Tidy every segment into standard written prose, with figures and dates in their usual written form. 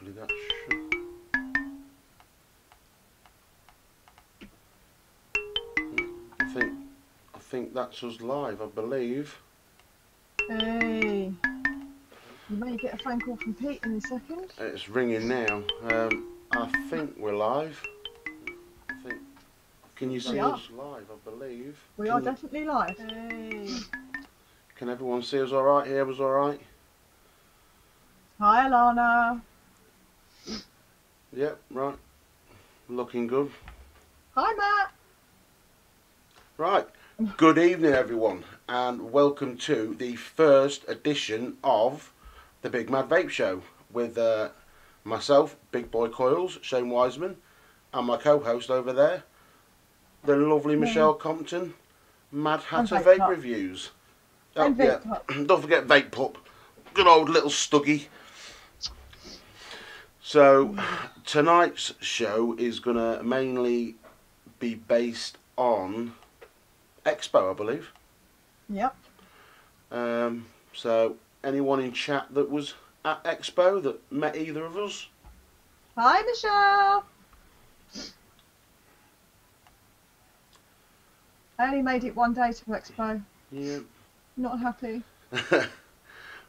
hopefully that should... I think that's us live, I believe. Hey, you may get a phone call from Pete in a second. It's ringing now. I think we're live. Can you see us live? I believe. We are definitely live. Hey. Can everyone see us all right? Hear us all right? Hi, Alana. Yep, right. Looking good. Hi, Matt. Right. Good evening, everyone, and welcome to the first edition of the Big Mad Vape Show with myself, Big Boy Coils, Shane Wiseman, and my co-host over there, the lovely Michelle Compton, Mad Hatter Vape Reviews. Oh, and yeah. Don't forget Vape Pup, good old little Stuggy. So tonight's show is going to mainly be based on Expo, I believe. Yep. So anyone in chat that was at Expo that met either of us? Hi, Michelle. I only made it one day to Expo. Yeah. Not happy.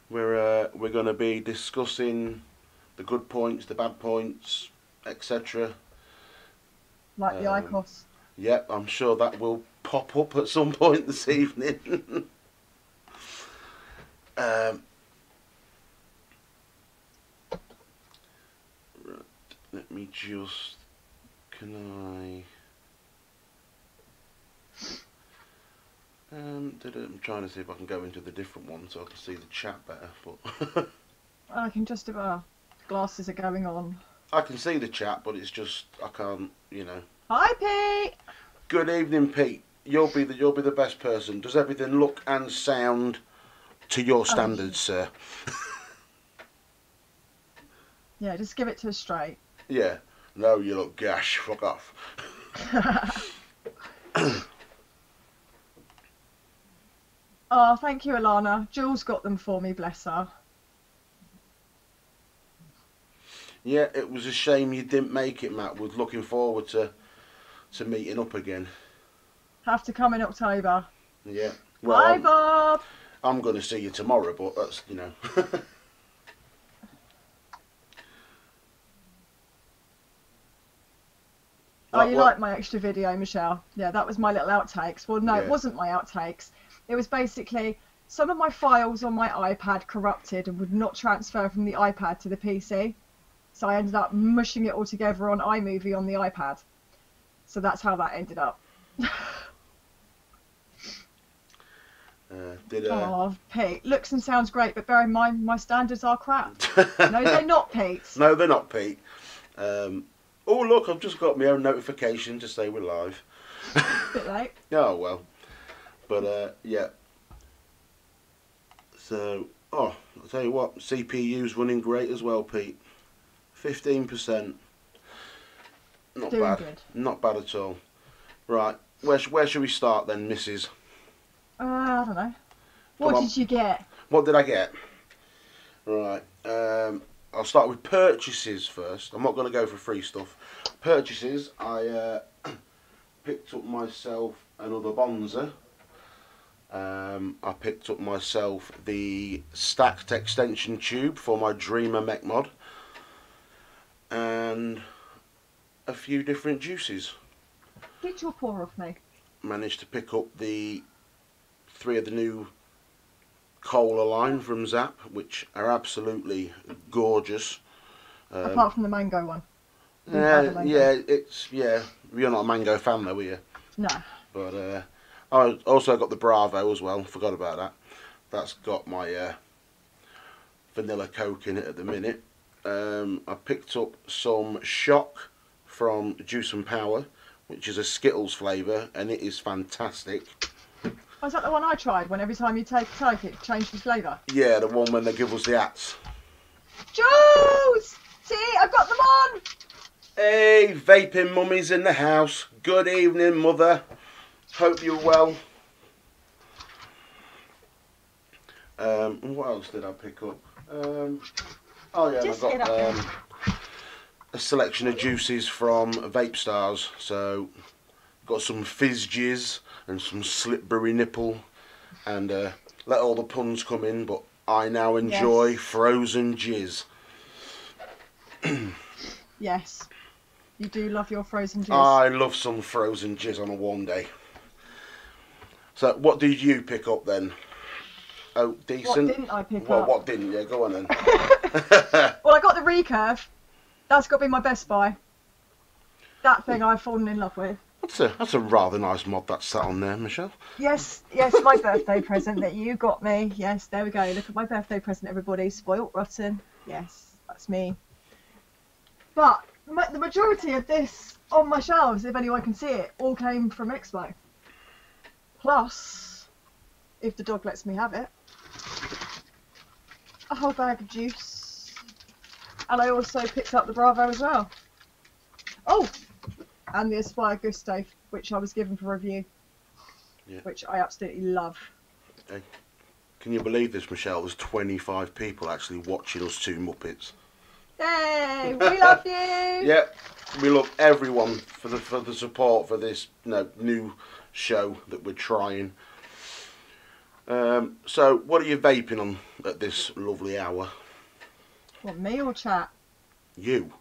We're going to be discussing the good points, the bad points, etc. Like the ICOS. Yep, I'm sure that will pop up at some point this evening. Right, let me just... Can I... I'm trying to see if I can go into the different one so I can see the chat better. But I can just about. Glasses are going on. I can see the chat, but it's just I can't, you know. Hi, Pete. Good evening, Pete. You'll be the best person. Does everything look and sound to your standards, sir? Yeah, just give it to us straight. Yeah. No, you look gash. Fuck off. Oh, thank you, Alana. Jules got them for me, bless her. Yeah, it was a shame you didn't make it, Matt. Was looking forward to meeting up again. Have to come in October. Yeah. Well, Hi, Bob. I'm going to see you tomorrow, but that's, you know. Oh, you like my extra video, Michelle? Yeah, that was my little outtakes. Well, no, Yeah. It wasn't my outtakes. It was basically some of my files on my iPad corrupted and would not transfer from the iPad to the PC. So I ended up mushing it all together on iMovie on the iPad. So that's how that ended up. Oh, Pete, looks and sounds great, but bear in mind my standards are crap. No, they're not, Pete. No, they're not, Pete. Oh, look, I've just got my own notification to say we're live. Bit late. Oh, well. But, yeah. So, I'll tell you what, CPU's running great as well, Pete. 15%. Not Doing bad. Good. Not bad at all. Right, where should we start then, Mrs.? I don't know. What did you get? What did I get? Right, I'll start with purchases first. I'm not going to go for free stuff. Purchases, I picked up myself another Bonza. I picked up myself the stacked extension tube for my Dreamer mech mod. And a few different juices. Get your paw off me. Managed to pick up the 3 of the new cola line from Zap, which are absolutely gorgeous. Apart from the mango one. Yeah, you're not a mango fan though, were you? No. But I also got the Bravo as well. Forgot about that. That's got my vanilla Coke in it at the minute. I picked up some Shock from Juice and Power, which is a Skittles flavour, and it is fantastic. Oh, is that the one I tried when every time you take it, change the flavour? Yeah, the one when they give us the hats. Jules! See, I've got them on! Hey, vaping mummies in the house. Good evening, mother. Hope you're well. What else did I pick up? Oh yeah, Just I got a selection of juices from Vape Stars. So got some fizz jizz and some slippery nipple, and let all the puns come in, but I now enjoy Yes. frozen jizz. Yes. You do love your frozen jizz. I love some frozen jizz on a warm day. So what did you pick up then? Oh, decent. What didn't I pick up? What didn't you? Go on then. Well, I got the recurve. That's got to be my best buy. That thing I've fallen in love with. That's a rather nice mod that's sat on there, Michelle. Yes, my birthday present that you got me. Yes, there we go. Look at my birthday present, everybody. Spoilt rotten. Yes, that's me. But the majority of this on my shelves, if anyone can see it, all came from Expo. Plus, if the dog lets me have it, a whole bag of juice. And I also picked up the Bravo as well. Oh! And the Aspire Gusto, which I was given for review, which I absolutely love. Hey, can you believe this, Michelle? There's 25 people actually watching us two Muppets. Yay! We love you! Yeah, we love everyone for the support for this new show that we're trying. So, what are you vaping on at this lovely hour? What, me or chat? You.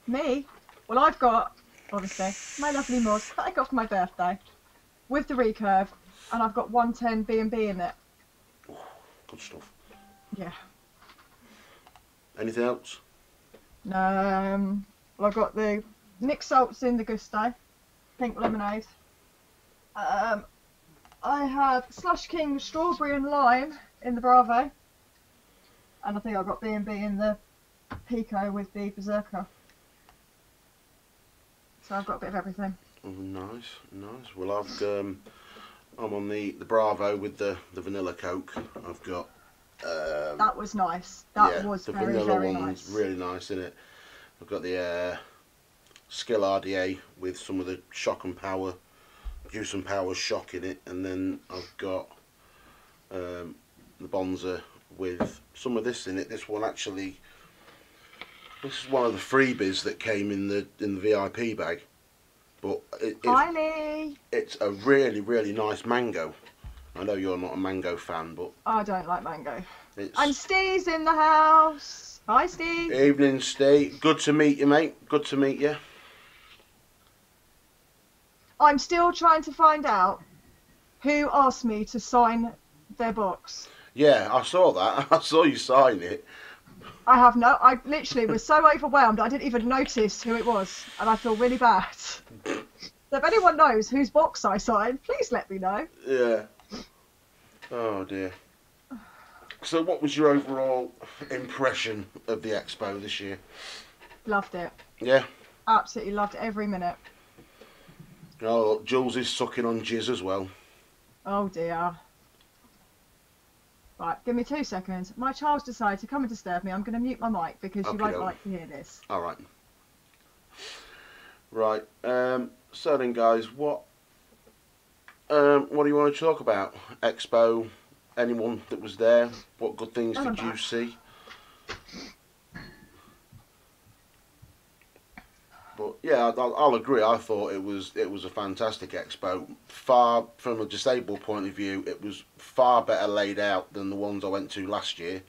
Me? Well, I've got, obviously, my lovely mod that I got for my birthday with the recurve, and I've got 110 B&B in it. Oh, good stuff. Yeah. Anything else? Well, I've got the Nick Salts in the Gusto, pink lemonade. I have Slush King strawberry and lime in the Bravo, and I think I've got B&B in the Pico with the Berserker. So I've got a bit of everything. Oh, nice. Well, I'm on the Bravo with the vanilla Coke. I've got. That was nice. That was the very, vanilla very one's nice. really nice, isn't it? I've got the Skill RDA with some of the Shock and Power, Juice and Power Shock in it, and then I've got the Bonza with some of this in it. This one actually, this is one of the freebies that came in the VIP bag, but it's a really, really nice mango. I know you're not a mango fan, but I don't like mango. And Steve's in the house. Hi, Steve. Evening, Steve. Good to meet you, mate. Good to meet you. I'm still trying to find out who asked me to sign their box. Yeah, I saw that. I saw you sign it. I literally was so overwhelmed I didn't even notice who it was, and I feel really bad. So if anyone knows whose box I signed, please let me know. Yeah. Oh dear. So what was your overall impression of the Expo this year? Loved it. Yeah? Absolutely loved every minute. Oh, look, Jules is sucking on jizz as well. Oh dear. Right, give me 2 seconds. My child's decided to come and disturb me. I'm going to mute my mic because you won't like to hear this. Alright. Right. So then guys, what do you want to talk about? Expo, anyone that was there? What good things did you see? But yeah, I'll agree. I thought it was a fantastic expo. Far from a disabled point of view, it was far better laid out than the ones I went to last year.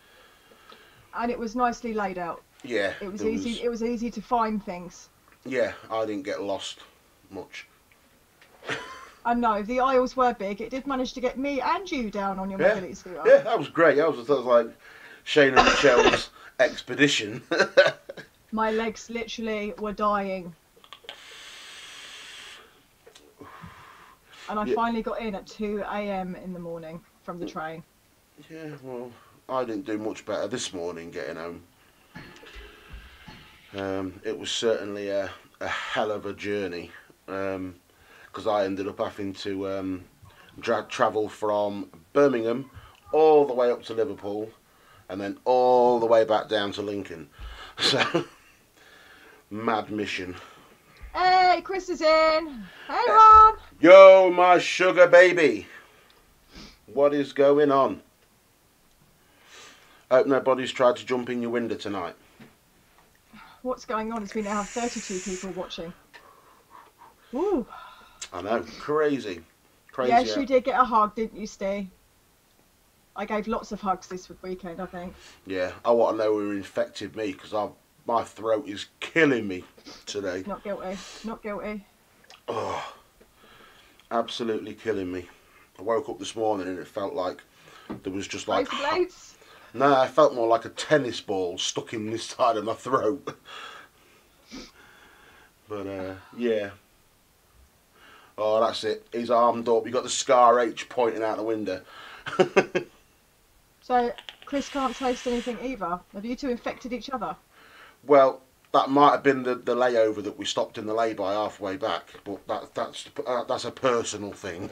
And it was nicely laid out. Yeah, it was easy. It was easy to find things. Yeah, I didn't get lost much. And no, the aisles were big. It did manage to get me and you down on your mobility scooter. Yeah, that was great. That was like Shane and Michelle's expedition. My legs literally were dying. And I finally got in at 2 AM in the morning from the train. Yeah, well, I didn't do much better this morning getting home. It was certainly a hell of a journey. Because I ended up having to travel from Birmingham all the way up to Liverpool and then all the way back down to Lincoln. So, mad mission. Hey, Chris is in. Hey, Ron. Yo, my sugar baby. What is going on? Hope nobody's tried to jump in your window tonight. what's going on is we now have 32 people watching. Woo. I know, crazy. Crazy. Yes, you did get a hug, didn't you, Steve? I gave lots of hugs this weekend, I think. Yeah, I want to know who infected me because my throat is killing me today. Not guilty. Not guilty. Oh, absolutely killing me. I woke up this morning and it felt like there was just like... Razor blades? No, I felt more like a tennis ball stuck in this side of my throat. But, yeah. Oh, that's it. He's armed up. You got the Scar H pointing out the window. So, Chris can't taste anything either. Have you two infected each other? Well, that might have been the layover that we stopped in the lay-by halfway back, but that's a personal thing.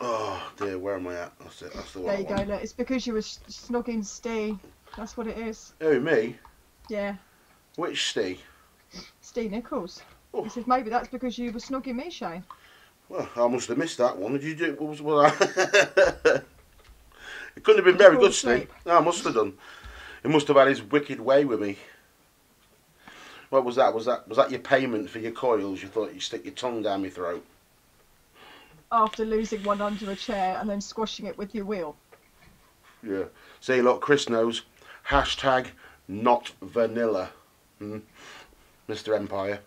Oh dear, where am I at? That's it. That's the one. There you go. Look, it's because you were snogging Steve. That's what it is. Who, me? Yeah. Which Steve? Steve Nichols. Oh. He says maybe that's because you were snogging me, Shane. Well, I must have missed that one. Did you do? Was it couldn't have been very good, Steve. No, I must have done. He must have had his wicked way with me. What was that? Was that your payment for your coils? You thought you'd stick your tongue down my throat? After losing one under a chair and then squashing it with your wheel. Yeah. See, look, Chris knows. Hashtag not vanilla. Mr. Empire.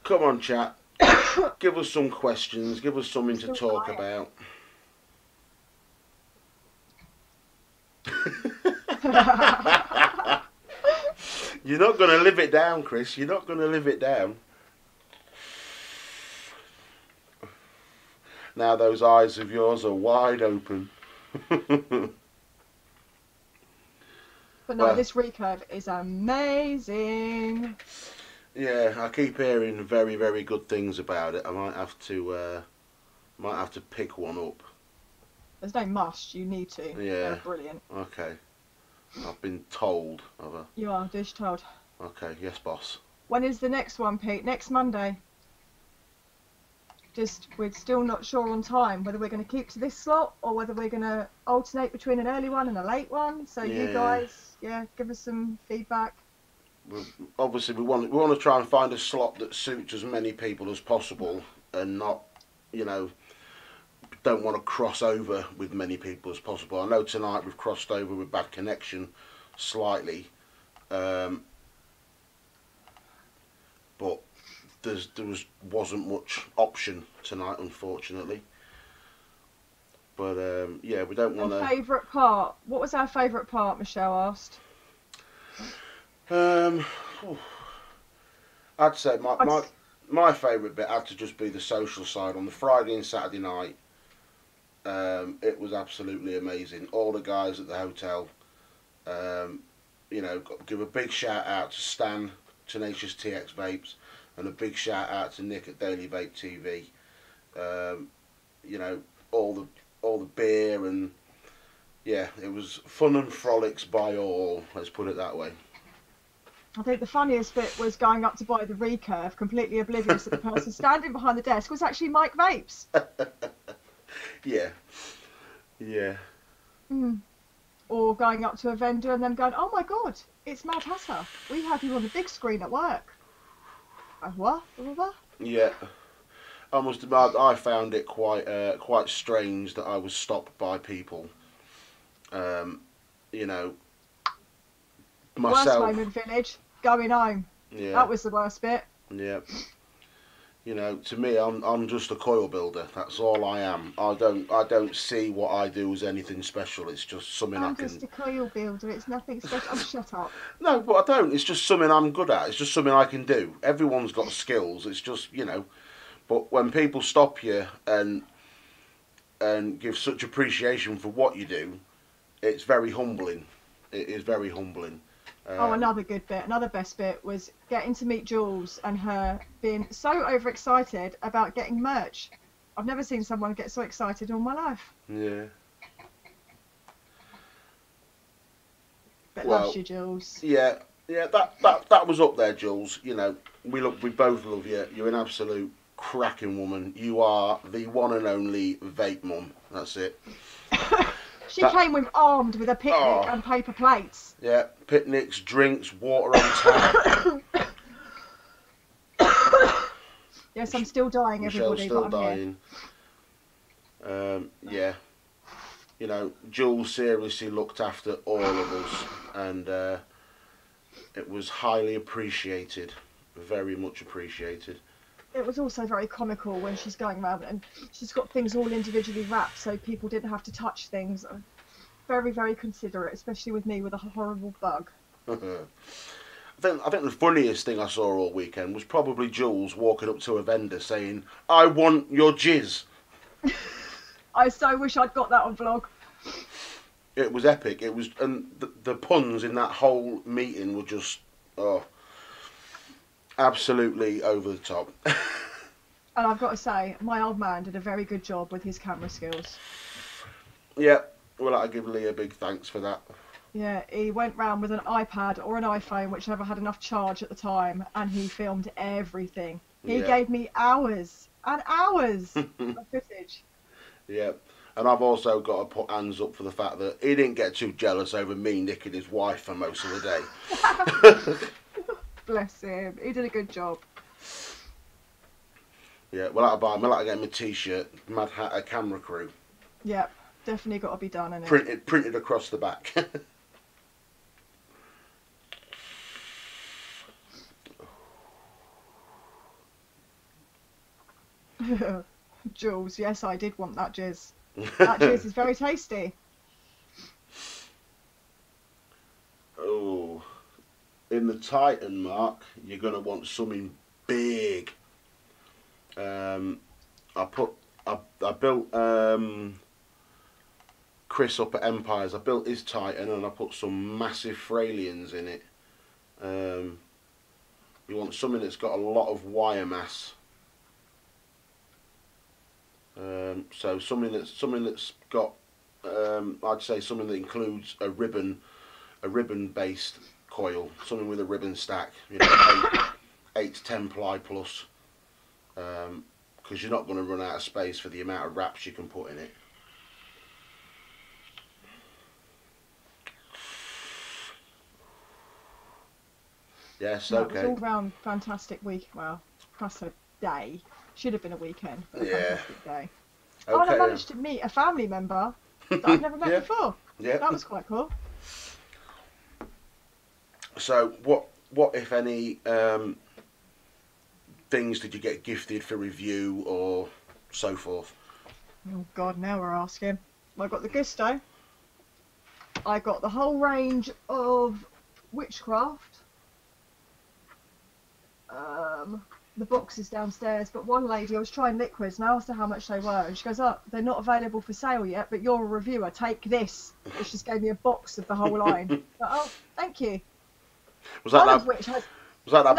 Come on, chat. Give us some questions. Give us something to talk about. You're not going to live it down, Chris. You're not going to live it down. Now those eyes of yours are wide open. But no, this recurve is amazing. Yeah, I keep hearing very, very good things about it. I might have to pick one up. There's no must. You need to. Yeah. They're brilliant. Okay. I've been told of a... You are, dish told. Okay, yes, boss. When is the next one, Pete? Next Monday. We're still not sure on time whether we're going to keep to this slot or whether we're going to alternate between an early one and a late one. So you guys, give us some feedback. Obviously, we want to try and find a slot that suits as many people as possible, and not, don't want to cross over with many people as possible. I know tonight we've crossed over with bad connection slightly, but there wasn't much option tonight, unfortunately. But yeah, we don't want to. Favourite part? What was our favourite part? Michelle asked. I'd say my favourite bit had to just be the social side on the Friday and Saturday night. It was absolutely amazing. All the guys at the hotel, give a big shout out to Stan, Tenacious TX Vapes, and a big shout out to Nick at Daily Vape TV. All the beer, and yeah, it was fun and frolics by all. Let's put it that way. I think the funniest bit was going up to buy the recurve, completely oblivious that the person standing behind the desk was actually Mike Vapes. Yeah. Yeah. Or going up to a vendor and them going, "Oh my God, it's Mad Hatter. We have you on the big screen at work." What? Yeah. I must admit, I found it quite strange that I was stopped by people. Myself. Worst moment, village, going home. Yeah. That was the worst bit. Yeah. To me, I'm just a coil builder. That's all I am. I don't see what I do as anything special. It's just something I can. I'm just a coil builder. It's nothing special. Oh, shut up. No, but I don't. It's just something I'm good at. It's just something I can do. Everyone's got skills. It's just But when people stop you and give such appreciation for what you do, it's very humbling. It is very humbling. Another good bit, another best bit was getting to meet Jules and her being so overexcited about getting merch. I've never seen someone get so excited all my life. Yeah. But loves you, Jules. Yeah, that was up there, Jules. We both love you. You're an absolute cracking woman. You are the one and only vape mum. That's it. She came armed with a picnic and paper plates. Yeah, picnics, drinks, water on tap. Yes, I'm still dying, everybody. Michelle's still but I'm dying. Yeah. You know, Jules seriously looked after all of us, and it was highly appreciated. Very much appreciated. It was also very comical when she's going around and she's got things all individually wrapped so people didn't have to touch things. Very, very considerate, especially with me with a horrible bug. I think the funniest thing I saw all weekend was probably Jules walking up to a vendor saying, "I want your jizz." I so wish I'd got that on vlog. It was epic. It was, and the puns in that whole meeting were just, absolutely over the top. And I've got to say, my old man did a very good job with his camera skills. Yeah, well, I give Lee a big thanks for that. Yeah, he went round with an iPad or an iPhone, whichever had enough charge at the time, and he filmed everything. He gave me hours and hours of footage. Yeah, and I've also got to put hands up for the fact that he didn't get too jealous over me nicking his wife for most of the day. Bless him. He did a good job. Yeah, well, I'll get him a t-shirt, Mad Hatter Camera Crew. Yep, definitely got to be done, innit? Printed across the back. Jules, yes, I did want that jizz. That jizz is very tasty. Oh, in the Titan, Mark, you're going to want something big. I built Chris up at Empires. I built his Titan and I put some massive Fralians in it. You want something that's got a lot of wire mass. So something that's got, I'd say something that includes a ribbon based coil, something with a ribbon stack, you know, 8 to 10 ply plus, because you're not going to run out of space for the amount of wraps you can put in it. Yes, okay. It was all round fantastic week. Well, plus a day. Should have been a weekend, but a fantastic day. Okay, oh, and I managed to meet a family member that I've never met before. Yeah. That was quite cool. So, what if any things did you get gifted for review or so forth? Oh God, now we're asking. I got the Gusto. I got the whole range of Witchcraft. The boxes downstairs, but one lady, I was trying liquids and I asked her how much they were and she goes, "Oh, they're not available for sale yet, but you're a reviewer, take this." And she just gave me a box of the whole line. But, oh, thank you. Was that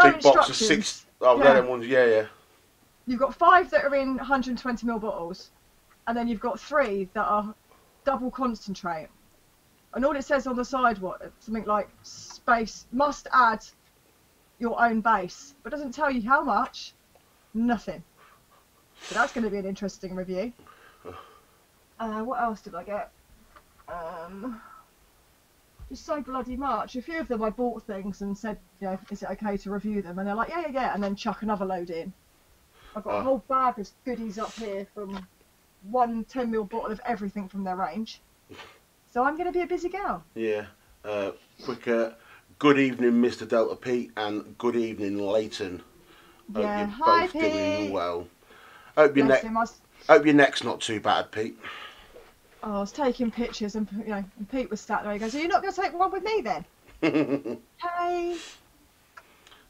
big box of 6? Oh, they're them ones, yeah. You've got 5 that are in 120ml bottles, and then you've got 3 that are double concentrate. And all it says on the side, something like space must add your own base, but doesn't tell you how much. Nothing. So that's going to be an interesting review. What else did I get? Just so bloody much. A few of them I bought things and said, you know, is it okay to review them? And they're like, yeah, and then chuck another load in. I've got a whole bag of goodies up here from 1 10ml bottle of everything from their range. So I'm going to be a busy girl. Yeah. Quick good evening, Mr. Delta Pete, and good evening, Leighton. Yeah, Hope you're hi, both Pete. doing well. Hope your neck's not too bad, Pete. Oh, I was taking pictures, and you know, and Pete was sat there. He goes, "Are you not going to take one with me then?" Hey,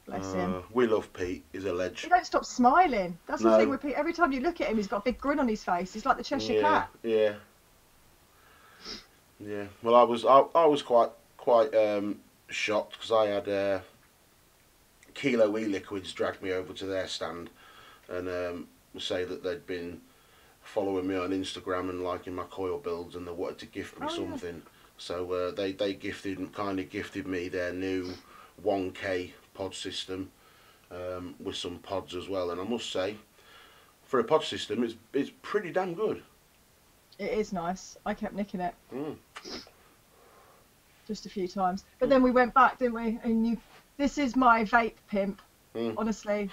bless him. We love Pete. He's a legend. He don't stop smiling. That's the thing with Pete. Every time you look at him, he's got a big grin on his face. He's like the Cheshire Cat. Yeah. Well, I was quite shocked because I had Kilo E-Liquids dragged me over to their stand and say that they'd been following me on Instagram and liking my coil builds and they wanted to gift me something. Yeah. So they kindly gifted me their new 1K pod system with some pods as well. And I must say, for a pod system, it's pretty damn good. It is nice. I kept nicking it Mm. just a few times, but then we went back, didn't we? And this is my vape pimp. Honestly,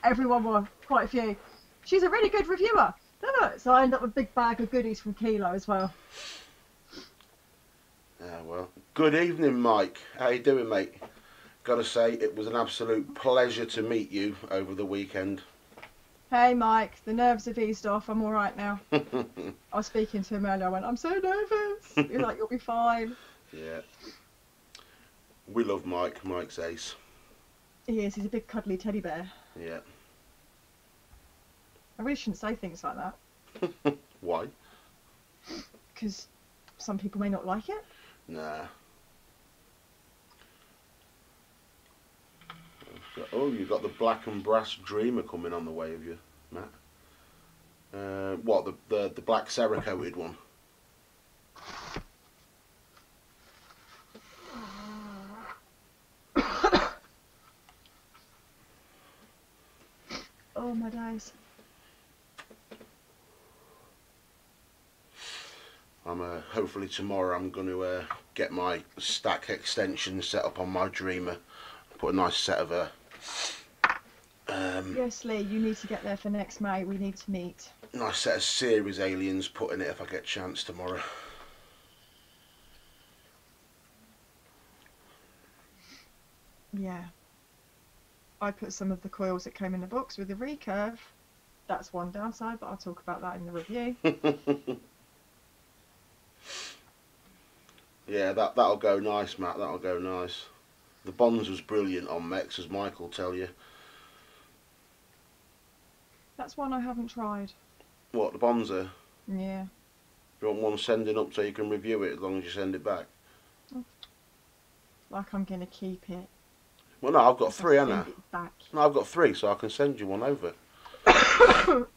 everyone were quite a few. She's a really good reviewer. So I ended up with a big bag of goodies from Kilo as well. Well, good evening, Mike. How you doing, mate? Gotta say, it was an absolute pleasure to meet you over the weekend. Hey, Mike. The nerves have eased off. I'm all right now. I was speaking to him earlier. I went, I'm so nervous. He's like, you'll be fine. Yeah. We love Mike. Mike's ace. He is. He's a big cuddly teddy bear. Yeah. I really shouldn't say things like that. Why? Because some people may not like it. Nah. Oh, you've got the black and brass dreamer coming on the way of you, Matt. What, the black Cerakoted one? Oh my days. Hopefully tomorrow I'm going to get my stack extension set up on my dreamer. Put a nice set of Yes, Lee, you need to get there for next May. We need to meet. Nice set of series aliens put in it if I get a chance tomorrow. Yeah. I put some of the coils that came in the box with the recurve. That's one downside, but I'll talk about that in the review. Yeah, that'll go nice, Matt. That'll go nice. The Bonds was brilliant on Mex, as Mike will tell you. That's one I haven't tried. What, the Bonzer? Yeah. You want one sending up so you can review it as long as you send it back? Like I'm going to keep it. Well, no, I've got three, haven't I? Send it back. No, I've got three, so I can send you one over. At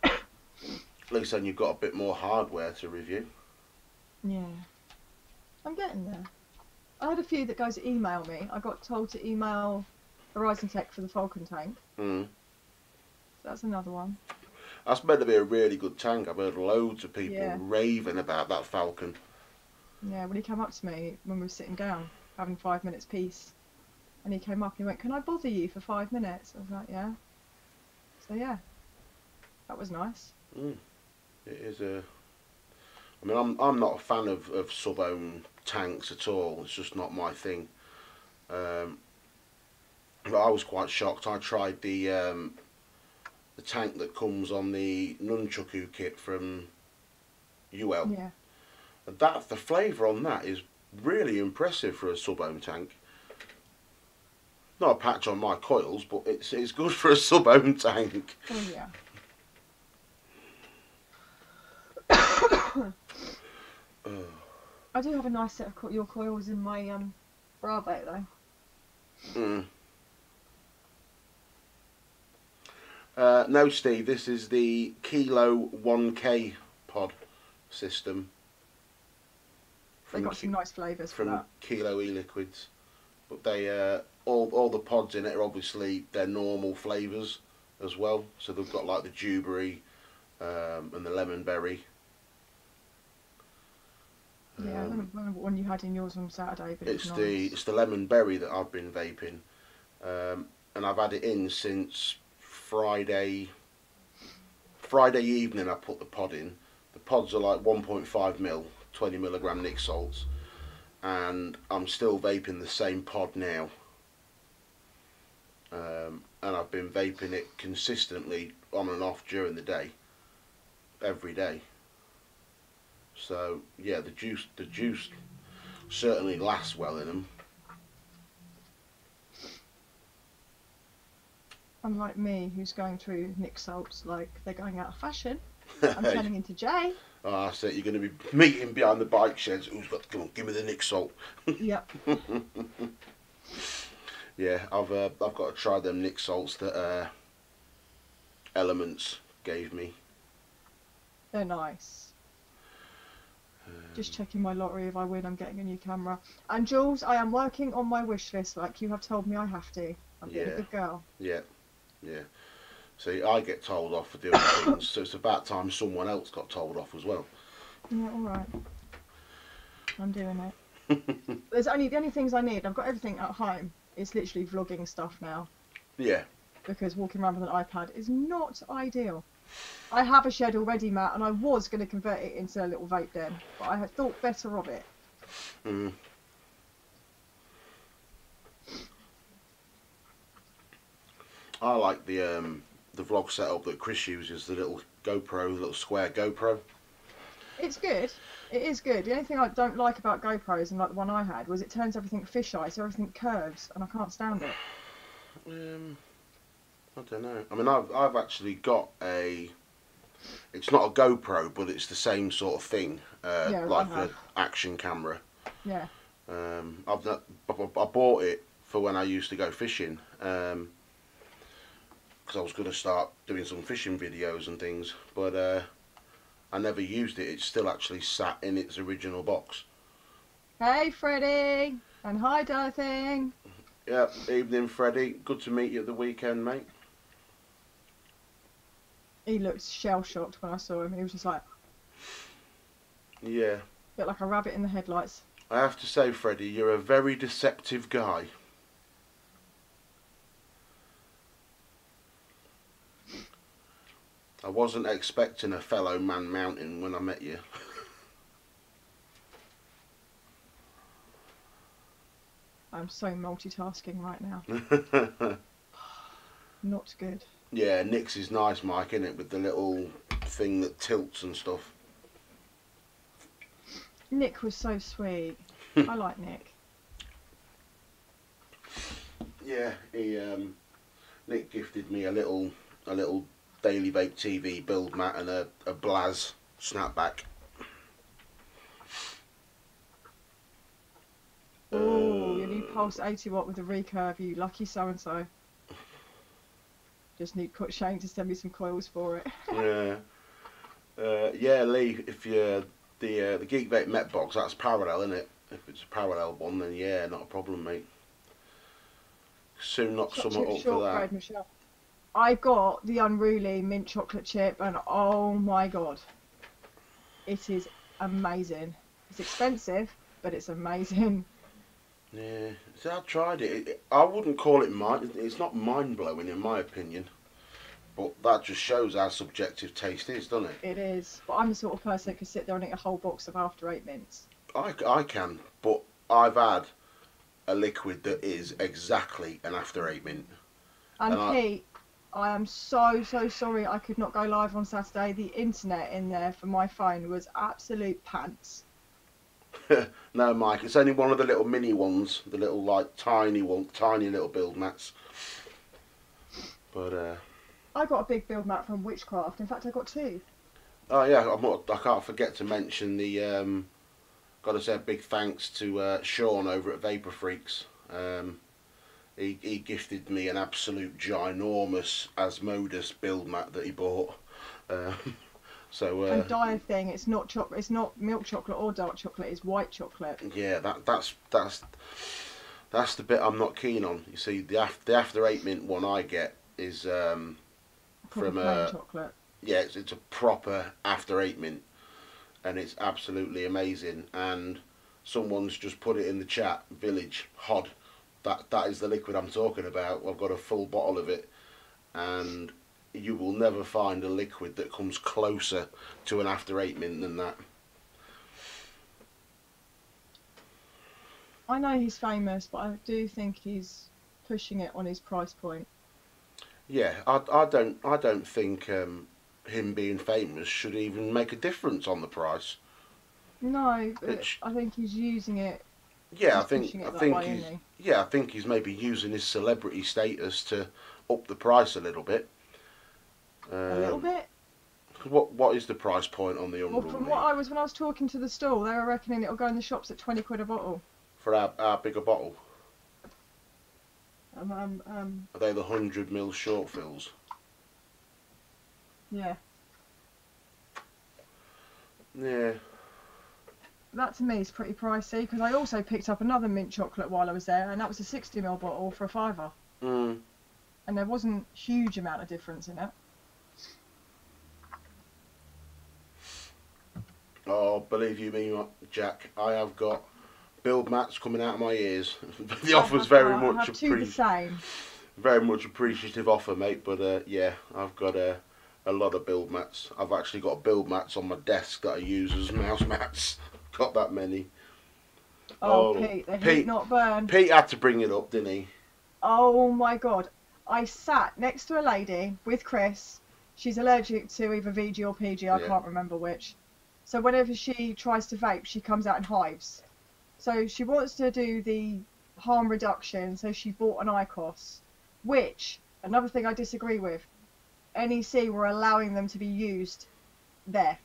least then you've got a bit more hardware to review. Yeah. I'm getting there. I had a few that go to email me. I got told to email Horizon Tech for the Falcon tank. Mm. So that's another one. That's meant to be a really good tank. I've heard loads of people Yeah. raving about that Falcon. Yeah, when he came up to me when we were sitting down, having 5 minutes peace, and he came up and he went, "Can I bother you for 5 minutes?" I was like, "Yeah." So yeah, that was nice. Mm. It is a. I mean, I'm not a fan of sub-ohm tanks at all. It's just not my thing. But I was quite shocked. I tried the tank that comes on the Nunchaku kit from UL. Yeah. And the flavour on that is really impressive for a sub-ohm tank. Not a patch on my coils, but it's good for a sub-ohm tank. Oh yeah. I do have a nice set of your coils in my Bravo though. Mm. No, Steve, this is the Kilo 1K pod system. They got some nice flavours for from that. Kilo e-liquids, but they all the pods in it are obviously their normal flavours as well. So they've got like the dewberry and the lemon berry. Yeah, I don't remember what one you had in yours on Saturday, but It's nice. the lemon berry that I've been vaping, and I've had it in since Friday evening. I put the pod in. The pods are like 1.5 mil, 20 milligram nic salts, and I'm still vaping the same pod now. And I've been vaping it consistently on and off during the day, every day. So yeah, the juice certainly lasts well in them. Unlike me, who's going through nic salts like they're going out of fashion, I'm turning into Jay. I said you're going to be meeting behind the bike sheds. Who's got? Come on, give me the nic salt. Yep. Yeah, I've got to try them nic salts that Elements gave me. They're nice. Just checking my lottery. If I win, I'm getting a new camera. And Jules, I am working on my wish list like you have told me I have to. I'm being a good girl. Yeah. See, I get told off for doing things, so it's about time someone else got told off as well. Yeah, all right. I'm doing it. The only things I need. I've got everything at home. It's literally vlogging stuff now. Yeah. Because walking around with an iPad is not ideal. I have a shed already, Matt, and I was going to convert it into a little vape den, but I had thought better of it. Mm. I like the vlog setup that Chris uses, the little GoPro, the little square GoPro. It's good. It is good. The only thing I don't like about GoPros, and like the one I had, was it turns everything fisheye, so everything curves, and I can't stand it. I don't know. I mean, I've actually got a. It's not a GoPro, but it's the same sort of thing, Yeah, like an action camera. Yeah. I bought it for when I used to go fishing, because I was going to start doing some fishing videos and things, but I never used it. It's still actually sat in its original box. Hey, Freddie, and hi, Darthing. Yeah, evening, Freddie. Good to meet you at the weekend, mate. He looked shell-shocked when I saw him. He was just like... Yeah. Bit like a rabbit in the headlights. I have to say, Freddie, you're a very deceptive guy. I wasn't expecting a fellow man mountain when I met you. I'm so multitasking right now. Not good. Yeah, Nick's is nice, Mike, isn't it? With the little thing that tilts and stuff. Nick was so sweet. I like Nick. Yeah, Nick gifted me a little Daily Vape TV build mat and a Blaz snapback. Oh, you need pulse 80 watt with a recurve, you lucky so-and-so. Just need Shane to send me some coils for it. Yeah. Yeah, Lee, if you're the Geek Vape Met box, that's parallel, isn't it? If it's a parallel one, then yeah, not a problem, mate. Soon knock someone up for that. Michelle. I got the Unruly mint chocolate chip, and oh my god, it is amazing. It's expensive, but it's amazing. Yeah, see, I tried it. I wouldn't call it it's not mind-blowing in my opinion, but that just shows how subjective taste is, doesn't it? It is, but I'm the sort of person that can sit there and eat a whole box of After Eight mints. I can, but I've had a liquid that is exactly an After Eight mint. And Pete, I am so sorry I could not go live on Saturday. The internet in there for my phone was absolute pants. No, Mike, it's only one of the little mini ones, the little like tiny little build mats. But I got a big build mat from Witchcraft. In fact, I got two. Oh yeah, I can't forget to mention the. Got to say a big thanks to Sean over at Vapor Freaks. He gifted me an absolute ginormous Asmodus build mat that he bought. So and dire thing, it's not chocolate. It's not milk chocolate or dark chocolate. It's white chocolate. Yeah, that's the bit I'm not keen on. You see, the After Eight mint one I get is from plain chocolate. Yeah, it's a proper After Eight mint, and it's absolutely amazing. And someone's just put it in the chat. Village Hod. That is the liquid I'm talking about. I've got a full bottle of it, and you will never find a liquid that comes closer to an After Eight mint than that. I know he's famous, but I do think he's pushing it on his price point. Yeah, I don't think him being famous should even make a difference on the price. No, but I think he's using it. Yeah, I think he's maybe using his celebrity status to up the price a little bit. A little bit. What is the price point on the Unruly? Well, from when I was talking to the stall, they were reckoning it'll go in the shops at 20 quid a bottle. For our bigger bottle. Are they the 100ml short fills? Yeah. Yeah. That to me is pretty pricey, because I also picked up another mint chocolate while I was there, and that was a 60ml bottle for a £5. and there wasn't a huge amount of difference in it. Oh, believe you me, Jack, I have got build mats coming out of my ears. The offer's very much I have two the same. very much appreciative offer, mate. But yeah, I've got a lot of build mats. I've actually got build mats on my desk that I use as mouse mats. Got that many. Oh, Pete, the heat not burn. Pete had to bring it up, didn't he? Oh my God. I sat next to a lady with Chris. She's allergic to either VG or PG, I can't remember which. So whenever she tries to vape, she comes out in hives. So she wants to do the harm reduction, so she bought an IQOS, which, another thing I disagree with, NEC were allowing them to be used there.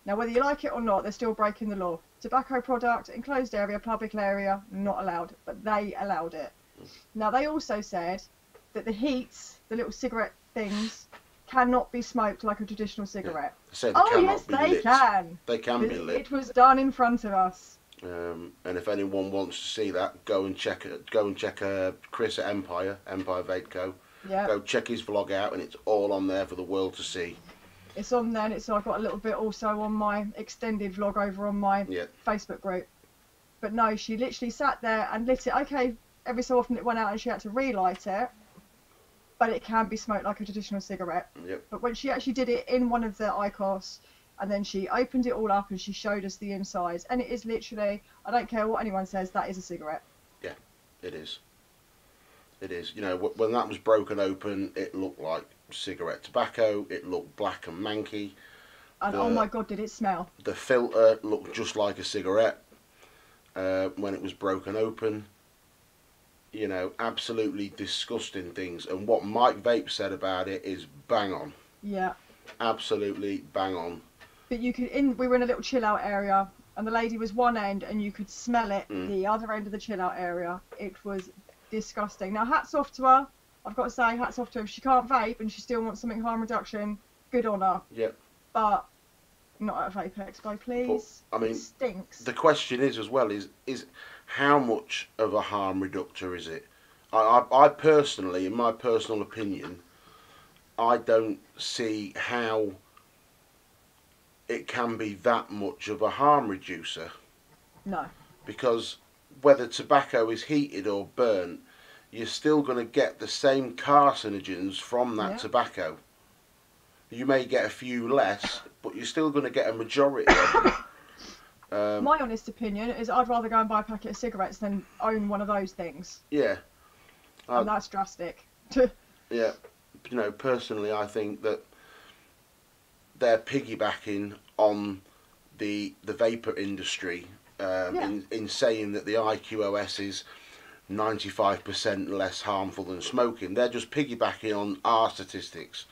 Now, whether you like it or not, they're still breaking the law. Tobacco product, enclosed area, public area, not allowed, but they allowed it. Now, they also said that the heats, the little cigarette things, cannot be smoked like a traditional cigarette. Oh, yes, they can. They can be lit. It was done in front of us. And if anyone wants to see that, go and check it. Go and check Chris at Empire Vape Co. Yeah. Go check his vlog out, and it's all on there for the world to see. It's on there, and I've got a little bit also on my extended vlog over on my Facebook group. But no, she literally sat there and lit it. Okay, every so often it went out and she had to relight it, but it can be smoked like a traditional cigarette. Yep. But when she actually did it in one of the IQOS, and then she opened it all up and she showed us the insides, and it is literally, I don't care what anyone says, that is a cigarette. Yeah, it is. It is. You know, when that was broken open, it looked like cigarette tobacco. It looked black and manky. And oh my God, did it smell? The filter looked just like a cigarette when it was broken open. You know, absolutely disgusting things. And what Mike Vape said about it is bang on. Yeah. Absolutely bang on. But you could, we were in a little chill out area, and the lady was one end, and you could smell it the other end of the chill out area. It was disgusting. Now, hats off to her. I've got to say, hats off to her. If she can't vape and she still wants something harm reduction, good on her. Yep. But not at a Vape Expo, please. But, I mean, it stinks. The question is as well is how much of a harm reductor is it? I personally, in my personal opinion, I don't see how it can be that much of a harm reducer. No. Because whether tobacco is heated or burnt, you're still going to get the same carcinogens from that tobacco. You may get a few less, but you're still going to get a majority of them. My honest opinion is I'd rather go and buy a packet of cigarettes than own one of those things. Yeah. And that's drastic. Yeah. You know, personally, I think that they're piggybacking on the vapor industry in saying that the IQOS is 95% less harmful than smoking. They're just piggybacking on our statistics,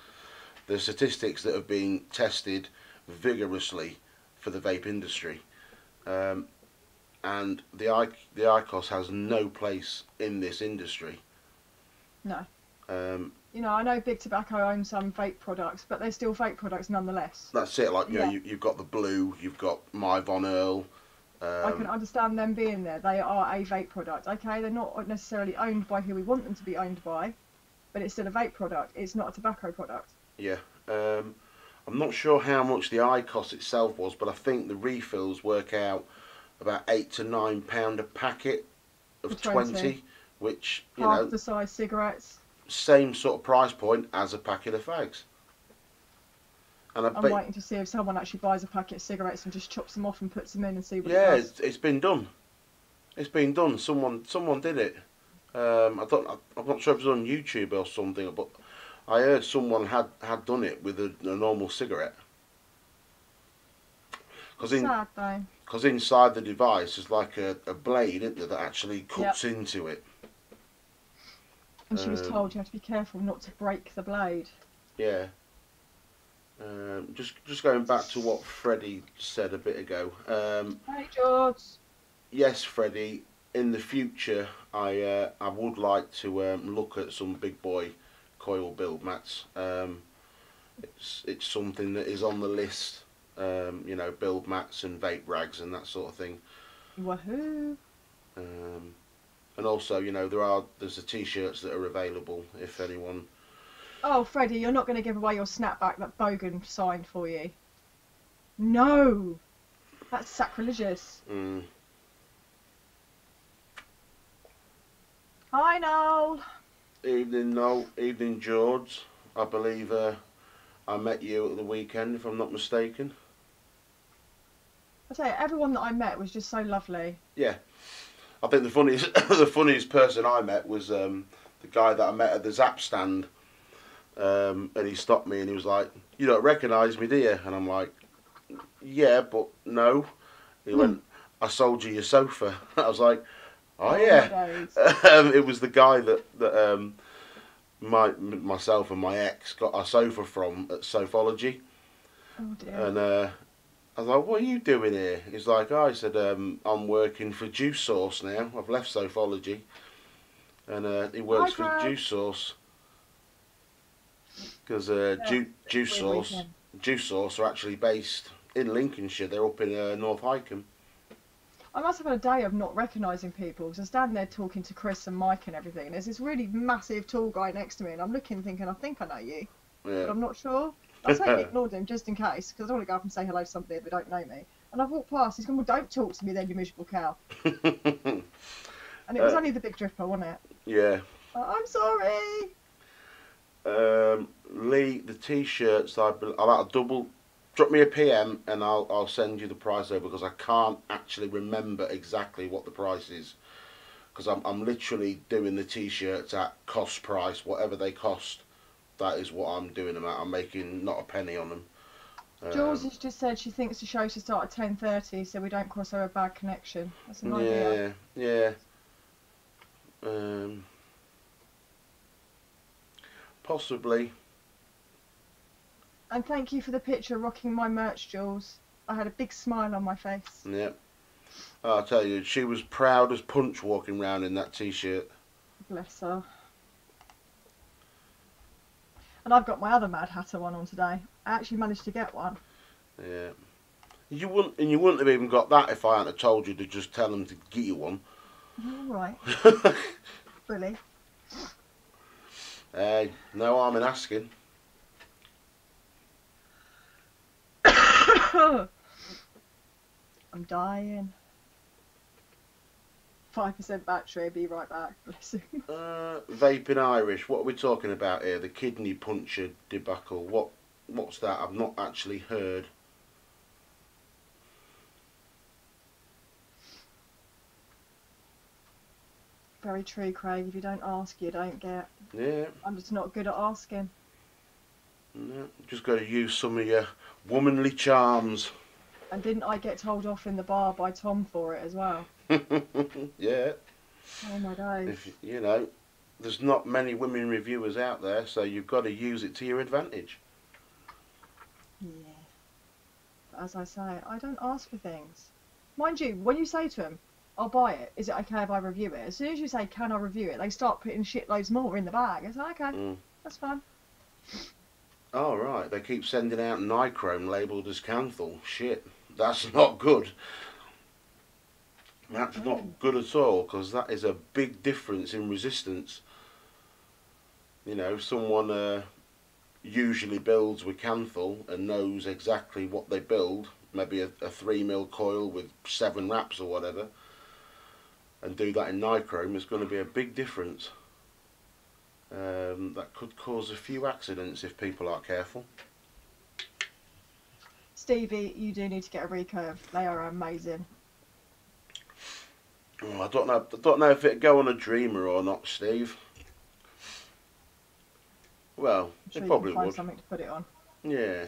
the statistics that have been tested vigorously for the vape industry, and the IQOS has no place in this industry. No. You know, I know Big Tobacco owns some vape products, but they're still vape products nonetheless. That's it. Like, you know, you've got the Blue, you've got My Von Earl. I can understand them being there. They are a vape product. Okay, they're not necessarily owned by who we want them to be owned by, but it's still a vape product. It's not a tobacco product. Yeah. I'm not sure how much the IQOS itself was, but I think the refills work out about £8 to £9 a packet of 20, which, you know, half the size cigarettes. Same sort of price point as a packet of fags. And I'm waiting to see if someone actually buys a packet of cigarettes and just chops them off and puts them in and see what it does. Yeah, it's been done. It's been done. Someone did it. I'm not sure if it was on YouTube or something, but I heard someone had done it with a normal cigarette. Because inside the device is like a blade, isn't there, that actually cuts into it. And she was told you have to be careful not to break the blade. Yeah. Just going back to what Freddie said a bit ago. Hey George. Yes, Freddie. In the future, I would like to look at some big boy coil build mats. It's something that is on the list. You know, build mats and vape rags and that sort of thing. Woohoo! And also, you know, there's the t-shirts that are available if anyone. Oh, Freddie, you're not going to give away your snapback that Bogan signed for you. No, that's sacrilegious. Hi, Noel. Evening, Noel. Evening, George. I believe I met you at the weekend, if I'm not mistaken. I tell you, everyone that I met was just so lovely. Yeah, I think the funniest the funniest person I met was the guy that I met at the Zap stand, and he stopped me and he was like, "You don't recognise me, do you?" And I'm like, "Yeah, but no." He went, "I sold you your sofa." I was like, "Oh yeah." It was the guy that myself and my ex got our sofa from at Sofology. Oh dear. And I was like, "What are you doing here?" He's like, "Oh," I said, "I'm working for Juice Source now. I've left Sofology." And he works for Juice Source. Because Juice Source are actually based in Lincolnshire. They're up in North Wycombe. I must have had a day of not recognising people, because I'm standing there talking to Chris and Mike and everything, and there's this really massive tall guy next to me, and I'm looking thinking, I think I know you, but I'm not sure. I totally ignored him just in case, because I don't want to go up and say hello to somebody if they don't know me. And I've walked past, he's gone, "Well, don't talk to me then, you miserable cow." And it was only the Big Dripper, wasn't it? Yeah. I'm sorry. Lee, the t-shirts, I'll have to double. Drop me a PM and I'll send you the price over, because I can't actually remember exactly what the price is, because I'm literally doing the t-shirts at cost price, whatever they cost. That is what I'm doing them at. I'm making not a penny on them. Jules has just said she thinks the show should start at 10:30, so we don't cross over a bad connection. That's an idea. Yeah. Possibly. And thank you for the picture rocking my merch, Jules. I had a big smile on my face. Yeah. I'll tell you, she was proud as punch walking around in that t-shirt. Bless her. And I've got my other Mad Hatter one on today. I actually managed to get one. Yeah. You wouldn't have even got that if I hadn't told you to just tell them to get you one. All right. Really? Hey, no harm in asking. I'm dying. 5% battery, be right back. Bless him. Vaping Irish, what are we talking about here? The kidney puncher debacle. What's that? I've not actually heard. Very true, Craig. If you don't ask, you don't get. Yeah. I'm just not good at asking. No, just got to use some of your womanly charms. And didn't I get told off in the bar by Tom for it as well? Yeah. Oh my days. You know, there's not many women reviewers out there, so you've got to use it to your advantage. Yeah. But as I say, I don't ask for things. Mind you, when you say to them, "I'll buy it, is it okay if I review it?" As soon as you say, "Can I review it?" they start putting shitloads more in the bag. It's like, okay, that's fine. Oh, right. They keep sending out nichrome labelled as Canthal. Shit. That's not good. That's not good at all, because that is a big difference in resistance. You know, someone usually builds with Canthal and knows exactly what they build, maybe a 3mm coil with 7 wraps or whatever, and do that in nichrome, it's going to be a big difference. That could cause a few accidents if people aren't careful. Stevie, you do need to get a recurve. They are amazing. Oh, I don't know if it'd go on a Dreamer or not, Steve. Well, I'm sure it probably you can find would. something to put it on. Yeah.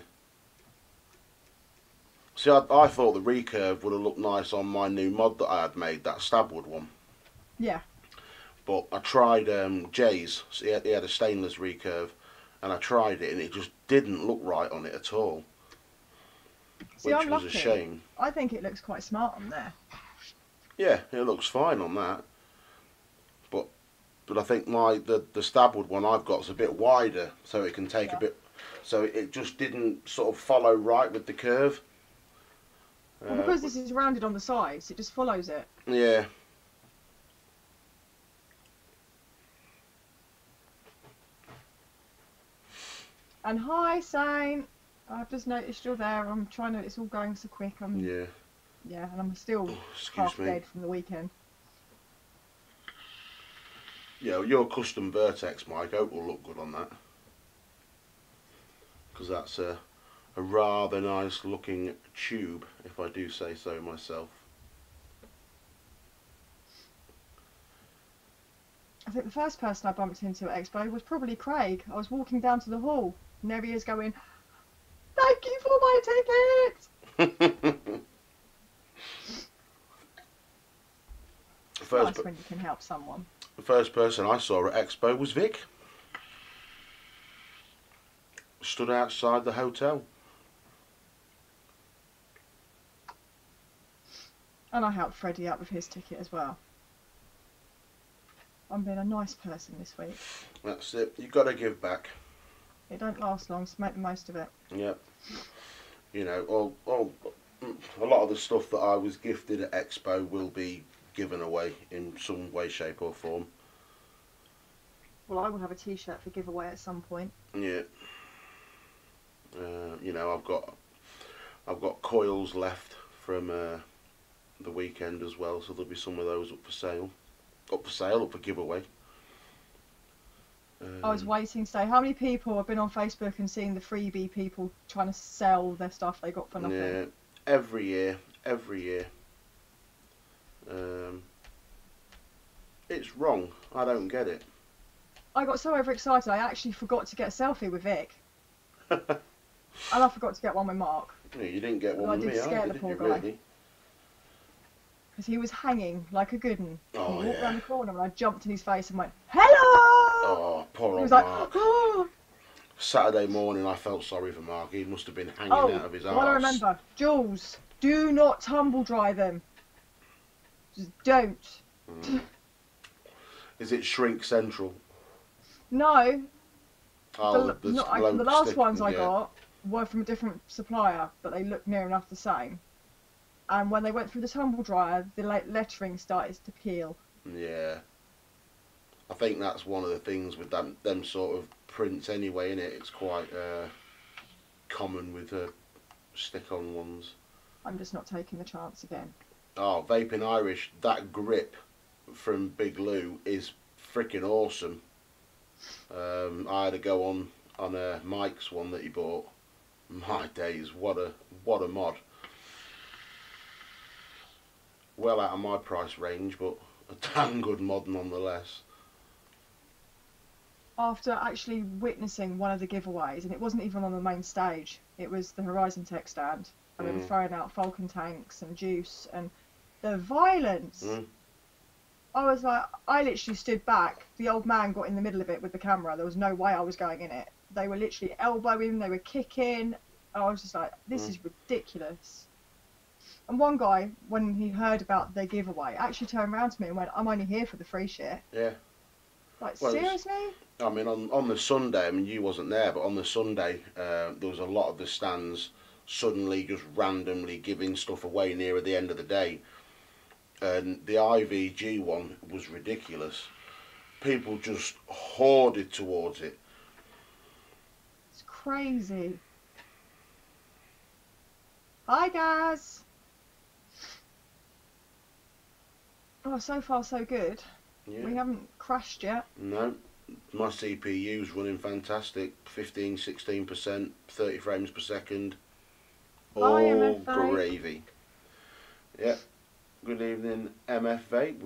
See, I thought the recurve would have looked nice on my new mod that I had made, that stabwood one. Yeah. But I tried Jay's. So he had a stainless recurve, and I tried it, and it just didn't look right on it at all. See, which I'm was lucky. a shame. I think it looks quite smart on there. Yeah, it looks fine on that. But I think the stabwood one I've got is a bit wider, so it can take a bit. So it just didn't sort of follow right with the curve. Well, because this is rounded on the sides, it just follows it. Yeah. And hi, Saint. I've just noticed you're there. I'm trying to. It's all going so quick. Yeah. Yeah, and I'm still Excuse half me. dead from the weekend. Yeah, well, your custom Vertex mic, I hope will look good on that. Because that's a rather nice looking tube, if I do say so myself. I think the first person I bumped into at Expo was probably Craig. I was walking down to the hall, and there he is going, "Thank you for my ticket!" It's nice when you can help someone. The first person I saw at Expo was Vic. Stood outside the hotel. And I helped Freddie out with his ticket as well. I'm being a nice person this week. That's it. You've got to give back. It don't last long, so make the most of it. Yep. You know, a lot of the stuff that I was gifted at Expo will be given away in some way, shape or form. Well, I will have a t-shirt for giveaway at some point. Yeah. You know, I've got coils left from the weekend as well, so there'll be some of those up for sale. Up for giveaway. I was waiting to say, how many people have been on Facebook and seen the freebie people trying to sell their stuff they got for nothing? Yeah, every year. It's wrong. I don't get it. I got so overexcited, I actually forgot to get a selfie with Vic. And I forgot to get one with Mark. Yeah, you didn't get one with me, scare the poor guy. Really? Because he was hanging like a good one. Oh, he walked yeah. round the corner and I jumped in his face and went, "Hello!" Oh, poor old He was like, Mark. "Oh!" Saturday morning, I felt sorry for Mark. He must have been hanging out of his arse. Well, I remember, Jules, do not tumble dry them. Just don't. Is it Shrink Central? No. Oh, The last ones I got were from a different supplier, but they looked near enough the same. And when they went through the tumble dryer, the lettering started to peel. Yeah. I think that's one of the things with them sort of prints anyway, innit? It's quite common with stick-on ones. I'm just not taking the chance again. Oh, Vaping Irish, that grip from Big Lou is freaking awesome. I had to go on Mike's one that he bought. My days, what a mod. Well out of my price range, but a damn good mod nonetheless. After actually witnessing one of the giveaways, and it wasn't even on the main stage, it was the Horizon Tech stand, and they were throwing out Falcon tanks and juice, and the violence. I was like, I literally stood back. The old man got in the middle of it with the camera. There was no way I was going in it. They were literally elbowing, they were kicking. I was just like, this is ridiculous. And one guy, when he heard about their giveaway, actually turned around to me and went, "I'm only here for the free shit." Yeah. Like, well, seriously? I mean, on the Sunday, I mean, you wasn't there, but on the Sunday, there was a lot of the stands suddenly just randomly giving stuff away near the end of the day. And the IVG one was ridiculous. People just hoarded towards it. It's crazy. Hi, guys. Oh, so far so good. Yeah. We haven't crashed yet. No. My CPU's running fantastic. 15, 16%, 30 frames per second. All gravy. Yeah. Good evening, MF Vape.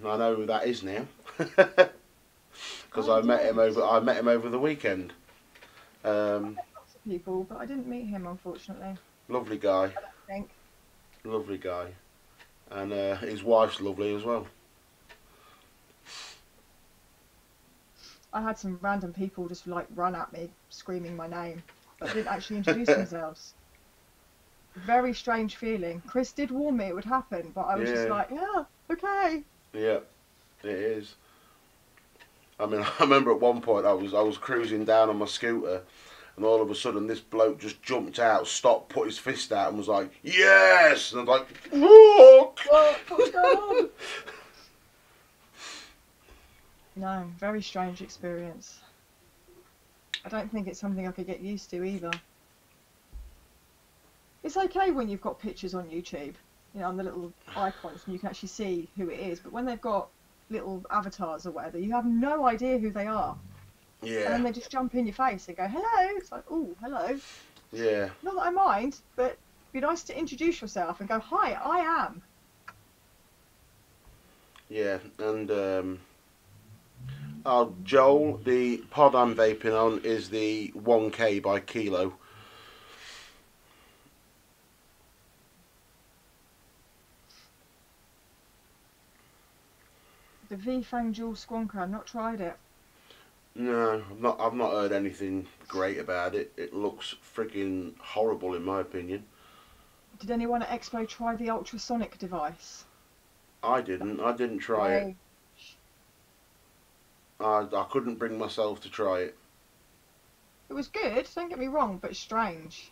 I know who that is now. Because I met him over the weekend. I met lots of people, but I didn't meet him, unfortunately. Lovely guy. I don't think. Lovely guy. And his wife's lovely as well. I had some random people just like run at me screaming my name, but didn't actually introduce themselves. Very strange feeling. Chris did warn me it would happen, but I was just like, yeah, okay. Yeah, it is. I mean, I remember at one point I was cruising down on my scooter, and all of a sudden this bloke just jumped out, stopped, put his fist out, and was like, "Yes!" And I was like, "Look!" What's going on? No, very strange experience. I don't think it's something I could get used to either. It's okay when you've got pictures on YouTube, you know, on the little icons, and you can actually see who it is. But when they've got little avatars or whatever, you have no idea who they are. Yeah. And then they just jump in your face and go, hello. It's like, oh, hello. Yeah. Not that I mind, but it'd be nice to introduce yourself and go, hi, I am. Yeah, and Joel, the pod I'm vaping on is the 1K by kilo. The V-Fang Dual Squonker, I've not tried it. No, I've not heard anything great about it. It looks frigging horrible in my opinion. Did anyone at Expo try the ultrasonic device? I didn't try it. I couldn't bring myself to try it. It was good, don't get me wrong, but strange.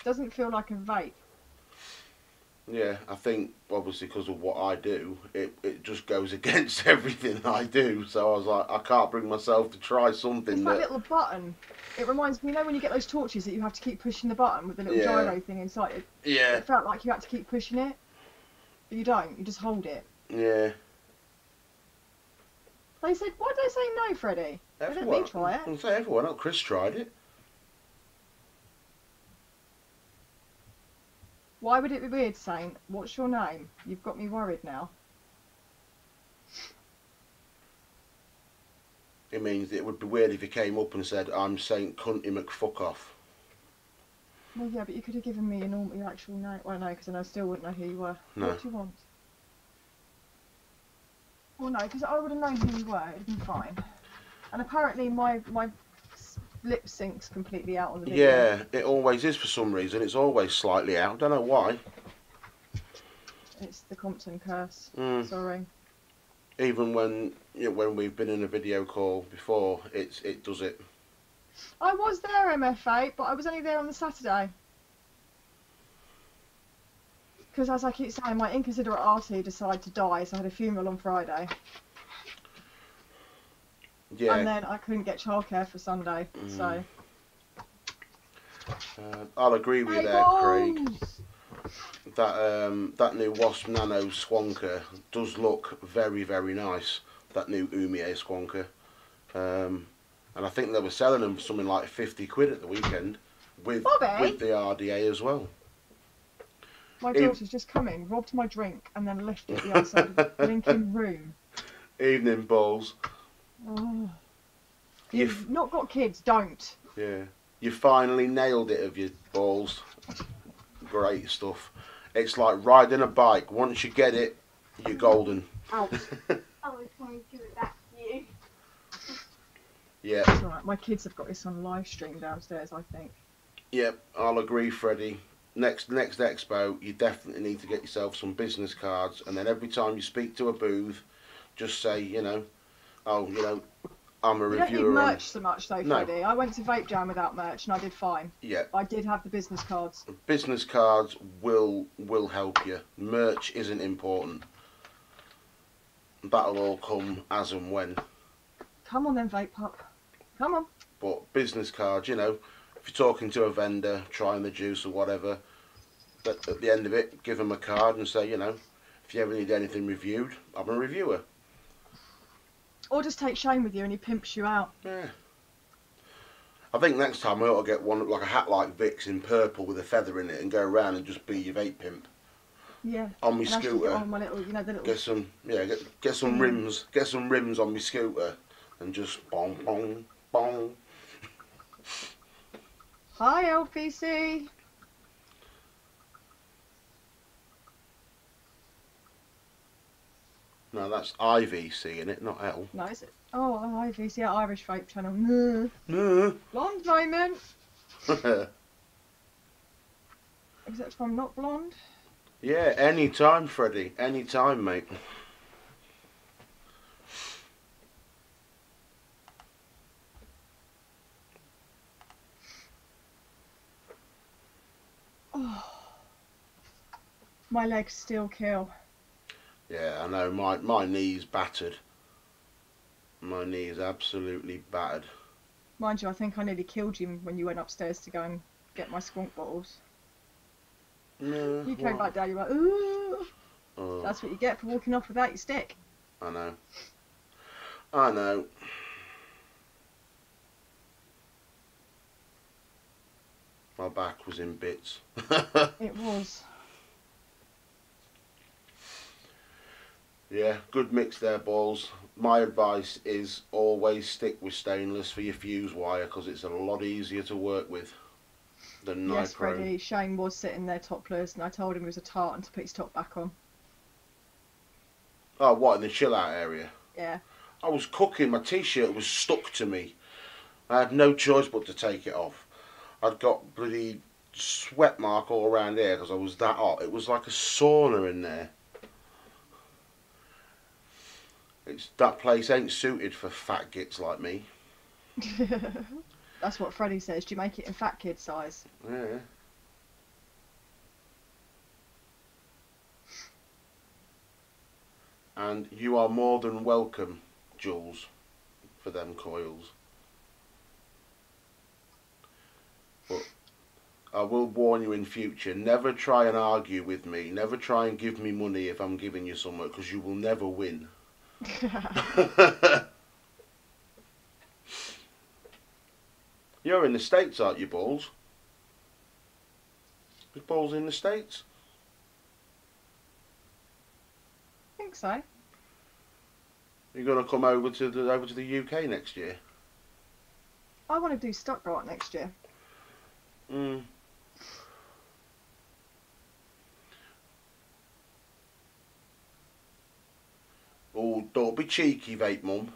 Doesn't feel like a vape. Yeah, I think obviously because of what I do, it just goes against everything I do. So I was like, I can't bring myself to try something. It's that little button. It reminds me, you know, when you get those torches that you have to keep pushing the button with the little gyro thing inside it. Yeah. It felt like you had to keep pushing it, but you don't. You just hold it. Yeah. They said, why did they say no, Freddie? They let me try it. I say everyone else. Chris tried it. Why would it be weird saying, what's your name? You've got me worried now. It means it would be weird if he came up and said, I'm Saint Cunty McFuckoff. Well, yeah, but you could have given me your actual name. Well, no, because then I still wouldn't know who you were. No. What do you want? Well, no, because I would have known who you were. It'd been fine. And apparently my lip sync's completely out on the video. Yeah, it always is for some reason. It's always slightly out. Don't know why. It's the Compton curse. Sorry. Even when we've been in a video call before, it does it. I was there, MFA, but I was only there on the Saturday. Because as I keep saying, my inconsiderate auntie decided to die, so I had a funeral on Friday. Yeah. And then I couldn't get childcare for Sunday, so... I'll agree with you there, Craig. That new Wasp Nano Squonker does look very, very nice. That new Umie Squonker. And I think they were selling them for something like 50 quid at the weekend with the RDA as well. My daughter's just come in, robbed my drink, and then left it the other side of the blinking room. Evening balls. Oh. You've not got kids, don't. Yeah. You finally nailed it of your balls. Great stuff. It's like riding a bike. Once you get it, you're golden. Ouch. I was trying to give it back to you. Yeah. It's alright, my kids have got this on live stream downstairs, I think. Yep, I'll agree, Freddie. Next Expo, you definitely need to get yourself some business cards, and then every time you speak to a booth, just say, you know, oh, you know, I'm a reviewer. You don't need merch so much though, Freddie. No. I went to Vape Jam without merch and I did fine. Yeah. I did have the business cards. Business cards will help you. Merch isn't important. That'll all come as and when. Come on then, Vape Pup. Come on. But business cards, you know, if you're talking to a vendor, trying the juice or whatever, at the end of it, give them a card and say, you know, if you ever need anything reviewed, I'm a reviewer. Or just take Shane with you and he pimps you out. Yeah. I think next time I ought to get one, like a hat like Vic's in purple with a feather in it and go around and just be your vape pimp. Yeah. On my scooter. On my little, you know, the little... Get some rims on my scooter and just bong, bong, bong. Hi, LPC. No, that's IVC in it, not L. No, is it? Oh, IVC, yeah, Irish Vape Channel. No. No. Blonde moment. Except if I'm not blonde. Yeah, any time, Freddie. Any time, mate. Oh. My legs still kill. Yeah, I know. My knee's battered. My knee is absolutely battered. Mind you, I think I nearly killed you when you went upstairs to go and get my skunk bottles. No, You came well, back down, you were like, ooh. oh, That's what you get for walking off without your stick. I know. I know. My back was in bits. It was. Yeah, good mix there, balls. My advice is always stick with stainless for your fuse wire because it's a lot easier to work with than Yes, nitro. Freddie, Shane was sitting there topless and I told him he was a tartan to put his top back on. Oh, what, in the chill out area? Yeah. I was cooking, my t-shirt was stuck to me. I had no choice but to take it off. I'd got bloody sweat mark all around here because I was that hot. It was like a sauna in there. That place ain't suited for fat gits like me. That's what Freddie says. Do you make it in fat kid size? Yeah. And you are more than welcome, Jules, for them coils. But I will warn you in future, never try and argue with me. Never try and give me money if I'm giving you something, because you will never win. You're in the States, aren't you, Balls? Is Balls in the States? I think so. You're going to come over to the UK next year? I want to do Stuttgart next year. Mm. Oh, don't be cheeky, vape mum.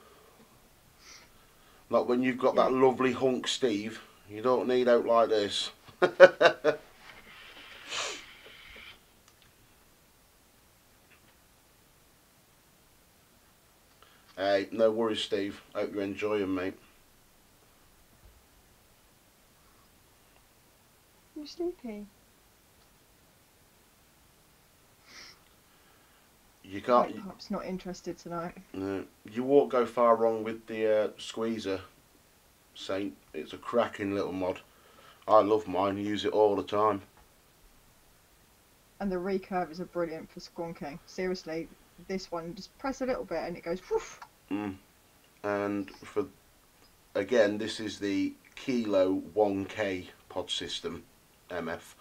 Not when you've got that lovely hunk Steve. You don't need out like this. Hey, no worries, Steve. Hope you enjoy them, mate. You sleepy? You can't. Pop's not interested tonight. No, you won't go far wrong with the squeezer, Saint. It's a cracking little mod. I love mine. Use it all the time. And the recurvers are brilliant for squonking. Seriously, this one, just press a little bit and it goes whoosh. And for, again, this is the Kilo 1K pod system, MF.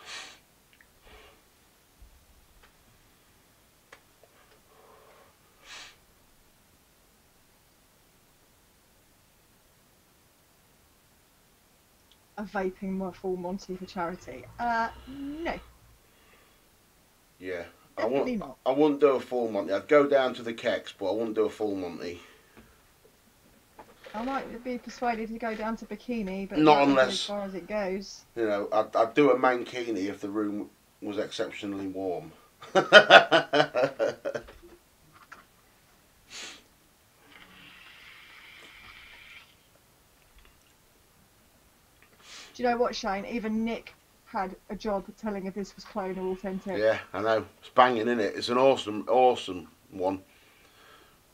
A vaping full Monty for charity? No. Yeah. Definitely not. I wouldn't do a full Monty. I'd go down to the Kex, but I wouldn't do a full Monty. I might be persuaded to go down to bikini, but not that's unless, as far as it goes. You know, I'd do a mankini if the room was exceptionally warm. Do you know what, Shane? Even Nick had a job telling if this was clone or authentic. Yeah, I know. It's banging, isn't it? It's an awesome, awesome one.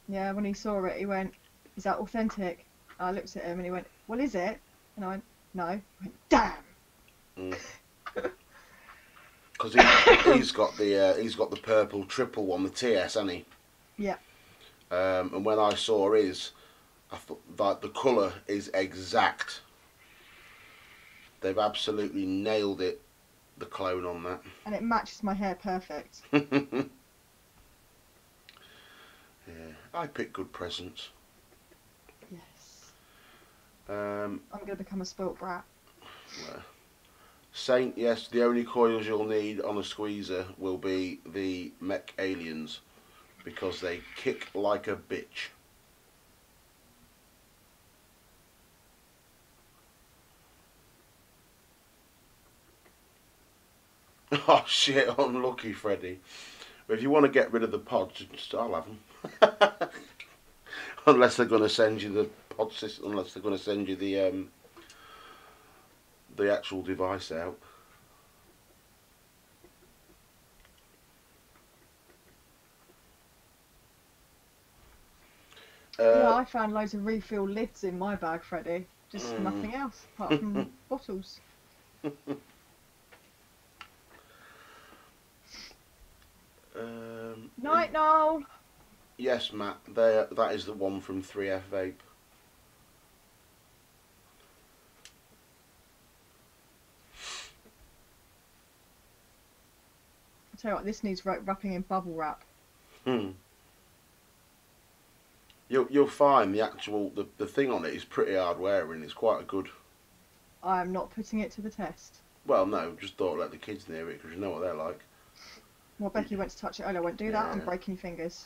Yeah, when he saw it, he went, "Is that authentic?" I looked at him and he went, "Well, is it?" And I went, "No." I went, "Damn." Because he's got the purple triple one, the TS, hasn't he? Yeah. And when I saw his, I thought that the colour is exact. They've absolutely nailed it, the clone on that. And it matches my hair perfect. Yeah, I pick good presents. Yes. I'm going to become a spoilt brat. Saint, yes, the only coils you'll need on a squeezer will be the mech aliens, because they kick like a bitch. Oh shit, unlucky Freddy. But if you want to get rid of the pods, I'll have them. Unless they're going to send you the pod system, unless they're going to send you the actual device out. Yeah, I found loads of refill lids in my bag, Freddie. Just nothing else apart from bottles. Night, Noel. Yes, Matt. That is the one from 3F Vape. I tell you what, this needs wrapping in bubble wrap. You'll find the thing on it is pretty hard wearing. It's quite a good. I am not putting it to the test. Well, no, just thought let the kids near it because you know what they're like. Well, Becky went to touch it earlier. I won't do that. I'm breaking your fingers.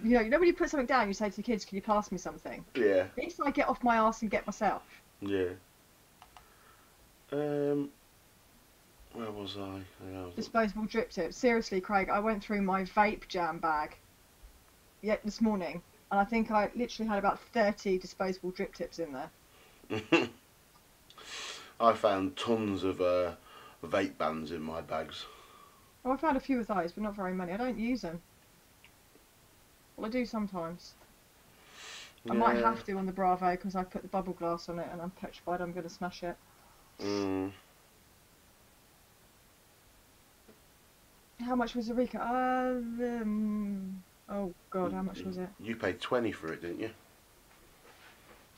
You know when you put something down, you say to the kids, "Can you pass me something?" Yeah. At least I get off my arse and get myself. Yeah. Where was I? Disposable drip tips. Seriously, Craig, I went through my vape jam bag this morning, and I think I literally had about 30 disposable drip tips in there. I found tons of vape bands in my bags. Oh, I found a few of those, but not very many. I don't use them. Well, I do sometimes. I might have to on the Bravo because I put the bubble glass on it and I'm petrified I'm going to smash it. How much was the Rica? Oh God, how much was it? You paid 20 for it, didn't you?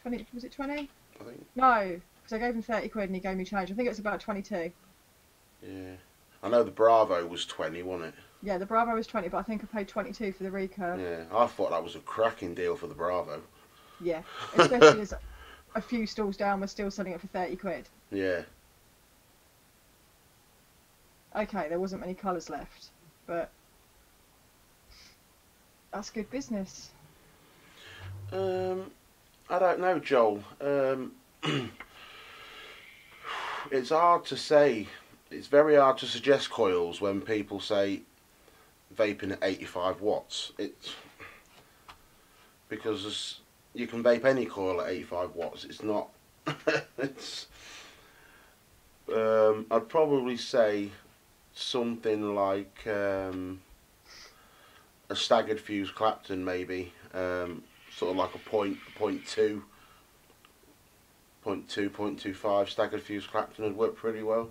20? Was it 20? I think. No, because I gave him 30 quid and he gave me change. I think it was about 22. Yeah. I know the Bravo was 20, wasn't it? Yeah, the Bravo was 20, but I think I paid 22 for the Recurve. Yeah, I thought that was a cracking deal for the Bravo. Yeah, especially as a few stalls down we're still selling it for 30 quid. Yeah. Okay, there wasn't many colours left, but that's good business. I don't know, Joel. It's hard to say. It's very hard to suggest coils when people say vaping at 85 watts. It's because you can vape any coil at 85 watts. It's not. It's. I'd probably say something like a staggered fuse Clapton, maybe. Sort of like a 0.25 staggered fuse Clapton would work pretty well.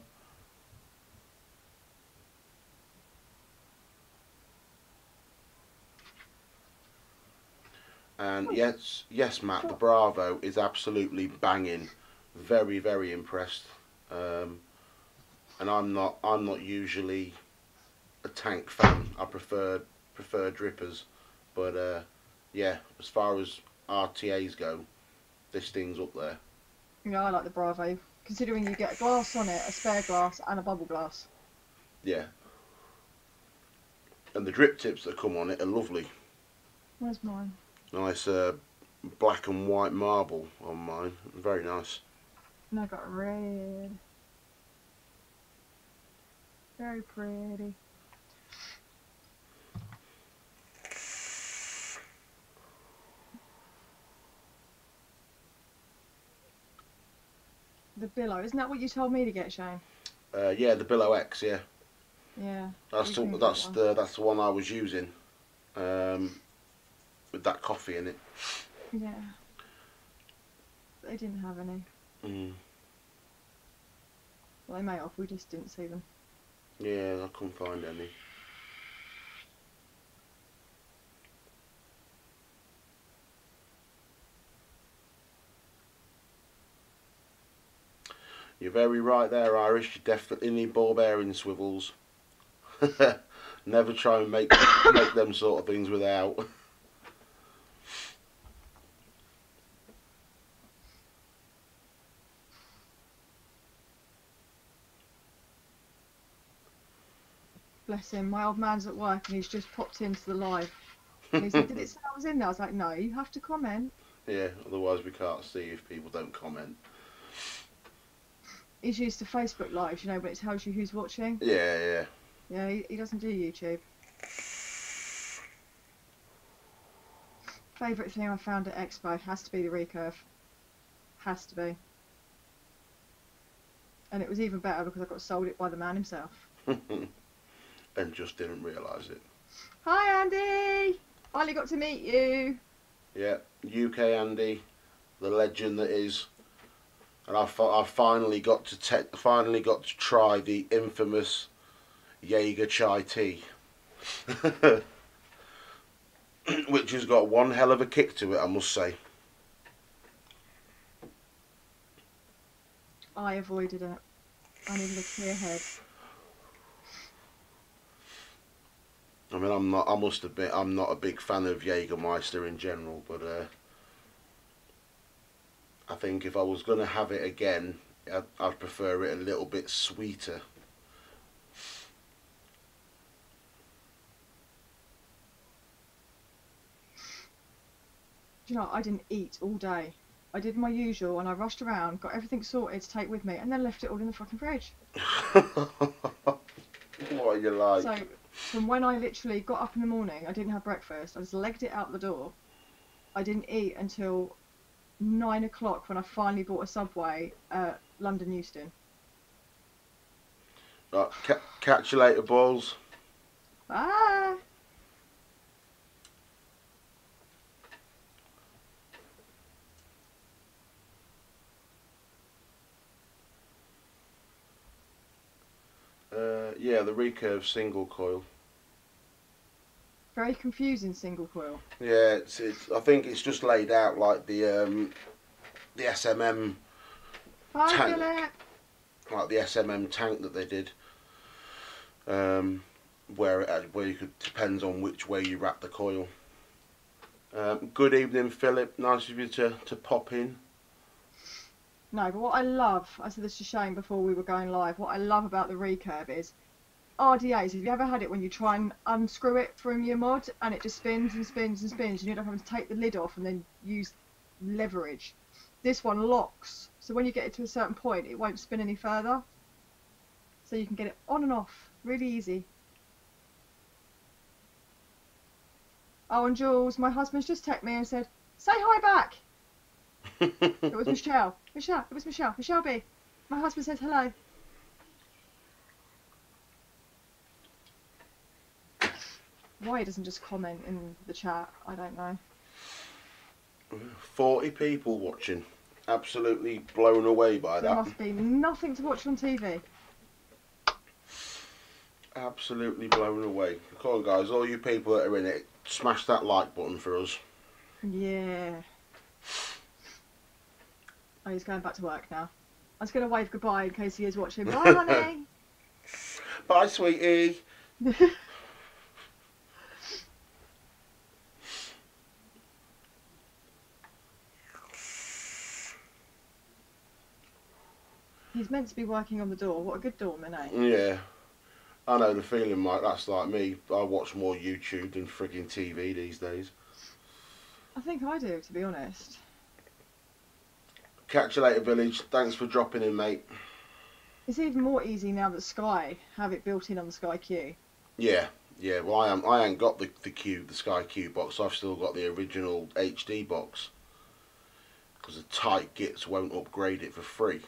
And yes, Matt, the Bravo is absolutely banging. Very, very impressed. And I'm not usually a tank fan. I prefer drippers, but yeah, as far as RTAs go, this thing's up there. Yeah, I like the Bravo, considering you get a glass on it, a spare glass, and a bubble glass. Yeah. And the drip tips that come on it are lovely. Where's mine? Nice black and white marble on mine. Very nice. And I got red. Very pretty. The Billow, isn't that what you told me to get, Shane? Yeah, the Billow X, yeah. Yeah. That's the one I was using. With that coffee in it. Yeah. They didn't have any. Well, they may have, we just didn't see them. Yeah, I couldn't find any. You're very right there, Irish. You definitely need ball bearing swivels. Never try and make them sort of things without. Bless him, my old man's at work and he's just popped into the live. And he said, did it say I was in there? I was like, no, you have to comment. Yeah, otherwise we can't see if people don't comment. He's used to Facebook Lives, you know, when it tells you who's watching. Yeah. Yeah, he doesn't do YouTube. Favourite thing I found at Expo has to be the Recurve. Has to be. And it was even better because I got sold it by the man himself. And just didn't realise it. Hi Andy! Finally got to meet you. Yeah, UK Andy, the legend that is. And I finally got to try the infamous Jaeger chai tea, which has got one hell of a kick to it, I must say. I avoided it. I needed a clear head. I mean, I'm not. I must admit, I'm not a big fan of Jägermeister in general, but I think if I was going to have it again, I'd prefer it a little bit sweeter. Do you know, I didn't eat all day. I did my usual and I rushed around, got everything sorted to take with me, and then left it all in the fucking fridge. What are you like? So, from when I literally got up in the morning, I didn't have breakfast, I just legged it out the door. I didn't eat until 9 o'clock when I finally bought a Subway at London Euston. Right, catch you later, balls. Bye! Yeah, the recurve single coil. Very confusing single coil. Yeah, it's. I think it's just laid out like the SMM Bye, tank, Philip! like the SMM tank that they did. Where you could, depends on which way you wrap the coil. Good evening, Philip. Nice of you to pop in. No, but what I love, I said this to Shane before we were going live, what I love about the recurve is RDAs. Have you ever had it when you try and unscrew it from your mod and it just spins and spins and spins and you end up having to take the lid off and then use leverage? This one locks, so when you get it to a certain point it won't spin any further, so you can get it on and off really easy. Oh, and Jules, my husband's just texted me and said, say hi back. It was Michelle. It was Michelle. Michelle B. My husband said hello. Why he doesn't just comment in the chat, I don't know. 40 people watching. Absolutely blown away by There that. must be nothing to watch on TV. Absolutely blown away. Come on, guys, all you people that are in it, smash that like button for us. Yeah. Oh, he's going back to work now. I was going to wave goodbye in case he is watching. Bye, honey. Bye, sweetie. He's meant to be working on the door. What a good doorman, eh? Yeah. I know the feeling, Mike. That's like me. I watch more YouTube than frigging TV these days. I think I do, to be honest. Catch you later, Village. Thanks for dropping in, mate. It's even more easy now that Sky have it built in on the Sky Q. Yeah, yeah. Well, I ain't got the Sky Q box. I've still got the original HD box because the tight gits won't upgrade it for free.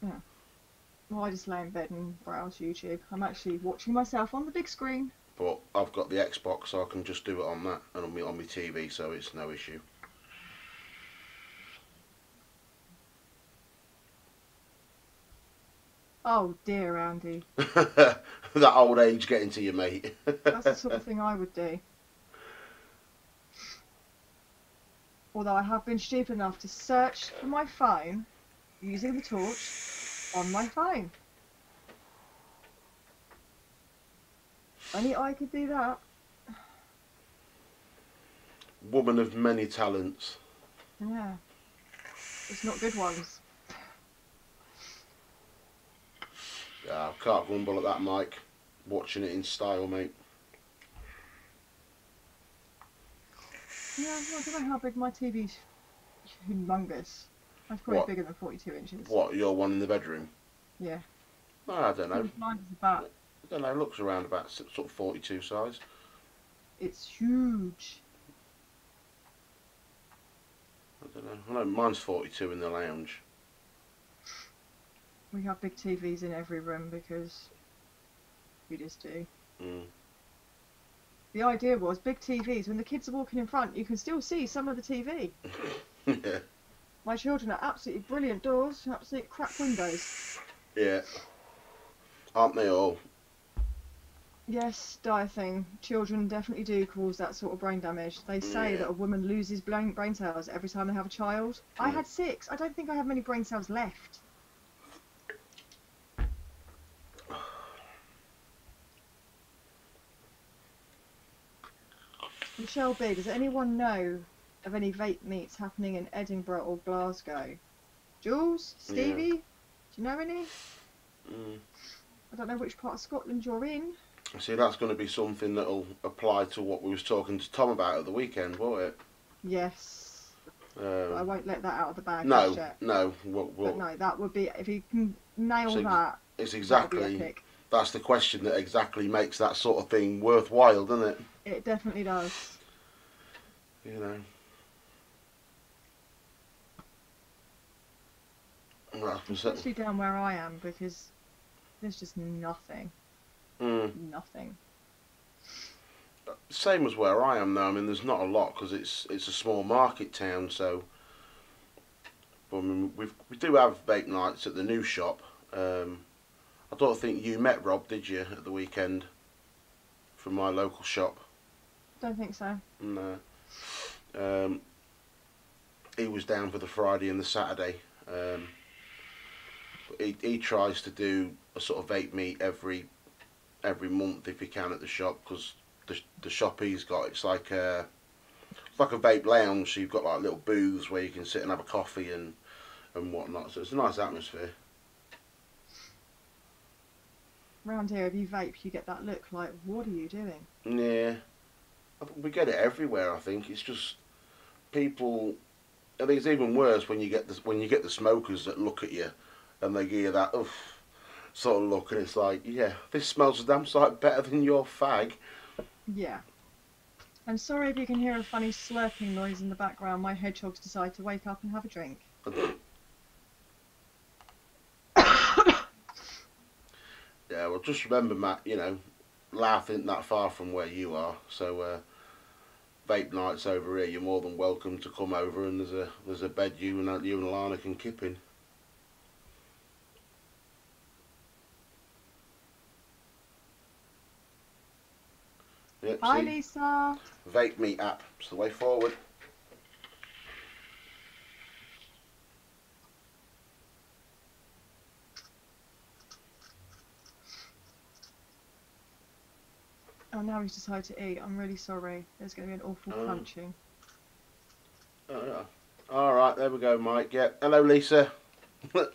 Yeah. Well, I just lay in bed and browse YouTube. I'm actually watching myself on the big screen. But I've got the Xbox, so I can just do it on that and on my TV, so it's no issue. Oh dear, Andy. That old age getting to you, mate. That's the sort of thing I would do. Although I have been stupid enough to search for my phone using the torch on my phone. Only I could do that. Woman of many talents. Yeah. It's not good ones. Yeah, I can't grumble at that, Mike. Watching it in style, mate. Yeah, I don't know how big my TV's humongous. That's probably What? bigger than 42 inches. What, your one in the bedroom? Yeah. Oh, I don't know. Mine is about. I don't know, looks around about sort of 42 size. It's huge. I don't know. I know mine's 42 in the lounge. We have big TVs in every room because we just do. Mm. The idea was big TVs. When the kids are walking in front, you can still see some of the TV. Yeah. My children are absolutely brilliant doors, absolute crap windows. Yeah. Aren't they all? Yes, dire thing. Children definitely do cause that sort of brain damage. They say Yeah. that a woman loses brain cells every time they have a child. I had 6. I don't think I have many brain cells left. Michelle B, does anyone know of any vape meets happening in Edinburgh or Glasgow? Jules? Stevie? Yeah. Do you know any? Mm. I don't know which part of Scotland you're in. See, that's going to be something that'll apply to what we was talking to Tom about at the weekend, won't it? Yes. But I won't let that out of the bag No, just yet. no. But no, that would be, if you can nail So that, it's that would exactly, be epic. that's the question that exactly makes that sort of thing worthwhile, doesn't it? It definitely does. You know. Well, Especially down where I am, because there's just nothing. Nothing. Same as where I am now. I mean, there's not a lot because it's a small market town. So, but I mean, we do have vape nights at the new shop. I don't think you met Rob, did you, at the weekend? From my local shop. Don't think so. No. He was down for the Friday and the Saturday. He tries to do a sort of vape meet every month if he can at the shop, because the shop he's got, it's like a vape lounge. So you've got like little booths where you can sit and have a coffee and whatnot. So it's a nice atmosphere. Round here, if you vape, you get that look like, what are you doing? Yeah, we get it everywhere. I think it's just people. I think it's even worse when you get the smokers that look at you and they give you that sort of look, and it's like, yeah, this smells a damn sight better than your fag. Yeah. I'm sorry if you can hear a funny slurping noise in the background. My hedgehogs decide to wake up and have a drink. Yeah, well, just remember, Matt, you know, Louth isn't that far from where you are, so vape nights over here, you're more than welcome to come over, and there's a bed you and Alana can kip in. Yep, Hi, see? Lisa. Vape Me app, it's the way forward. Oh, now he's decided to eat. I'm really sorry. There's going to be an awful crunching. Oh, yeah. All right, there we go, Mike. Yeah, hello, Lisa.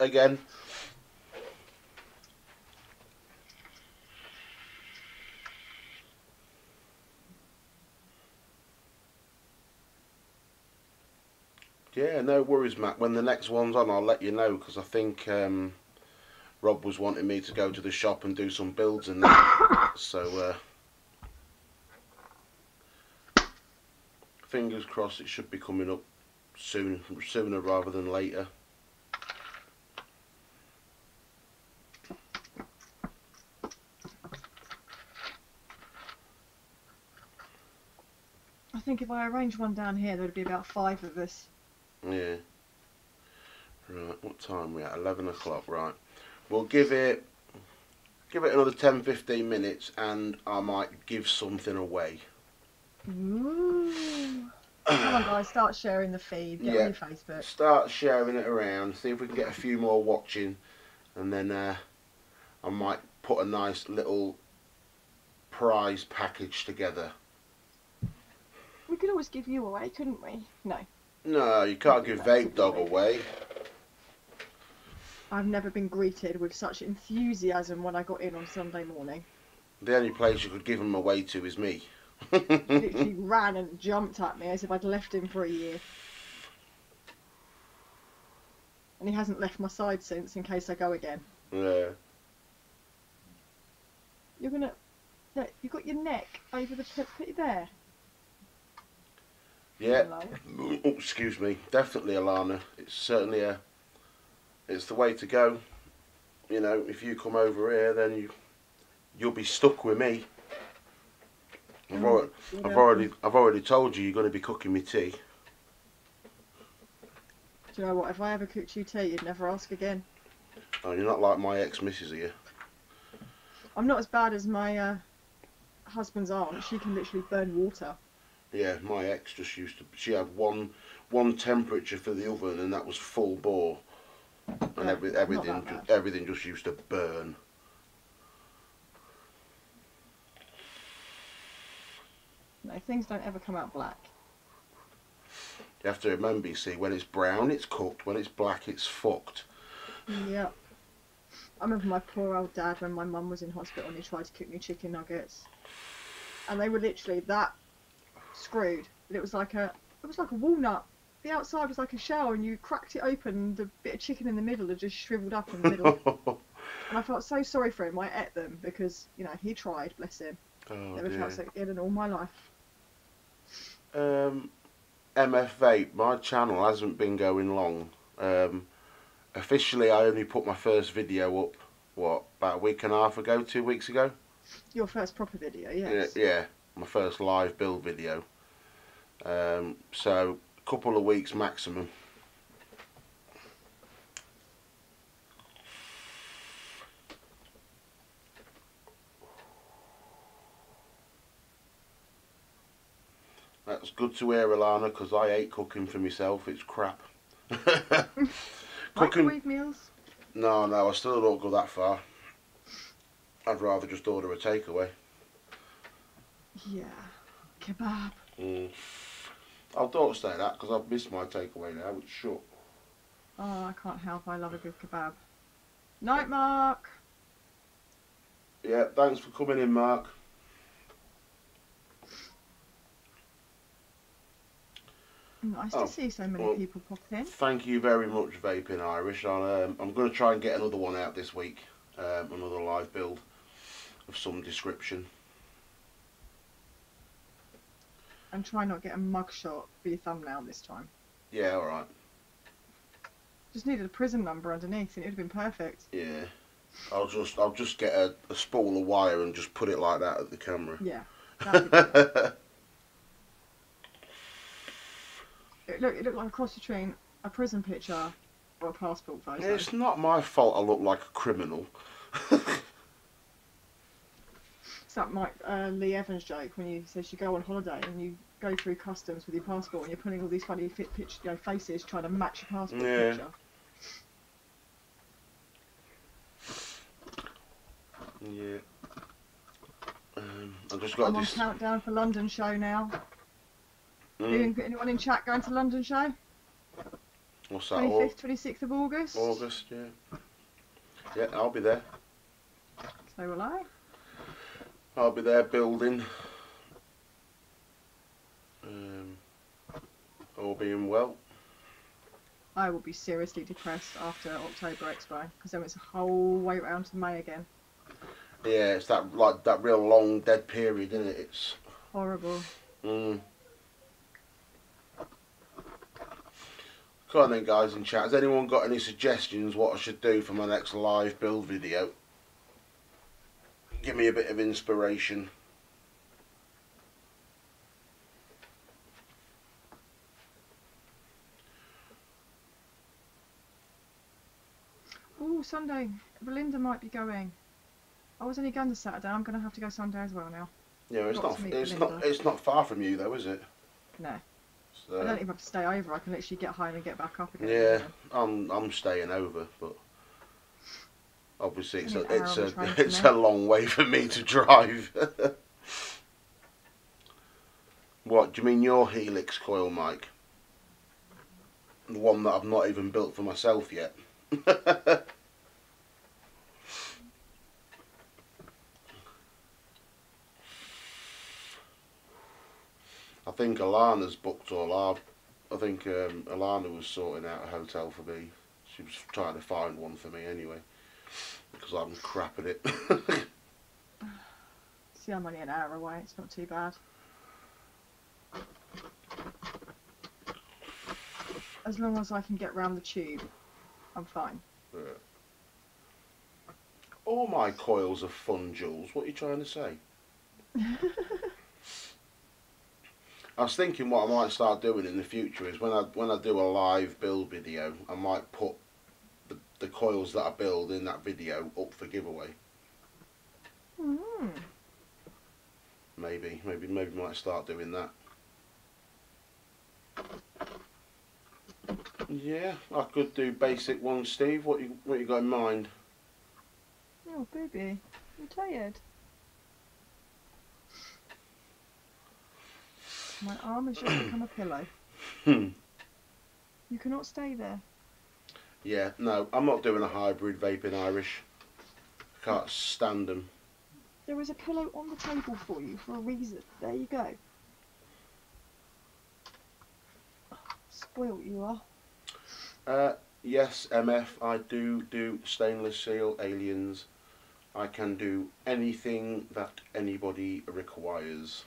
Again. Yeah, no worries, Matt. When the next one's on, I'll let you know, because I think Rob was wanting me to go to the shop and do some builds and that. So, fingers crossed it should be coming up sooner rather than later. I think if I arrange one down here, there'd be about 5 of us. Yeah. Right, what time are we at? 11 o'clock, right. We'll give it another 10-15 minutes and I might give something away. Ooh. Come on, guys, start sharing the feed. Get on your Facebook. Start sharing it around, see if we can get a few more watching, and then I might put a nice little prize package together. We could always give you away, couldn't we? No. No, you can't give Vape Dog away. I've never been greeted with such enthusiasm when I got in on Sunday morning. The only place you could give him away to is me. He literally ran and jumped at me as if I'd left him for a year. And he hasn't left my side since, in case I go again. Yeah. You're gonna... Look, you've got your neck over the... Put it there. Yeah. Oh, excuse me. Definitely, Alana. It's certainly it's the way to go. You know, if you come over here, then you'll be stuck with me. I've already told you you're going to be cooking me tea. Do you know what? If I ever cooked you tea, you'd never ask again. Oh, you're not like my ex-missus, are you? I'm not as bad as my husband's aunt. She can literally burn water. Yeah, my ex just used to. She had one temperature for the oven, and that was full bore, and Yeah, everything just used to burn. No, things don't ever come out black. You have to remember, you see, when it's brown, it's cooked. When it's black, it's fucked. Yep. I remember my poor old dad when my mum was in hospital and he tried to cook me chicken nuggets, and they were literally that screwed. But it was like a walnut. The outside was like a shell, and you cracked it open, and the bit of chicken in the middle had just shriveled up in the middle. And I felt so sorry for him. I ate them because, you know, he tried, bless him. Oh, Never dear. felt so ill in all my life. MF Vape, my channel hasn't been going long. Officially, I only put my first video up, what, about a week and a half ago, 2 weeks ago? Your first proper video, yes. Yeah, my first live build video. So, a couple of weeks maximum. That's good to hear, Alana, because I hate cooking for myself. It's crap. Microwave meals? No, I still don't go that far. I'd rather just order a takeaway. Yeah. Kebab. I don't say that because I've missed my takeaway now. It's shut. Oh, I can't help. I love a good kebab. Night, Mark. Yeah, thanks for coming in, Mark. Nice to see so many people pop in. Thank you very much, Vaping Irish. I'm going to try and get another one out this week. Another live build of some description. And try not get a mugshot for your thumbnail this time. Yeah, alright. Just needed a prison number underneath and it would have been perfect. Yeah. I'll just get a spool of wire and just put it like that at the camera. Yeah. That'd be good. It looked like a cross between a prison picture or a passport photo. It's not my fault I look like a criminal. It's that Mike Lee Evans joke when he says you go on holiday and you go through customs with your passport and you're putting all these funny faces trying to match your passport picture. Yeah. I've just got I'm on countdown for London show now. Anyone in chat going to London show? What's that? 25th, 26th of August? August, yeah. Yeah, I'll be there. So will I. I'll be there building. All being well. I will be seriously depressed after October Expo because then it's a whole way round to May again. Yeah, it's that real long dead period, isn't it? It's horrible. Go on then, guys in chat. Has anyone got any suggestions what I should do for my next live build video? Give me a bit of inspiration. Oh, Sunday. Belinda might be going. I was only going to Saturday. I'm going to have to go Sunday as well now. Yeah, it's not far from you though, is it? No. So, I don't even have to stay over. I can literally get home and get back up again. Yeah, I'm staying over, but obviously it's a long way for me to drive. What do you mean your Helix coil, Mike? The one that I've not even built for myself yet. I think Alana's booked all our. I think Alana was sorting out a hotel for me. She was trying to find one for me anyway, because I'm crap at it. See, I'm only an hour away. It's not too bad. As long as I can get round the tube, I'm fine. Yeah. All my coils are fun, Jules. What are you trying to say? I was thinking what I might start doing in the future is when I do a live build video, I might put the coils that I build in that video up for giveaway. Mm. Maybe might start doing that. Yeah, I could do basic ones, Steve. What you got in mind? Oh, baby, I'm tired. My arm has just become a pillow. You cannot stay there. Yeah, no, I'm not doing a hybrid vaping Irish. I can't stand them. There is a pillow on the table for you for a reason. There you go. Spoilt you are. Yes, MF, I do stainless steel aliens. I can do anything that anybody requires.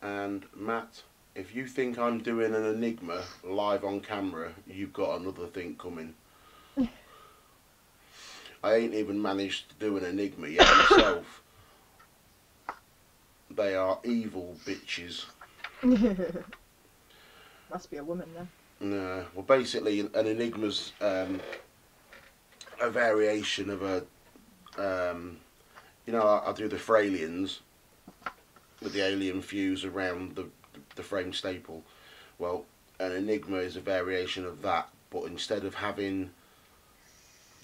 And Matt, if you think I'm doing an Enigma live on camera, you've got another thing coming. I ain't even managed to do an Enigma yet myself. They are evil bitches. Must be a woman then. No, well, basically, an Enigma's a variation of a. You know, I do the Fralians with the alien fuse around the frame staple. Well, an Enigma is a variation of that, but instead of having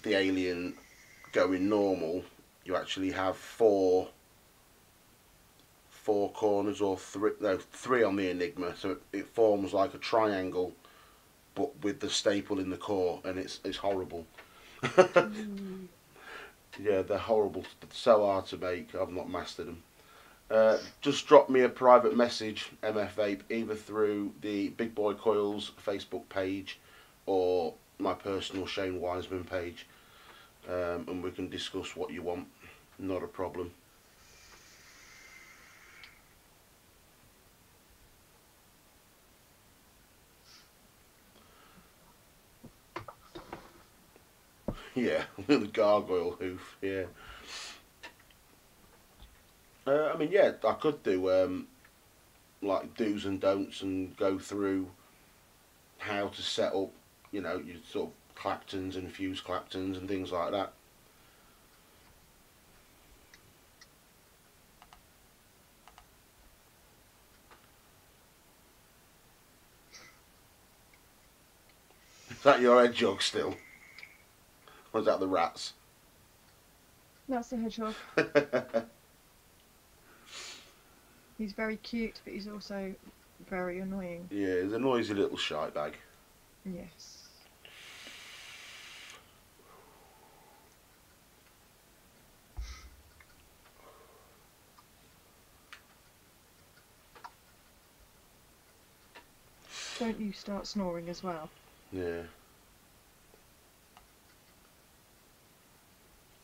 the alien going normal, you actually have four corners, or three on the Enigma, so it forms like a triangle, but with the staple in the core, and it's horrible. Yeah, they're horrible. So hard to make. I've not mastered them. Just drop me a private message, MF Vape, either through the Big Boy Coils Facebook page or my personal Shane Wiseman page, and we can discuss what you want. Not a problem. Yeah, the gargoyle hoof, yeah. I mean, yeah, I could do like do's and don'ts and go through how to set up, you know, your sort of Claptons and fuse Claptons and things like that. Is that your hedgehog still? Or is that the rats? That's the hedgehog. He's very cute, but he's also very annoying. Yeah, he's a noisy little shy bag. Yes. Don't you start snoring as well. Yeah.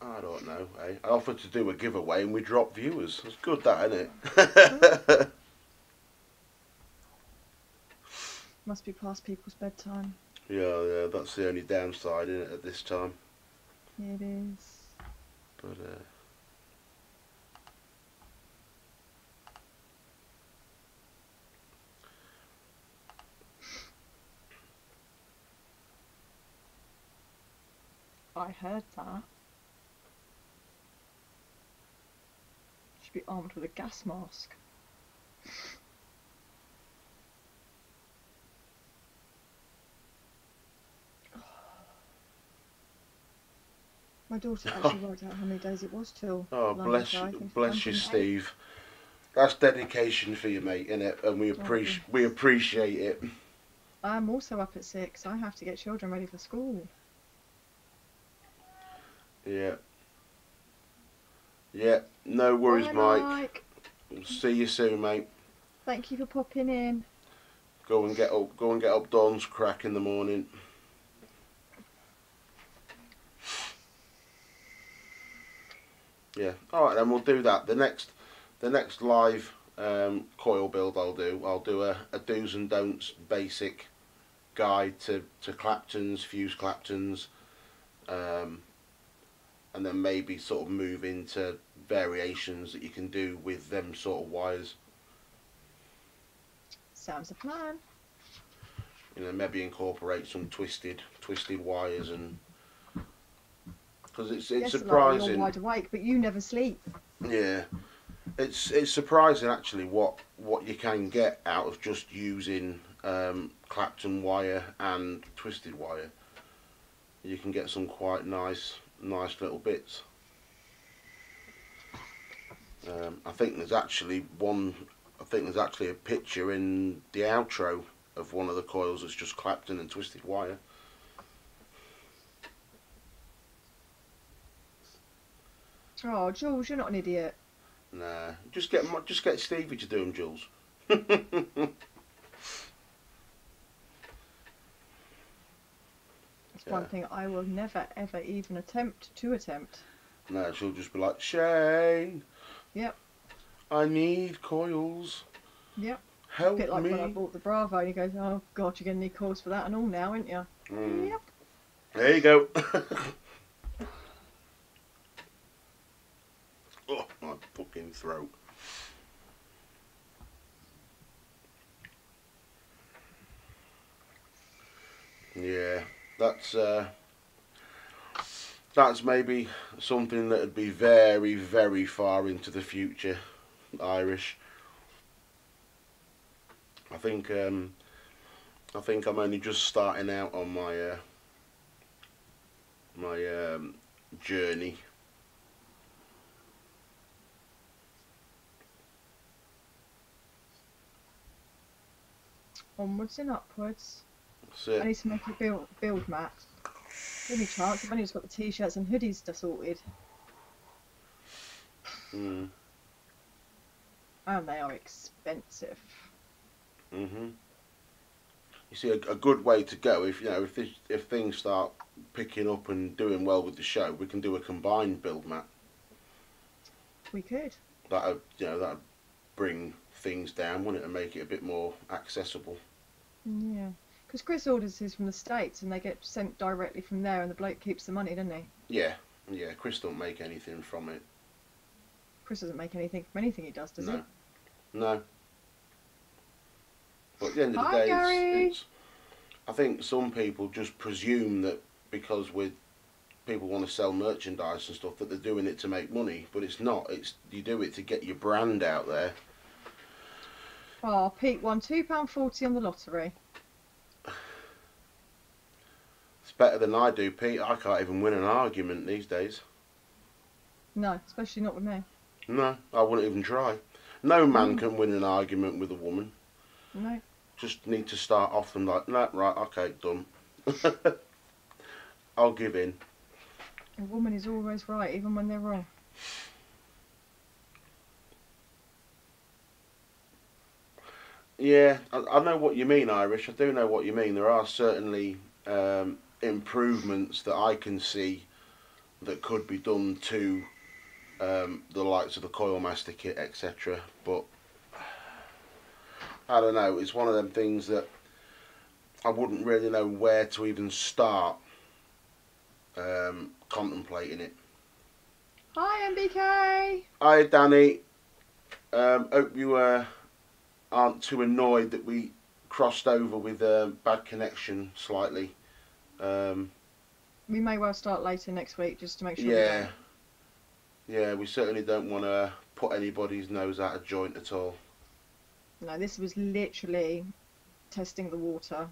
I don't know, eh? I offered to do a giveaway and we dropped viewers. It's good, that, isn't it? Must be past people's bedtime. Yeah, that's the only downside, isn't it, at this time? It is. But, I heard that. Should be armed with a gas mask. My daughter actually worked out how many days it was till. oh, London, so I think it's bless you, 108. Steve. That's dedication for you, mate, innit? And we appreciate it. I'm also up at 6. I have to get children ready for school. Yeah. Yeah, no worries, Bye, Mike. See you soon, mate. Thank you for popping in. Go and get up Dawn's crack in the morning. Yeah. All right, then we'll do that. The next live coil build I'll do a do's and don'ts basic guide to Claptons, fuse Claptons, and then maybe sort of move into variations that you can do with them sort of wires. Sounds a plan. You know, maybe incorporate some twisted wires, and because it's Yes, surprising. You're wide awake, but you never sleep. Yeah, it's surprising actually what you can get out of just using Clapton wire and twisted wire. You can get some quite nice little bits. I think there's actually a picture in the outro of one of the coils that's just Clapton and twisted wire. Oh, Jules, you're not an idiot. Nah, just get Stevie to do them, Jules. It's one thing I will never ever even attempt. No, she'll just be like, Shane. Yep. I need coils. Yep. Help A bit like me. when I bought the Bravo, and he goes, "Oh God, you're gonna need coils for that and all now, aren't you?" Mm. Yep. There you go. Oh, my fucking throat. Yeah, that's maybe something that would be very, very far into the future, Irish. I think I'm only just starting out on my journey. Onwards and upwards. That's I need it. to make a build mat. Any chance? I've only just got the t-shirts and hoodies sorted, Mm. and they are expensive. Mhm. You see, a good way to go, if you know, if things start picking up and doing well with the show, we can do a combined build mat. We could. That'd bring things down, wouldn't it, and make it a bit more accessible. Yeah. Because Chris orders his from the States, and they get sent directly from there, and the bloke keeps the money, doesn't he? Yeah. Chris don't make anything from it. Chris doesn't make anything from anything he does he? No. But at the end of the Hi, day, Gary. I think some people just presume that because people want to sell merchandise and stuff, that they're doing it to make money, but it's not. You do it to get your brand out there. Oh, Pete won £2.40 on the lottery. It's better than I do, Pete. I can't even win an argument these days. No, especially not with me. No, I wouldn't even try. No man can win an argument with a woman. No. Just need to start off and like, no, right, okay, done. I'll give in. A woman is always right, even when they're wrong. Yeah, I know what you mean, Irish. I do know what you mean. There are certainly improvements that I can see that could be done to the likes of the coil master kit, etc. But I don't know. It's one of them things that I wouldn't really know where to even start contemplating it. Hi, MBK. Hi, Danny. Hope you aren't too annoyed that we crossed over with bad connection slightly. We may well start later next week just to make sure. Yeah. Yeah, we certainly don't want to put anybody's nose out of joint at all. No, this was literally testing the water.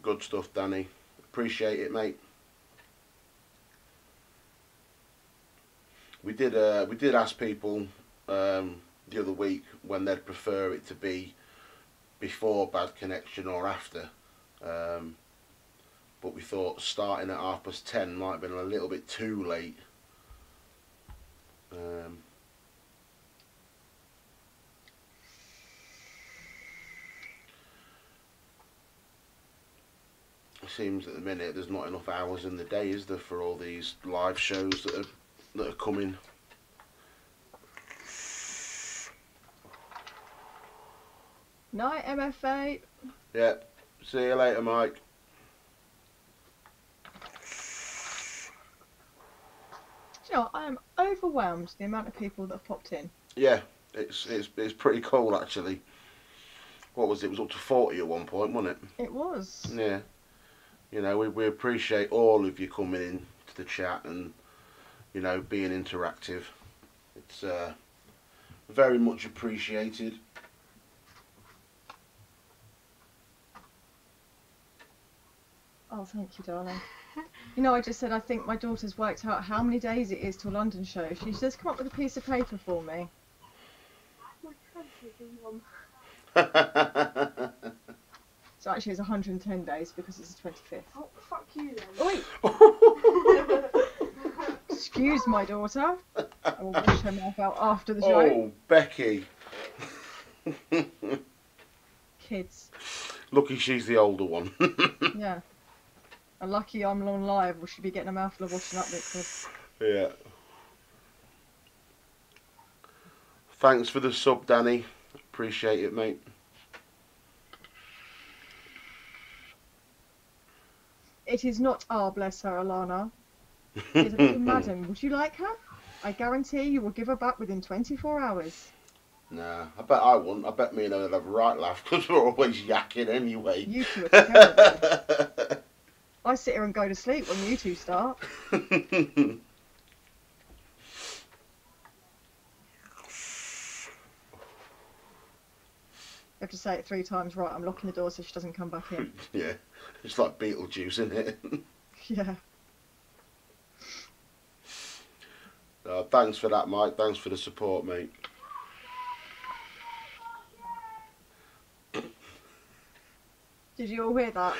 Good stuff, Danny. Appreciate it, mate. We did ask people the other week when they'd prefer it to be before bad connection or after. But we thought starting at 10:30 might have been a little bit too late. It seems at the minute there's not enough hours in the day, is there, for all these live shows that are coming. Night, MFA. Yep. See you later, Mike. You know, I am overwhelmed the amount of people that have popped in. Yeah, it's pretty cool actually. What was it? It was up to 40 at one point, wasn't it? It was. Yeah. You know, we appreciate all of you coming in to the chat and, you know, being interactive. It's very much appreciated. Oh, thank you, darling. You know, I just said I think my daughter's worked out how many days it is to a London show. She's just come up with a piece of paper for me. My country's in one. So actually it's 110 days because it's the 25th. Oh, fuck you then. Oh, wait! Excuse my daughter. I will wash her mouth out after the show. Oh, Becky. Kids. Lucky she's the older one. Yeah. And lucky I'm on live, we should be getting a mouthful of washing up liquid. Yeah. Thanks for the sub, Danny. Appreciate it, mate. It is not bless her, Alana. It's a little madam. Would you like her? I guarantee you will give her back within 24 hours. Nah, I bet I wouldn't. I bet me and her would have a right laugh because we're always yakking anyway. You two are terrible. I sit here and go to sleep when you two start. You have to say it 3 times. Right, I'm locking the door so she doesn't come back in. Yeah, it's like Beetlejuice, isn't it? Yeah. Thanks for that, Mike. Thanks for the support, mate. Did you all hear that?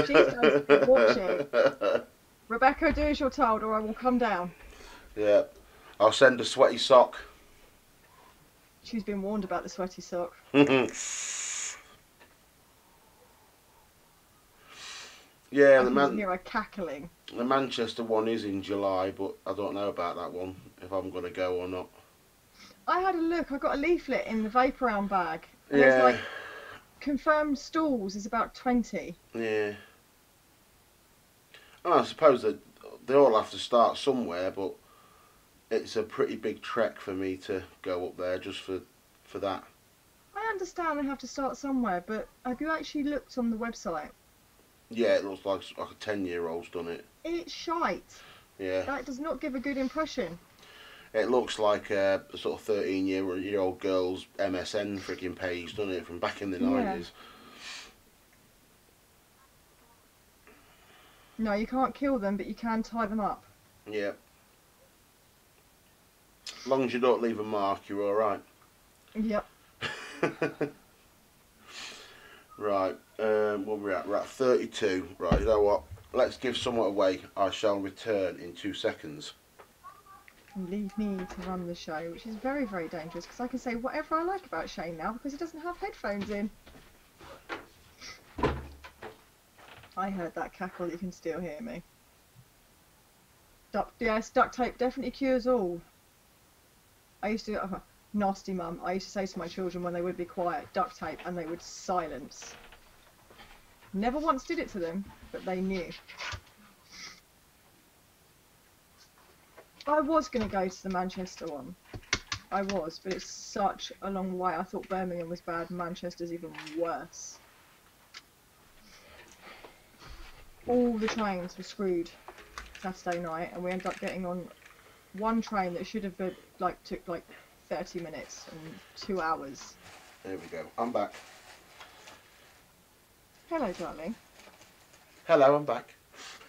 She's watching. Rebecca, do as you're told or I will come down. Yeah, I'll send a sweaty sock. She's been warned about the sweaty sock. Yeah, I can hear her cackling. the Manchester one is in July, but I don't know about that one, if I'm going to go or not. I had a look. I got a leaflet in the Vapor Round bag. And Yeah. there's like confirmed stalls is about 20. Yeah. I suppose that they all have to start somewhere, but it's a pretty big trek for me to go up there just for that. I understand they have to start somewhere, but have you actually looked on the website? Yeah, it looks like a 10-year-old's done it. It's shite. Yeah. That does not give a good impression. It looks like a sort of 13-year-old girl's MSN freaking page, doesn't it, from back in the 90s. No, you can't kill them, but you can tie them up. Yeah. As long as you don't leave a mark, you're alright. Yep. Right, what we're at? We're at 32. Right, you know what? Let's give someone away. I shall return in 2 seconds. And leave me to run the show, which is very, very dangerous because I can say whatever I like about Shane now because he doesn't have headphones in. I heard that cackle, you can still hear me. Yes, duct tape definitely cures all. I used to, nasty mum, I used to say to my children when they would be quiet, duct tape, and they would silence. Never once did it to them, but they knew. I was going to go to the Manchester one. I was, but it's such a long way. I thought Birmingham was bad, Manchester's even worse. All the trains were screwed Saturday night, and we ended up getting on one train that should have been, took 30 minutes and 2 hours. There we go. I'm back. Hello, darling. Hello, I'm back.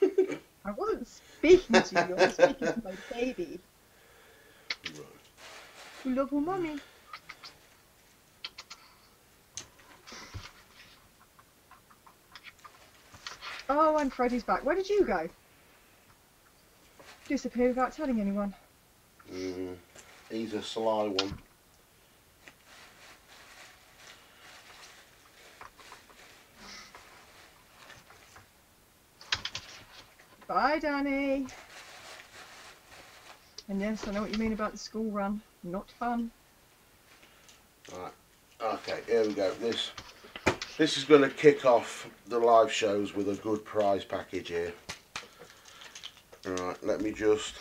I wasn't speaking to you, I was speaking to my baby. Right. You love your mummy. Oh, and Freddie's back. Where did you go? Disappeared without telling anyone. He's a sly one. Bye, Danny. And yes, I know what you mean about the school run. Not fun. Right. Okay, here we go. This This is going to kick off the live shows with a good prize package here. Right, let me just...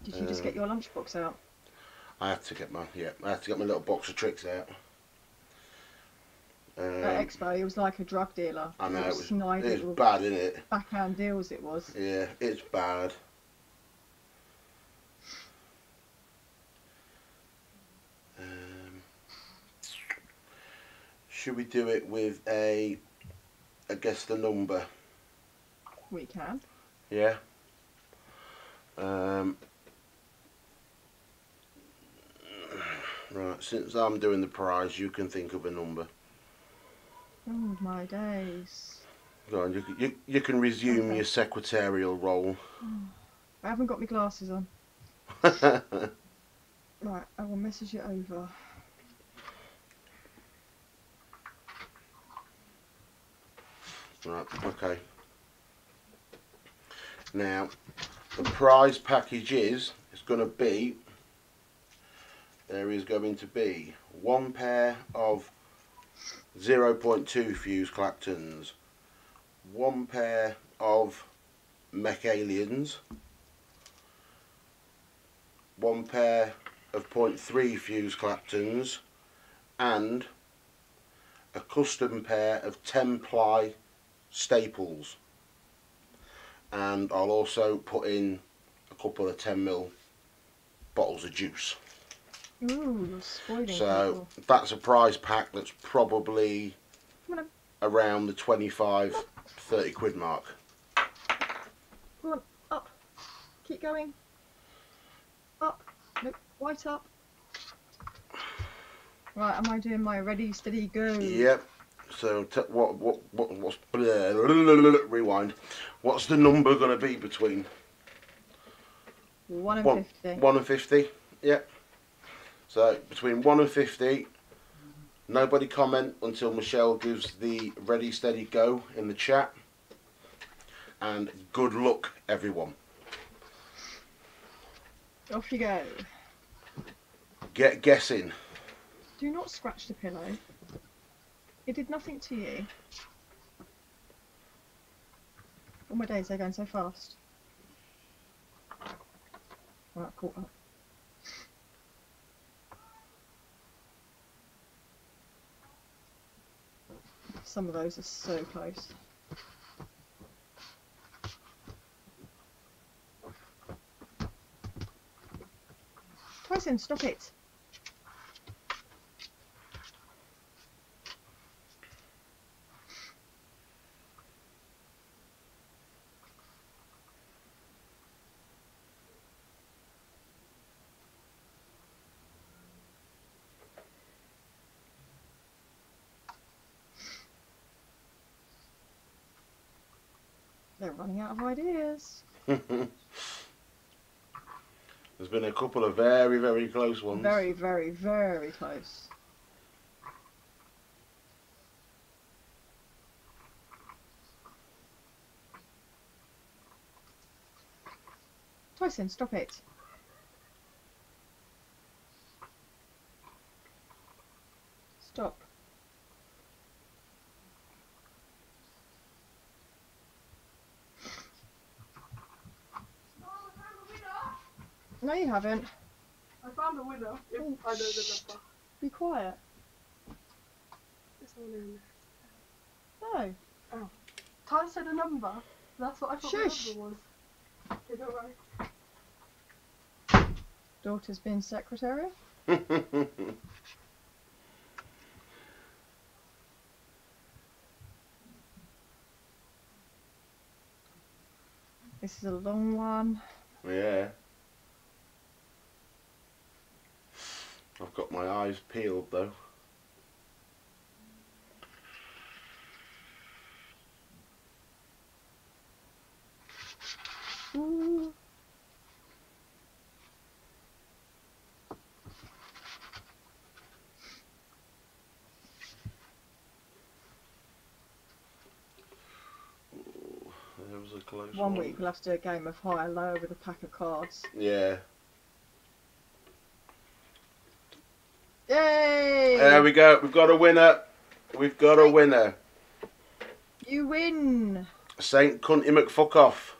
Did you just get your lunchbox out? I have to get my little box of tricks out. At Expo, he was like a drug dealer. I know, it was little bad, isn't it? backhand deals it was. Yeah, it's bad. Should we do it with a guess the number? We can. Yeah. Right, since I'm doing the prize, you can think of a number. Oh my days. Go on, you can resume your secretarial role. I haven't got my glasses on. Right, I will message it over. Right, okay. Now, the prize package is going to be, there is going to be one pair of 0.2 fuse Clactons, one pair of Mech Aliens, one pair of 0.3 fuse Clactons, and a custom pair of 10 ply staples. And I'll also put in a couple of 10ml bottles of juice. Ooh, you're spoiling So people. that's a prize pack that's probably around the 25, 30 quid mark. Come on, up. Keep going. Up. Nope, right up. Right, am I doing my ready, steady, go? Yep. So what's rewind? What's the number going to be between 1 and 50. 1 and 50? Yep. So between 1 and 50. Nobody comment until Michelle gives the ready, steady, go in the chat. And good luck, everyone. Off you go. Get guessing. Do not scratch the pillow. It did nothing to you. Oh my days, they're going so fast. Right, caught up. Some of those are so close. Tyson, stop it! They're running out of ideas. There's been a couple of very, very close ones. Very, very, very close. Tyson, stop it. Stop. No, you haven't. I found a winner. If I know the number. Be quiet. There's no one in No. there. Oh. Ty said a number. That's what I thought Shush. the number was. Okay, don't worry. Daughter's been secretary. This is a long one. Yeah. I've got my eyes peeled though. Ooh. There was a close One week we'll have to do a game of high and low with a pack of cards. Yeah. Yay! There we go. We've got a winner. We've got a winner. You win. Saint Cunty McFuckoff.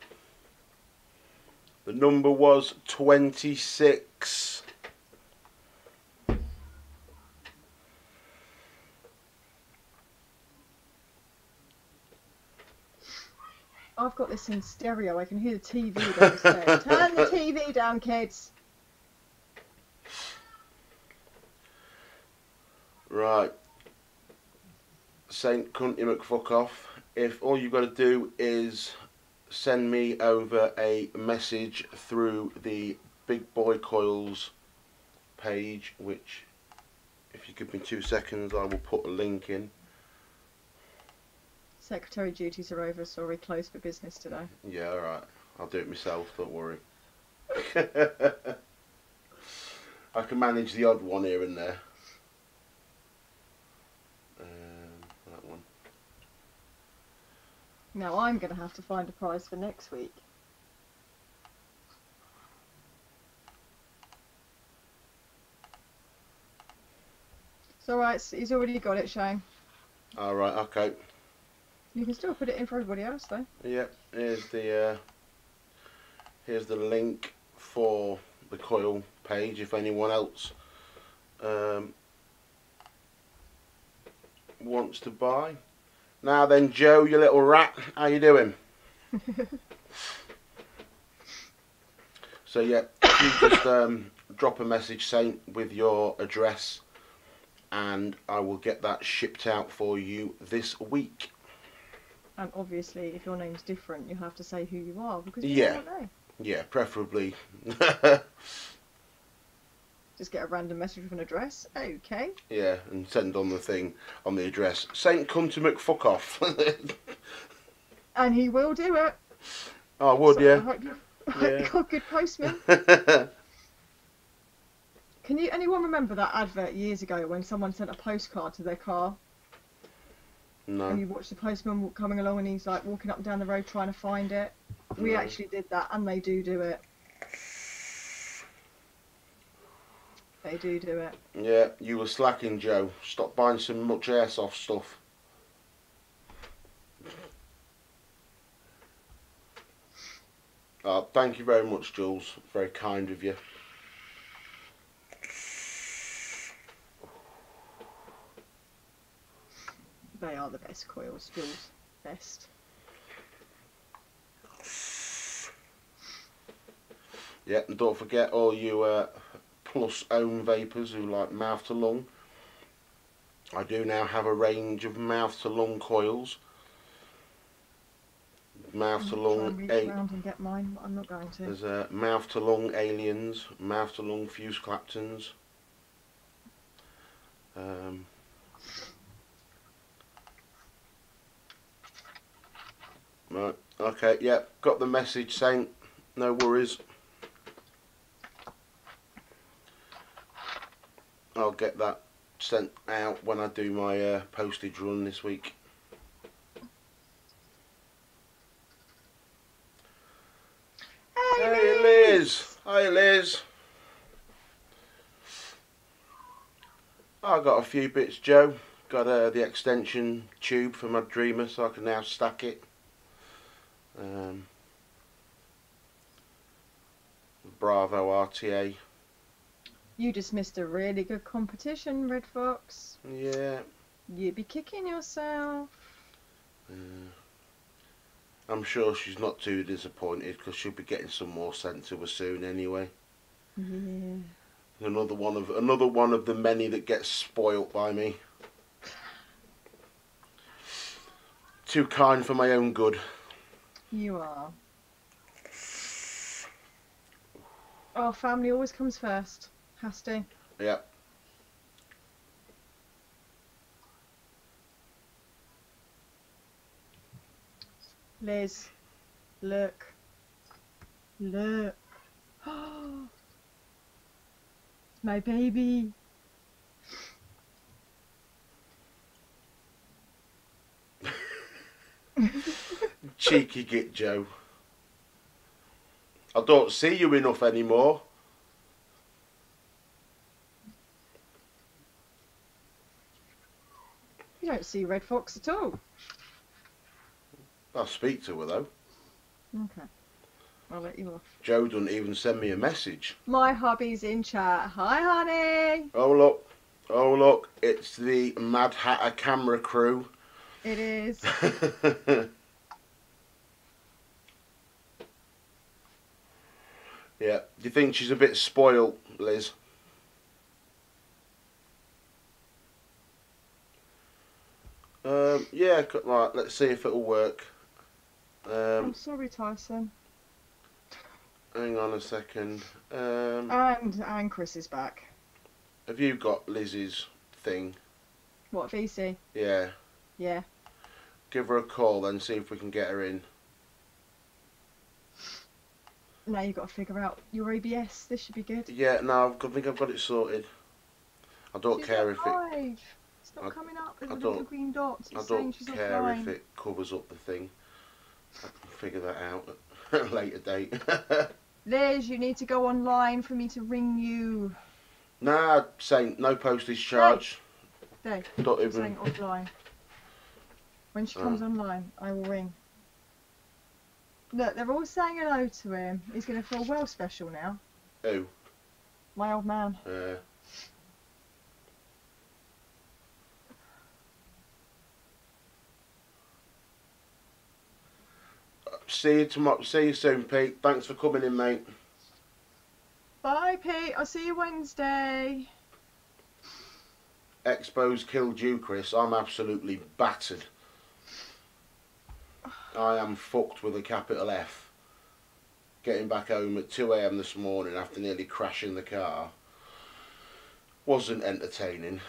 The number was 26. I've got this in stereo. I can hear the TV downstairs. Turn the TV down, kids. Right. Saint Cunty McFuckoff. If all you've got to do is send me over a message through the Big Boy Coils page, which, if you give me 2 seconds, I will put a link in. Secretary duties are over, sorry, closed for business today. Yeah, alright. I'll do it myself, don't worry. I can manage the odd one here and there. That one. Now I'm going to have to find a prize for next week. It's alright, he's already got it, Shane. Alright, okay. You can still put it in for everybody else, though. Yeah, here's the link for the coil page if anyone else wants to buy. Now then, Joe, you little rat, how you doing? So yeah, if you just drop a message, Saint, with your address, and I will get that shipped out for you this week. And obviously, if your name's different, you have to say who you are, because Yeah. don't know. Yeah, preferably. Just get a random message with an address. Okay. Yeah, and send on the thing, on the address. Saint Cunty McFuckoff. And he will do it. Oh, I would, So yeah. I hope you've got a good postman. Can anyone remember that advert years ago when someone sent a postcard to their car? No. And you watch the postman coming along and he's like walking up and down the road trying to find it. We No. actually did that, and they do it. They do it. Yeah, you were slacking, Joe. Stop buying so much airsoft stuff. Thank you very much, Jules. Very kind of you. They are the best coils, Jules. Best. Yeah, and don't forget all you plus own vapors who like mouth to lung. I do now have a range of mouth to lung coils. Mouth to lung. Reach around and get mine, but I'm not going to. There's mouth to lung aliens, mouth to lung fuse Claptons. Right, okay, yeah, got the message, Saint. No worries. I'll get that sent out when I do my postage run this week. Hey Liz! Hi Liz! I got a few bits, Joe. Got the extension tube for my Dreamer, so I can now stack it. Bravo RTA. You just missed a really good competition, Red Fox. Yeah. You'd be kicking yourself. I'm sure she's not too disappointed because she'll be getting some more sent to her soon anyway. Yeah. Another one of the many that gets spoilt by me. Too kind for my own good. You are. Our family always comes first. Has to. Yeah. Liz, look. Look. My baby. Cheeky git, Joe. I don't see you enough anymore. don't see Red Fox at all. I'll speak to her though. Okay. I'll let you off. Joe doesn't even send me a message. My hubby's in chat. Hi, honey. Oh look. Oh look. It's the Mad Hatter camera crew. It is. Yeah. Do you think she's a bit spoiled, Liz? Yeah, right, let's see if it'll work. I'm sorry, Tyson. Hang on a second. And Chris is back. Have you got Liz's thing? What, VC? Yeah. Yeah. Give her a call then, see if we can get her in. Now you've got to figure out your ABS. This should be good. Yeah, no, I think I've got it sorted. I don't She's care not if it... live. It's not coming up with the little green dots. It's I saying don't she's care offline. if it covers up the thing. I can figure that out at a later date. Liz, you need to go online for me to ring you. Nah, saying no postage charge. Dave, Don't I'm even... saying offline. When she comes online, I will ring. Look, they're all saying hello to him. He's going to feel well special now. Who? My old man. See you tomorrow. See you soon, Pete. Thanks for coming in, mate. Bye, Pete. I'll see you Wednesday. Expo's killed you, Chris. I'm absolutely battered. I am fucked with a capital F. Getting back home at 2 AM this morning after nearly crashing the car wasn't entertaining.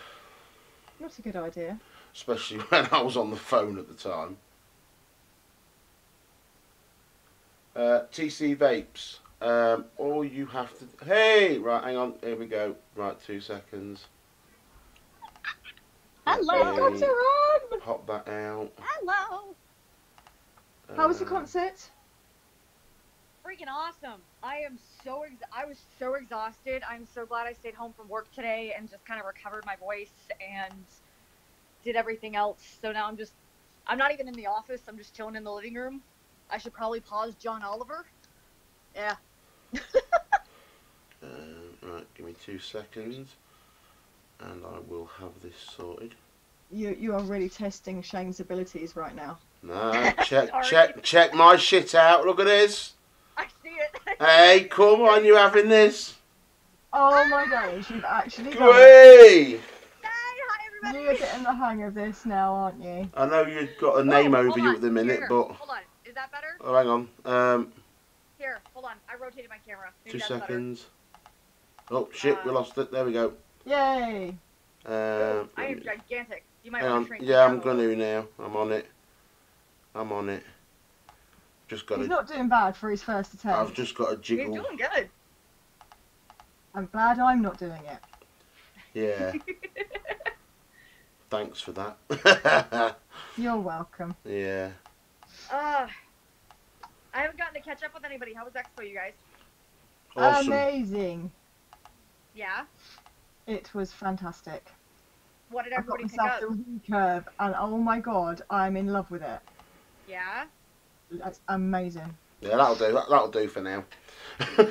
Not a good idea. Especially when I was on the phone at the time. TC Vapes. All you have to... Hey! Right, hang on. Here we go. Right, 2 seconds. Hello, Dr. Ron! Pop that out. Hello! How was the concert? Freaking awesome! I was so exhausted. I'm so glad I stayed home from work today and just kind of recovered my voice and did everything else. So now I'm not even in the office. I'm just chilling in the living room. I should probably pause John Oliver. Yeah. Right, give me 2 seconds, and I will have this sorted. You are really testing Shane's abilities right now. No, check my shit out. Look at this. I see it. Hey, come on, you having this? Oh my days, you've actually done it. Hey! Hi everybody. You're getting the hang of this now, aren't you? I know you've got a name over you at the minute, Here. but... Hold on. Is that better? Oh, hang on. Here, hold on. I rotated my camera. Maybe 2 that's better. seconds. Oh, shit, we lost it. There we go. Yay! I am gigantic. You might Hang want on. to shrink Yeah, me I'm down a going to now. I'm on it. Just got He's to... not doing bad for his first attempt. I've just got to little. You're jiggle. doing good. I'm glad I'm not doing it. Yeah. Thanks for that. You're welcome. Yeah. I haven't gotten to catch up with anybody. How was Expo, you guys? Awesome. Amazing. Yeah? It was fantastic. What did I got everybody pick myself up? the recurve, and oh my god, I'm in love with it. Yeah? That's amazing. Yeah, that'll do. That'll do for now. There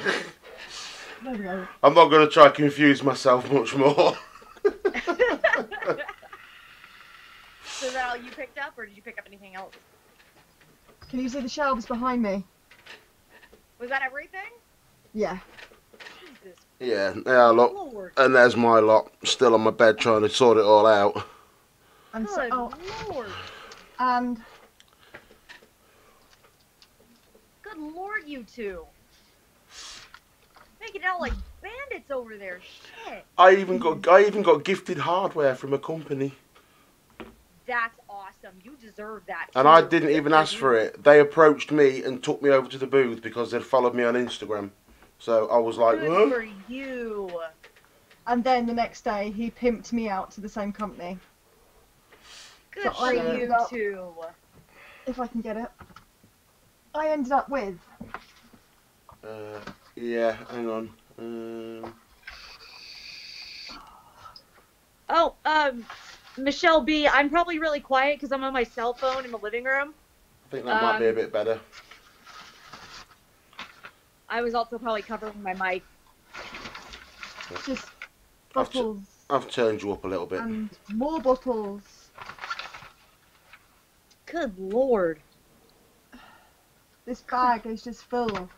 we go. I'm not going to try to confuse myself much more. So is that all you picked up, or did you pick up anything else? Can you see the shelves behind me? Was that everything? Yeah. Jesus Yeah, look. Lord. And there's my lot, still on my bed trying to sort it all out. And Good so, Lord. and Good Lord, you two. Making it out like bandits over there. Shit. I even got gifted hardware from a company. That's awesome. You deserve that. And too. I didn't even Good ask for it. They approached me and took me over to the booth because they'd followed me on Instagram. So I was like, Good huh? for you. and then the next day he pimped me out to the same company. Good So for I you ended up- two. If I can get it. I ended up with Yeah, hang on. Oh, Michelle B, I'm probably really quiet because I'm on my cell phone in the living room. I think that might be a bit better. I was also probably covering my mic. Just bottles. I've turned you up a little bit. And more bottles. Good lord. This bag is just full.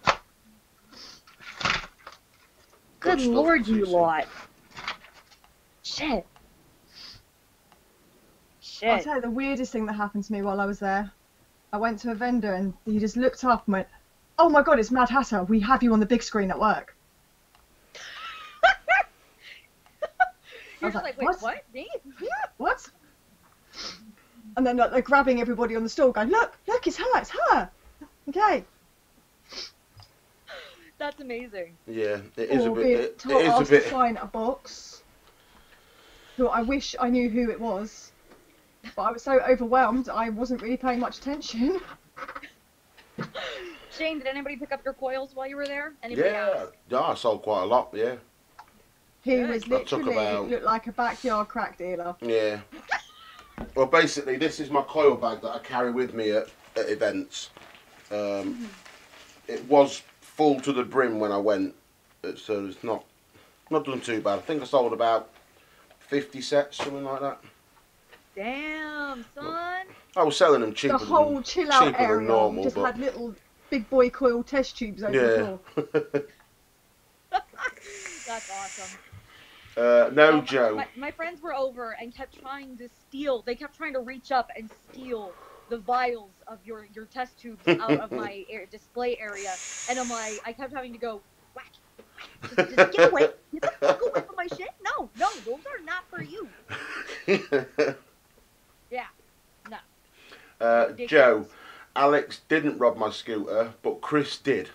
Good stuff, lord, you Cece. lot. Shit. I'll Shit. tell you the weirdest thing that happened to me while I was there. I went to a vendor and he just looked up and went, "Oh my god, it's Mad Hatter. We have you on the big screen at work." You're was just like, like, wait, what? what? Me? What? And then like, they're grabbing everybody on the store going, look, it's her, it's her. Okay. That's amazing. Yeah, it is a Or bit. being It told is a asked to bit. sign a box. Who I wish I knew who it was. But I was so overwhelmed, I wasn't really paying much attention. Shane, did anybody pick up your coils while you were there? Anybody ask? Yeah, I sold quite a lot. Yeah, He Good. was I took literally about- looked like a backyard crack dealer. yeah. Well, basically, this is my coil bag that I carry with me at events. It was full to the brim when I went, so it's not done too bad. I think I sold about 50 sets, something like that. Damn, son. I was selling them The cheaper whole than, chill out cheaper than area normal, just but had little big boy coil test tubes over the yeah. floor. That's awesome. No, So, Joe. My friends were over and kept trying to steal. They kept trying to reach up and steal the vials of your test tubes out of my display area. And I'm like, I kept having to go, whack. Just get away. Get the fuck away from my shit. No, those are not for you. Yeah, no. Joe, Alex didn't rob my scooter, but Chris did.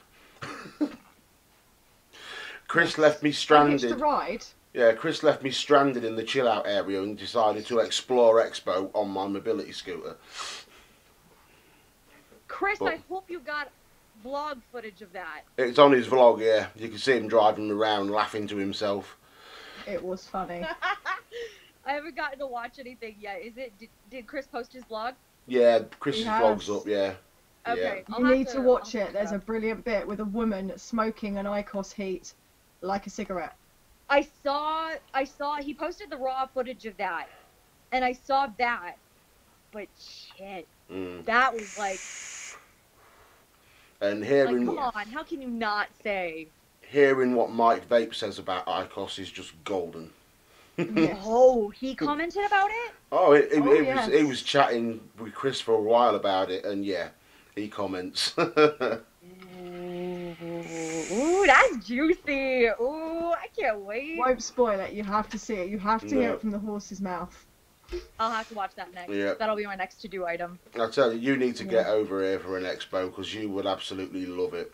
Chris left me I hitched stranded. a ride. Yeah, Chris left me stranded in the chill out area and decided to explore Expo on my mobility scooter. Chris, But- I hope you got vlog footage of that. It's on his vlog, yeah. You can see him driving around laughing to himself. It was funny. I haven't gotten to watch anything yet. Did Chris post his vlog? Yeah, Chris's He has. vlog's up, yeah. Okay. Yeah. I'll You have need to watch I'll it. There's a brilliant bit with a woman smoking an IQOS heat like a cigarette. I saw he posted the raw footage of that, and I saw that, but shit, that was like And hearing come on, how can you not say? hearing what Mike Vape says about IQOS is just golden. Yes. Oh, he commented about it? Oh, yes. he was chatting with Chris for a while about it, and yeah, he comments. Ooh, that's juicy. Ooh, I can't wait. Won't spoil it. You have to see it. You have to hear No. it from the horse's mouth. I'll have to watch that next. Yeah. That'll be my next to-do item. I tell you, you need to get over here for an expo because you would absolutely love it.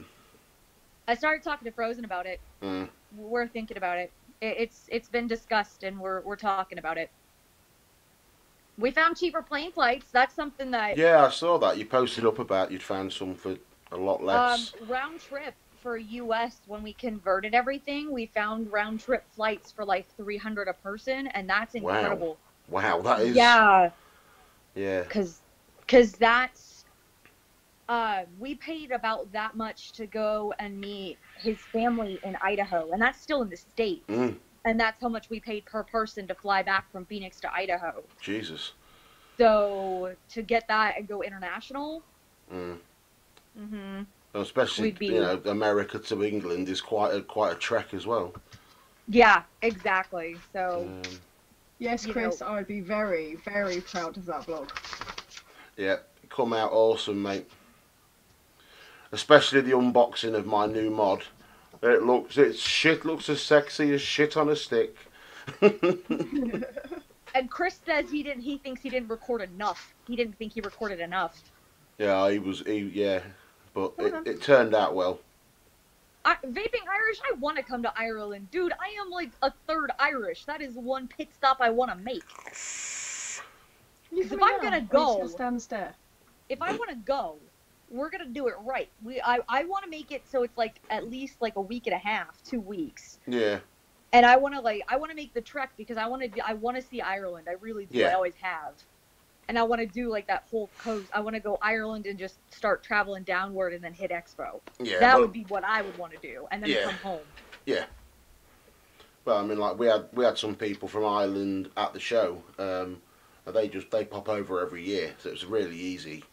I started talking to Frozen about it. Mm. We're thinking about it. It's been discussed and we're talking about it. We found cheaper plane flights. That's something that Yeah, I saw that. You posted up about you'd found some for a lot less. round trip for US when we converted everything, we found round trip flights for like $300 a person, and that's incredible. Wow, that is... Yeah, Yeah. cause that's we paid about that much to go and meet his family in Idaho, and that's still in the States. Mm, And that's how much we paid per person to fly back from Phoenix to Idaho. Jesus. So to get that and go international, Mm. mm-hmm. Especially, We'd be- you know, America to England is quite a trek as well. Yeah, exactly. So Yes, You Chris, know- I would be very, very proud of that vlog. Yeah, come out awesome, mate. Especially the unboxing of my new mod. Looks as sexy as shit on a stick. and Chris says he thinks he didn't record enough. He didn't think he recorded enough. Yeah, yeah, but it turned out well. Vaping Irish, I want to come to Ireland. Dude, I am like a third Irish. That is one pit stop I want to make. If I'm gonna go- just down the stair. If I want to go, we're going to do it right. I want to make it so it's like at least like a week and a half, 2 weeks. Yeah. And I want to make the trek because I want to see Ireland. I really do. Yeah. I always have. And I want to do like that whole coast. I want to go Ireland and just start traveling downward and then hit Expo. Yeah, that well, would be what I would want to do, and then yeah. come home. Yeah. Well, I mean, like we had some people from Ireland at the show. They pop over every year, so it's really easy.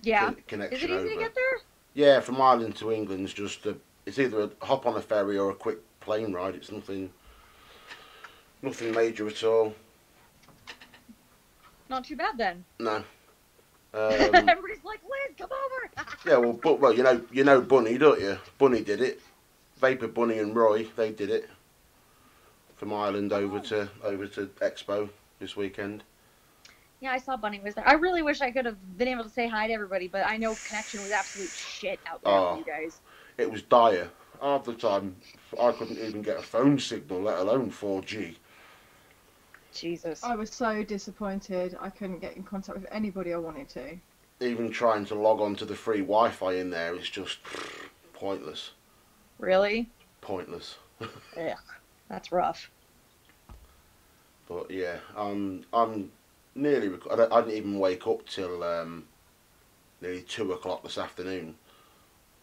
Yeah. Connection Is it easy over. to get there? Yeah, from Ireland to England's just it's either a hop on a ferry or a quick plane ride. It's nothing major at all. Not too bad then. No. Everybody's like, Liz, come over. Yeah, well, you know Bunny, don't you? Bunny did it. Vapor Bunny and Roy, they did it. From Ireland over to Expo this weekend. Yeah, I saw Bunny was there. I really wish I could have been able to say hi to everybody, but I know connection was absolute shit out there for you guys. It was dire. Half the time, I couldn't even get a phone signal, let alone 4G. Jesus. I was so disappointed. I couldn't get in contact with anybody I wanted to. Even trying to log on to the free Wi-Fi in there is just pointless. Really? Pointless. Yeah, that's rough. But yeah, I'm nearly. I didn't even wake up till nearly 2 o'clock this afternoon.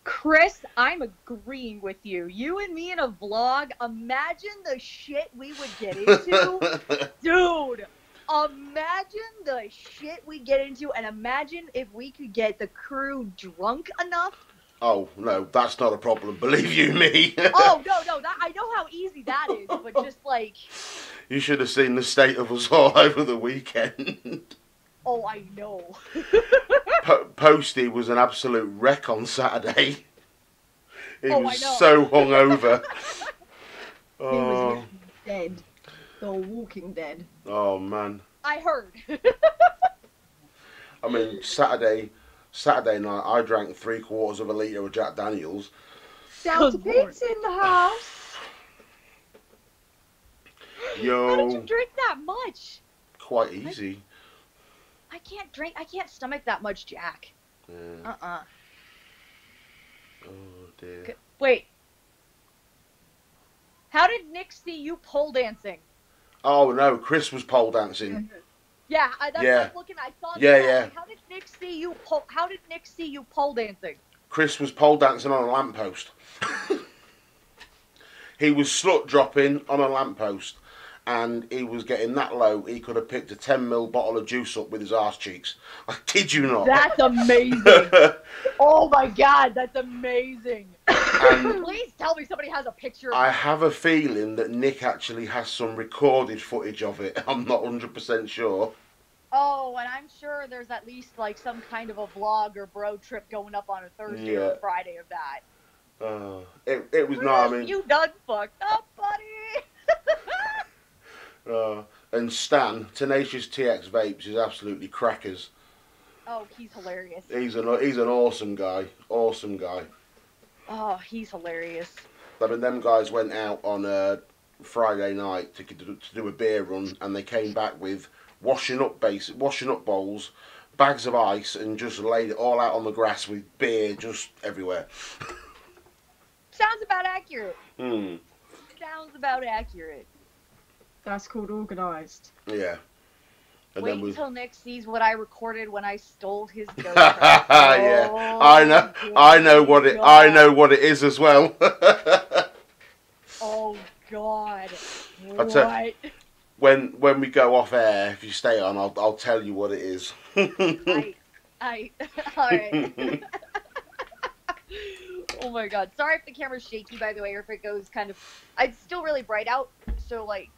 Chris, I'm agreeing with you. You and me in a vlog. Imagine the shit we would get into, dude. Imagine the shit we get into, and imagine if we could get the crew drunk enough. Oh no, that's not a problem. Believe you me. Oh no, that I know how easy that is, but just like. You should have seen the state of us all over the weekend. Oh, I know. Posty was an absolute wreck on Saturday. He I was know. so hungover. He was dead. The Walking Dead. Oh man. I heard. I mean, Saturday night, I drank 3/4 of a litre of Jack Daniels. Delta Pete's in the house. Yo. How did you drink that much? Quite easy. I can't stomach that much Jack. Yeah. Oh dear. Wait. How did Nick see you pole dancing? Oh no, Chris was pole dancing. Yeah, that's what I was looking at. I saw Yeah, that. yeah. How did Nick see you pole dancing? Chris was pole dancing on a lamppost. He was slut dropping on a lamppost, and he was getting that low he could have picked a 10ml bottle of juice up with his arse cheeks. I kid you not. That's amazing. Oh my god, that's amazing. And Please tell me somebody has a picture of I that. have a feeling that Nick actually has some recorded footage of it. I'm not 100% sure. Oh, and I'm sure there's at least like some kind of a vlog or bro trip going up on a Thursday or a Friday of that. It was not, I mean... You done fucked up, buddy! And Stan, Tenacious TX Vapes, is absolutely crackers. Oh, he's hilarious. He's an awesome guy. Awesome guy. Oh, he's hilarious. I mean, them guys went out on Friday night to do a beer run, and they came back with washing up bowls, bags of ice, and just laid it all out on the grass with beer just everywhere. Sounds about accurate. Hmm. Sounds about accurate. That's called organised. Yeah. And Wait then until Nick sees what I recorded when I stole his GoPro. Yeah, Oh, I know what it is as well. Oh God! I'll tell- when we go off air, if you stay on, I'll tell you what it is. All right. Oh my god. Sorry if the camera's shaky, by the way, or if it goes kind of... It's still really bright out, so, like...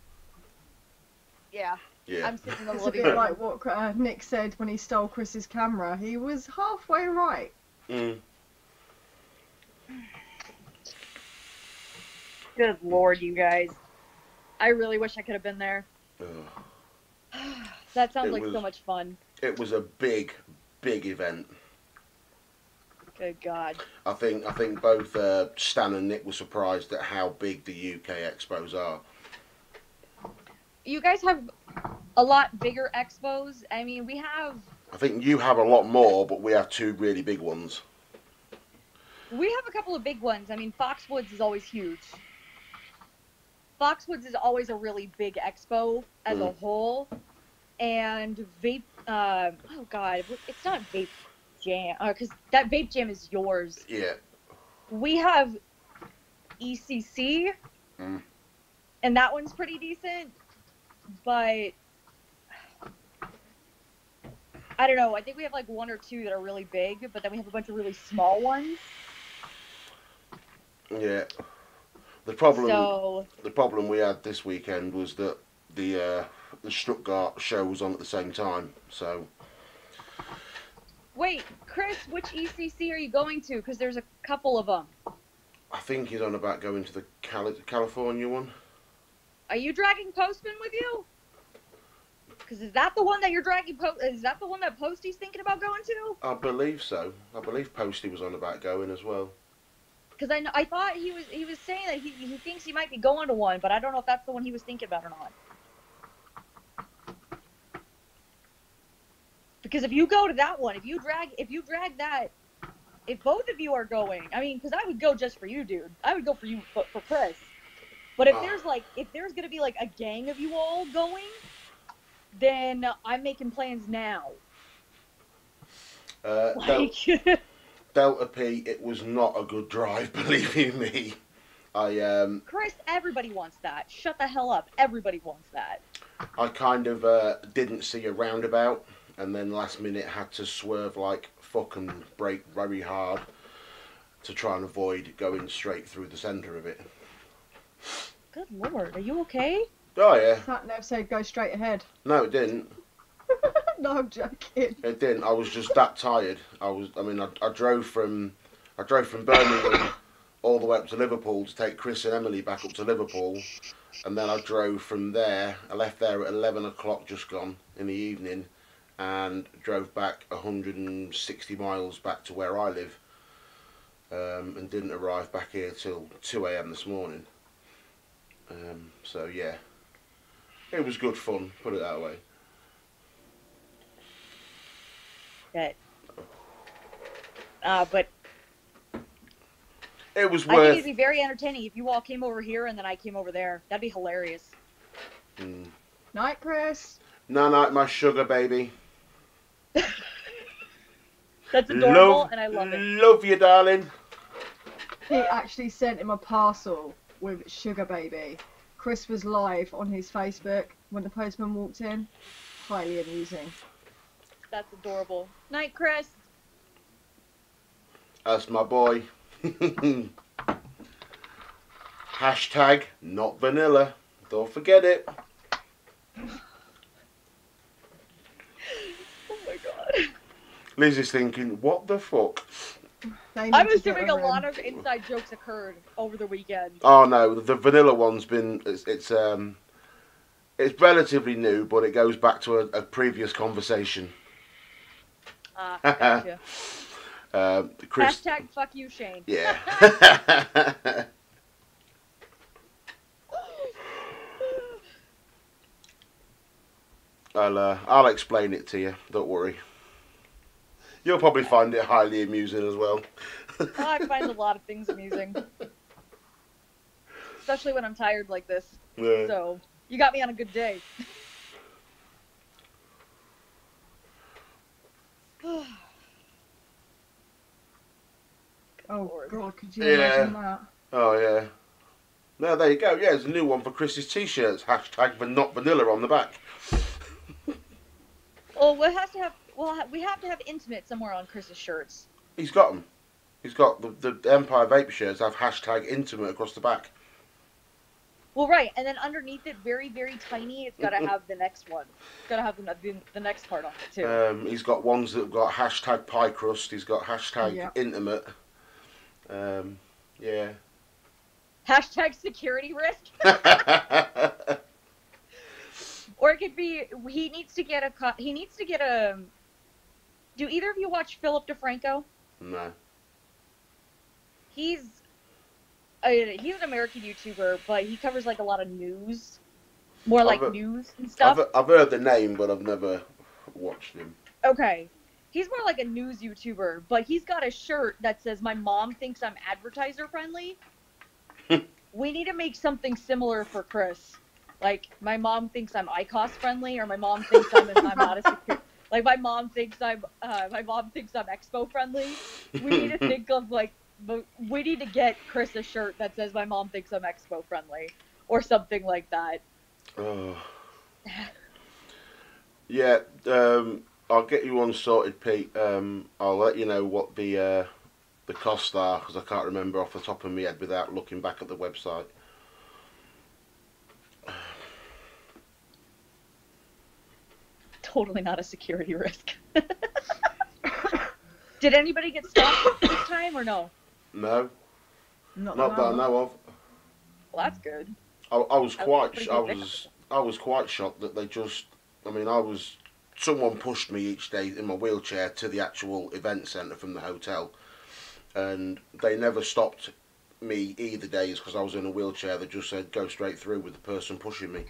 Yeah. Yeah. I'm sitting in the It's a living bit room. like what Nick said when he stole Chris's camera. He was halfway right. Mm. Good lord, you guys. I really wish I could have been there. That sounds like so much fun. It was a big event. Good god. I think both Stan and Nick were surprised at how big the UK expos are. You guys have a lot bigger expos. I mean, we have... I think you have a lot more, but we have two really big ones. We have a couple of big ones. I mean, Foxwoods is always huge. Foxwoods is always a really big expo as a whole, and vape. Oh God, it's not Vape Jam, because that Vape Jam is yours. Yeah. We have ECC, and that one's pretty decent, but I don't know. I think we have like one or two that are really big, but then we have a bunch of really small ones. Yeah. The problem we had this weekend was that the Stuttgart show was on at the same time. So. Wait, Chris, which ECC are you going to? Because there's a couple of them. I think he's on about going to the California one. Are you dragging Postman with you? Because is that the one that you're dragging? Is that the one that Posty's thinking about going to? I believe so. I believe Posty was on about going as well. Because I thought he was saying that he thinks he might be going to one, but I don't know if that's the one he was thinking about or not. Because if you go to that one, if you drag that, if both of you are going, I mean, because I would go just for you, dude. I would go for you, for Chris. But if there's gonna be like a gang of you all going, then I'm making plans now. Delta P, it was not a good drive, believe you me. Chris, everybody wants that. Shut the hell up. Everybody wants that. I kind of didn't see a roundabout, and then last minute had to swerve like fuck and brake very hard to try and avoid going straight through the centre of it. Good lord, are you okay? Oh yeah. Sat nav said go straight ahead. No, it didn't. No, I'm joking. It didn't. I was just that tired. I drove from Birmingham all the way up to Liverpool to take Chris and Emily back up to Liverpool, and then I drove from there. I left there at 11 o'clock just gone in the evening, and drove back 160 miles back to where I live, and didn't arrive back here till 2 a.m. this morning. So yeah, it was good fun, put it that way. But it was I worth. think it'd be very entertaining if you all came over here and then I came over there. That'd be hilarious. Night, Chris. Night, my sugar baby. That's adorable, and I love it. Love you, darling. He actually sent him a parcel with Sugar Baby. Chris was live on his Facebook when the postman walked in. Highly amusing. That's adorable. Night, Chris. That's my boy. Hashtag not vanilla. Don't forget it. Oh my god. Lizzie's thinking, what the fuck? I'm assuming a lot of inside jokes occurred over the weekend. Oh no, the vanilla one's been it's relatively new, but it goes back to a previous conversation. Gotcha. Chris, hashtag fuck you, Shane. Yeah. I'll explain it to you. Don't worry. You'll probably find it highly amusing as well. I find a lot of things amusing, especially when I'm tired like this. Yeah. So you got me on a good day. Oh god, could you imagine that? Oh yeah. No, there you go. Yeah, there's a new one for Chris's t-shirts. Hashtag not vanilla on the back. Well, we have to have intimate somewhere on Chris's shirts. He's got them. He's got the Empire Vape shirts have hashtag intimate across the back. Well, right, and then underneath it, very, very tiny, it's got to have the next one. It's got to have the next part on it, too. He's got ones that have got hashtag pie crust. He's got hashtag intimate. Yeah. Hashtag security risk. Or it could be, he needs to get a, do either of you watch Philip DeFranco? No. He's an American YouTuber, but he covers like a lot of news, more like news and stuff. I've heard the name, but I've never watched him. Okay, he's more like a news YouTuber, but he's got a shirt that says "My mom thinks I'm advertiser friendly," We need to make something similar for Chris. Like, my mom thinks I'm ICOS friendly, or my mom thinks I'm not a secure. Like, my mom thinks I'm Expo friendly. We need to think of, like, we need to get Chris a shirt that says my mom thinks I'm Expo friendly, or something like that. Oh. Yeah, I'll get you one sorted, Pete. I'll let you know what the costs are, because I can't remember off the top of my head without looking back at the website. Totally not a security risk. Did anybody get stopped this time or no? No, Not not that I know of. Well, that's good. I was quite shocked that they just. I mean, someone pushed me each day in my wheelchair to the actual event centre from the hotel, and they never stopped me either days because I was in a wheelchair. They just said go straight through with the person pushing me.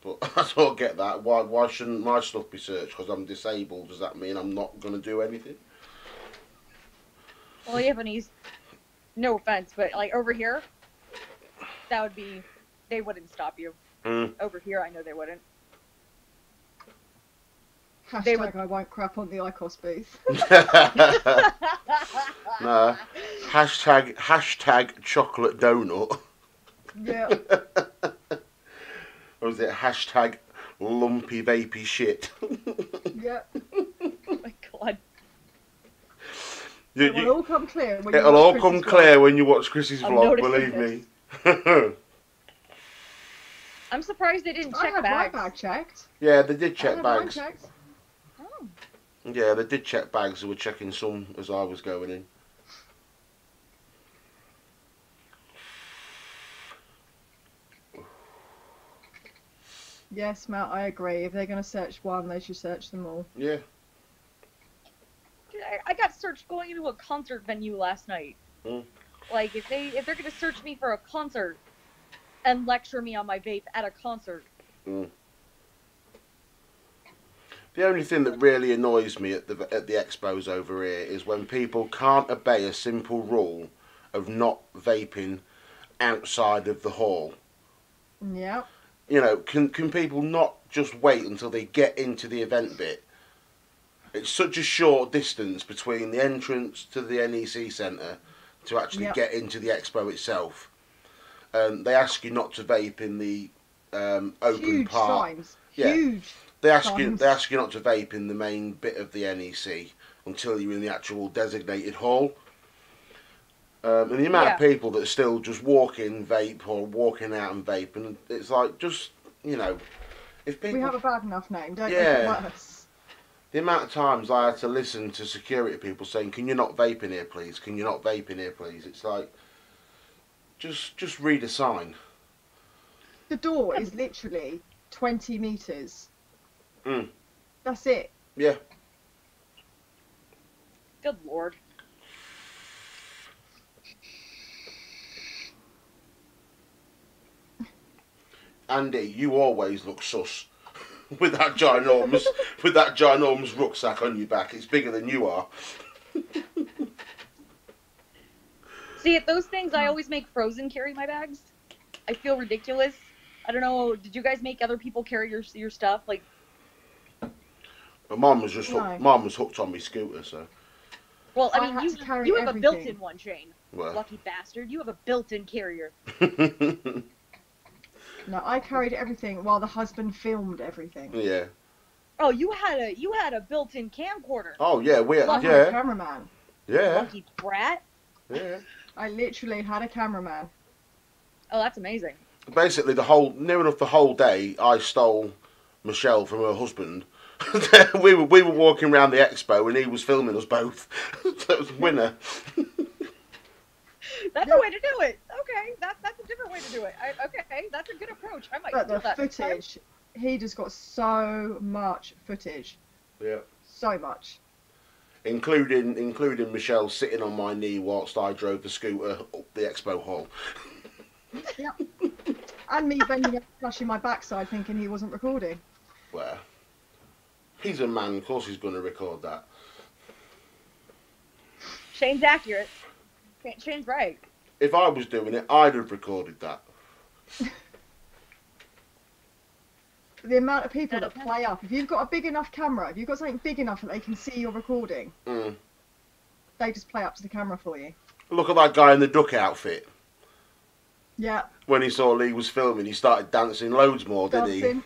But I don't get that. Why shouldn't my stuff be searched? Because I'm disabled. Does that mean I'm not going to do anything? Well, you have an easy. No offense, but like over here, that would be. They wouldn't stop you. Over here, I know they wouldn't. Hashtag I won't crap on the ICOS booth. No. Hashtag chocolate donut. Yeah. Or is it hashtag lumpy vapey shit? Yeah. Oh my god. It'll all come clear when It'll all come clear when you watch Chrissy's vlog, believe me. I'm surprised they didn't I check had bags. my bag checked. Yeah, they did I check had mine bags. checked. Oh. Yeah, they did check bags. They were checking some as I was going in. Yes, Matt, I agree. If they're going to search one, they should search them all. Yeah. I got searched going into a concert venue last night. Like, if they're gonna search me for a concert and lecture me on my vape at a concert. The only thing that really annoys me at the expos over here is when people can't obey a simple rule of not vaping outside of the hall. Yeah. You know, can people not just wait until they get into the event bit? It's such a short distance between the entrance to the NEC centre to actually get into the expo itself. They ask you not to vape in the open Huge part. signs. Yeah. Huge. They ask you not to vape in the main bit of the NEC until you're in the actual designated hall. And the amount of people that still just walk in, vape, or walking out and vape, and it's like, just, you know, if people... We have a bad enough name, don't we? The amount of times I had to listen to security people saying, can you not vape in here, please? Can you not vape in here, please? It's like, just read a sign. The door is literally 20 metres. That's it. Yeah. Good lord. Andy, you always look sus with that ginormous rucksack on your back. It's bigger than you are. See, at those things, I always make Frozen carry my bags. I feel ridiculous. I don't know. Did you guys make other people carry your stuff? Like, but Mum was hooked on my scooter, so. Well, I mean, you have a built-in one, Shane. Well. Lucky bastard. You have a built-in carrier. No, I carried everything while the husband filmed everything. Yeah. Oh, you had a built-in camcorder. Oh yeah, Lucky cameraman. Yeah. Lucky brat. Yeah. I literally had a cameraman. Oh, that's amazing. Basically, near enough the whole day, I stole Michelle from her husband. we were walking around the expo and he was filming us both. So it was a winner. That's the way to do it. Okay, that's a different way to do it. Okay, that's a good approach. I might do that. But the footage, he just got so much footage. Yeah. So much. Including Michelle sitting on my knee whilst I drove the scooter up the expo hall. Yep. And me bending up, flashing my backside, thinking he wasn't recording. Well, he's a man. Of course, he's going to record that. Shane's accurate. Shane's right. if I was doing it, I'd have recorded that. The amount of people that play up. If you've got a big enough camera, if you've got something big enough that they can see your recording, they just play up to the camera for you. Look at that guy in the duck outfit. Yeah. When he saw Lee was filming, he started dancing loads more, didn't he?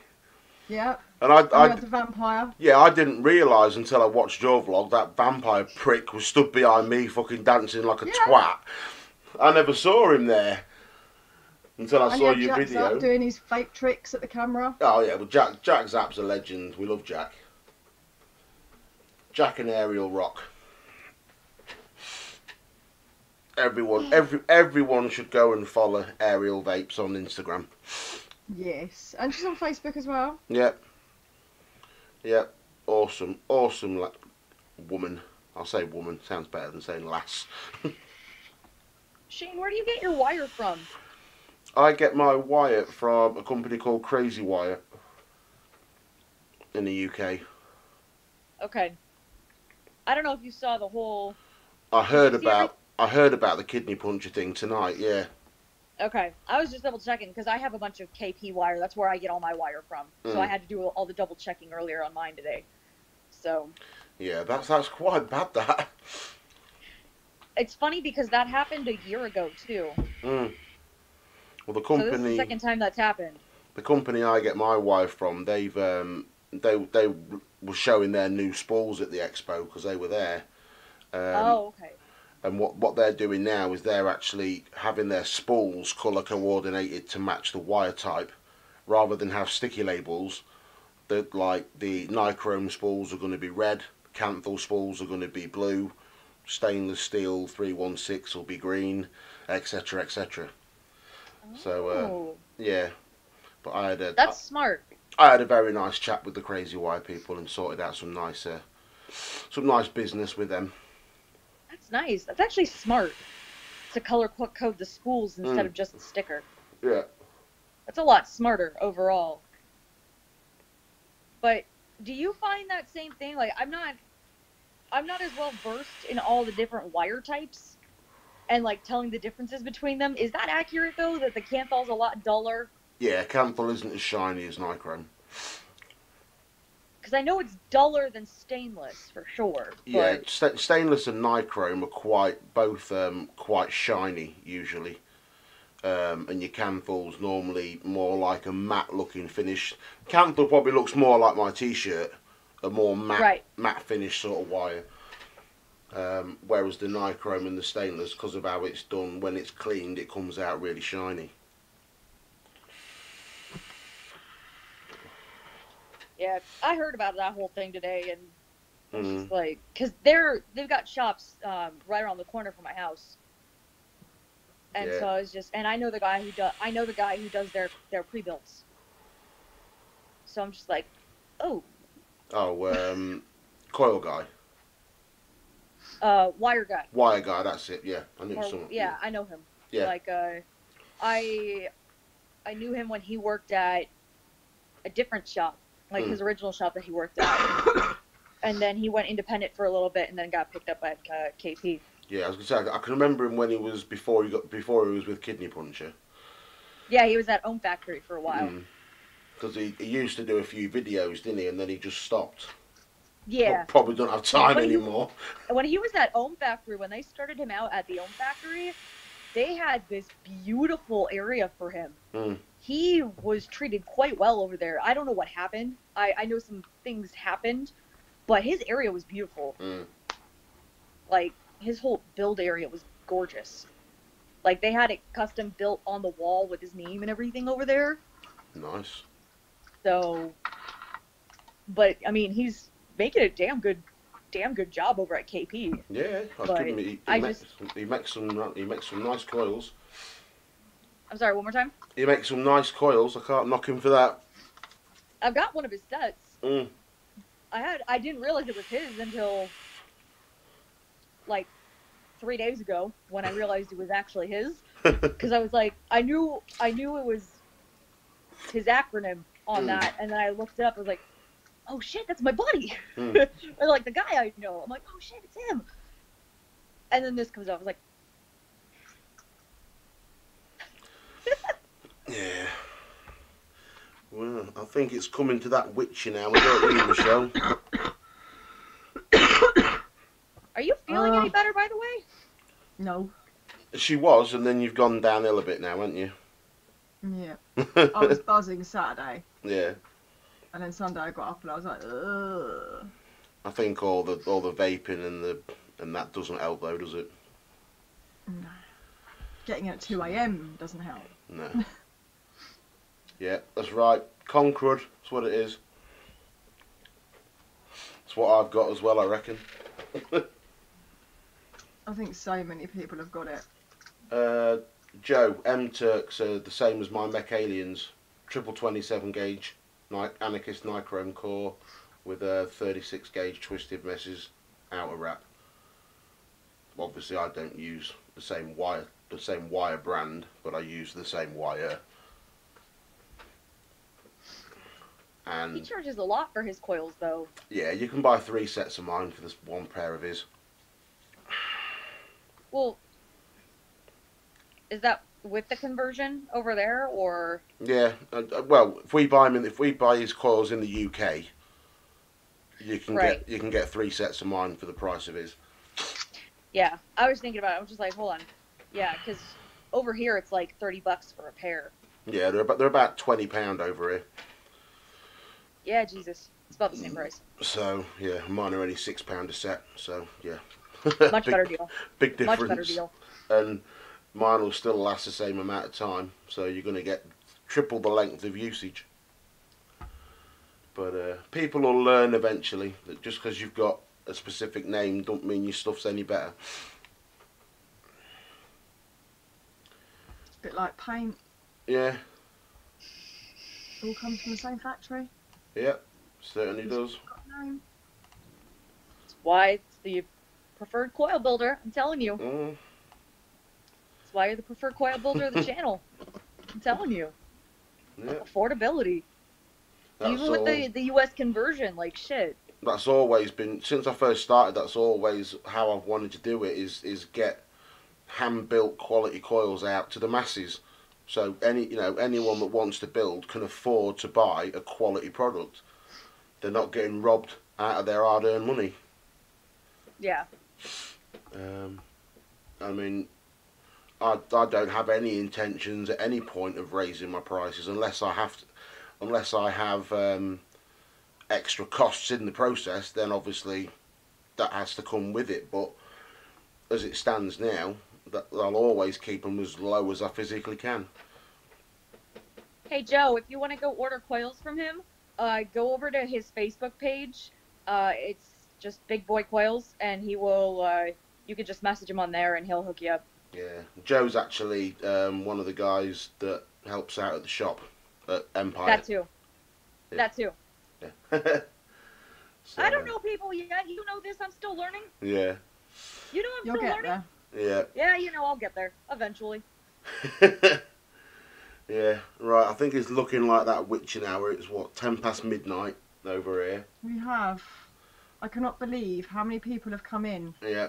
Yeah. And I had the vampire. Yeah, I didn't realise until I watched your vlog that vampire prick was stood behind me fucking dancing like a twat. I never saw him there until I saw your Jack video. Zapp doing his fake tricks at the camera. Oh yeah, well Jack Zapp's a legend. We love Jack. Jack and Aerial rock. Everyone should go and follow Aerial Vapes on Instagram. Yes, and she's on Facebook as well. Yep. Awesome woman. I'll say woman. Sounds better than saying lass. Shane, where do you get your wire from? I get my wire from a company called Crazy Wire in the UK. Okay. I don't know if you saw the whole... I heard about the kidney puncher thing tonight, yeah. Okay. I was just double checking because I have a bunch of KP wire. That's where I get all my wire from. So I had to do all the double checking earlier on mine today. So... Yeah, that's quite bad, that. It's funny because that happened a year ago, too. Well, the company... So this is the second time that's happened. The company I get my wire from, they were showing their new spools at the Expo because they were there. Oh, okay. And what they're doing now is they're actually having their spools colour coordinated to match the wire type, rather than have sticky labels. That like the nichrome spools are going to be red, Canthal spools are going to be blue, stainless steel 316 will be green, etc., etc. So yeah, but I had that's smart. I had a very nice chat with the Crazy Wire people and sorted out some nice business with them. That's nice. That's actually smart to color code the spools instead of just the sticker. Yeah. That's a lot smarter overall. But do you find that same thing? Like, I'm not as well versed in all the different wire types and like telling the differences between them. Is that accurate though? That the Canthal's a lot duller? Yeah, Canthal isn't as shiny as nichrome. Because I know it's duller than stainless for sure. Yeah, stainless and nichrome are both quite shiny usually. And your Canthal's normally more like a matte looking finish. Canthal probably looks more like my t-shirt, a more matte finish sort of wire. Whereas the nichrome and the stainless, because of how it's done, when it's cleaned it comes out really shiny. Yeah, I heard about that whole thing today, and it's just like, because they've got shops right around the corner from my house. And so I was just, and I know the guy who does their pre-builds. So I'm just like, oh. Oh, coil guy. Wire guy. Wire guy, that's it. Yeah, I knew someone. Yeah, I know him. Yeah. Like, I knew him when he worked at a different shop, like his original shop that he worked at, and then he went independent for a little bit, and then got picked up at KP. Yeah, I was gonna say I can remember him when he was before he was with Kidney Puncher. Yeah, he was at Ohm Factory for a while. Because he used to do a few videos, didn't he? And then he just stopped. Yeah. Probably don't have time anymore. When he was at Ohm Factory, when they started him out at the Ohm Factory, they had this beautiful area for him. He was treated quite well over there. I don't know what happened. I know some things happened, but his area was beautiful. Like, his whole build area was gorgeous. Like, they had it custom built on the wall with his name and everything over there. Nice. So, but I mean, he's making a damn good job over at KP. Yeah, he makes some nice coils. I'm sorry, one more time. He makes some nice coils. I can't knock him for that. I've got one of his sets. I didn't realize it was his until like 3 days ago when I realized it was actually his. Because I was like, I knew it was his acronym on that, and then I looked it up. I was like, oh shit, that's my buddy. Or like the guy I know. I'm like, oh shit, it's him. And then this comes up. I was like, think it's coming to that witching hour, don't you, Michelle? Are you feeling any better, by the way? No. She was, and then you've gone downhill a bit now, haven't you? Yeah. I was buzzing Saturday, Yeah. and then Sunday I got up and I was like, ugh. I think all the vaping and that doesn't help though, does it? No. Getting at 2 AM doesn't help. No. Yeah, that's right. Concrud, that's what it is. That's what I've got as well, I reckon. I think so many people have got it. Joe, M-Turks are the same as my Mech Aliens. Triple 27 gauge Anarchist Nichrome core with a 36 gauge twisted meshes outer wrap. Obviously I don't use the same wire brand, but I use the same wire. And He charges a lot for his coils, though. yeah, you can buy 3 sets of mine for this one pair of his. Well, is that with the conversion over there, or? Yeah, well, if we buy his coils in the UK, you can get 3 sets of mine for the price of his. Yeah, I was thinking about it. I was just like, hold on. Yeah, because over here it's like $30 for a pair. Yeah, they're about £20 over here. Yeah, Jesus, it's about the same price. So yeah, mine are only £6 a set. So yeah, Much better deal. Big difference. Much better deal. And mine will still last the same amount of time. So you're going to get triple the length of usage. But people will learn eventually that just because you've got a specific name don't mean your stuff's any better. It's a bit like paint. Yeah. It all comes from the same factory. Yeah, certainly does. Got a name. That's why it's the preferred coil builder. I'm telling you. That's why you're the preferred coil builder of the channel. I'm telling you. Yeah. Affordability. Even with the US conversion, like shit. That's always been, since I first started, that's always how I've wanted to do it, is get hand-built quality coils out to the masses. So anyone that wants to build can afford to buy a quality product. They're not getting robbed out of their hard-earned money. Yeah. I mean, I don't have any intentions at any point of raising my prices unless I have extra costs in the process. Then obviously that has to come with it. But as it stands now, I'll always keep them as low as I physically can. Hey Joe, if you want to go order coils from him, go over to his Facebook page. It's just Big Boy Coils, and he will. You could just message him on there, and he'll hook you up. Yeah, Joe's actually one of the guys that helps out at the shop at Empire. That too. Yeah. That too. Yeah. So, I don't know people yet. You know this. I'm still learning. Yeah. You know I'm You'll still get learning. there. Yeah. Yeah, I'll get there eventually. Yeah, right. I think it's looking like that witching hour. It's what, 10 past midnight over here. We have. I cannot believe how many people have come in. Yeah.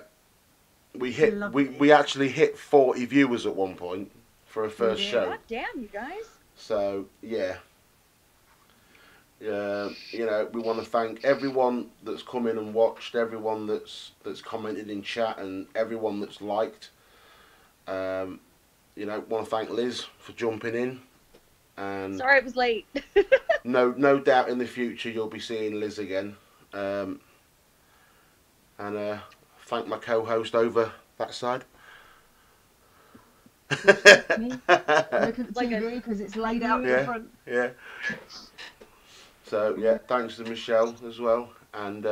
We actually hit 40 viewers at one point for a first show. God damn, you guys. So yeah. We want to thank everyone that's come in and watched, everyone that's commented in chat, and everyone that's liked. Want to thank Liz for jumping in. And Sorry it was late. no doubt in the future you'll be seeing Liz again. Thank my co-host over that side. Me. Look at the Like TV because it's laid out in front. Yeah. So yeah, thanks to Michelle as well, and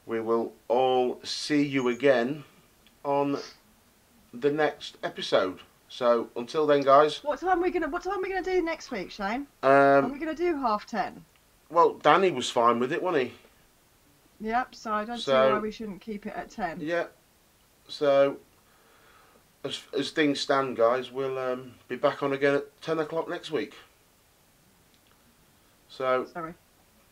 we will all see you again on the next episode. So until then, guys. What time are we gonna do next week, Shane? Are we gonna do 10:30? Well, Danny was fine with it, wasn't he? Yep. So I don't see why we shouldn't keep it at 10. Yeah. So as things stand, guys, we'll be back on again at 10 o'clock next week. So. Sorry,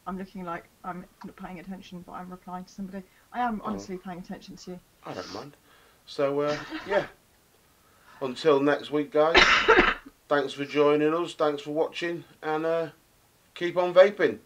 I'm looking like I'm not paying attention, but I'm replying to somebody. I am honestly paying attention to you. I don't mind. So yeah. Until next week, guys. Thanks for joining us. Thanks for watching, and keep on vaping.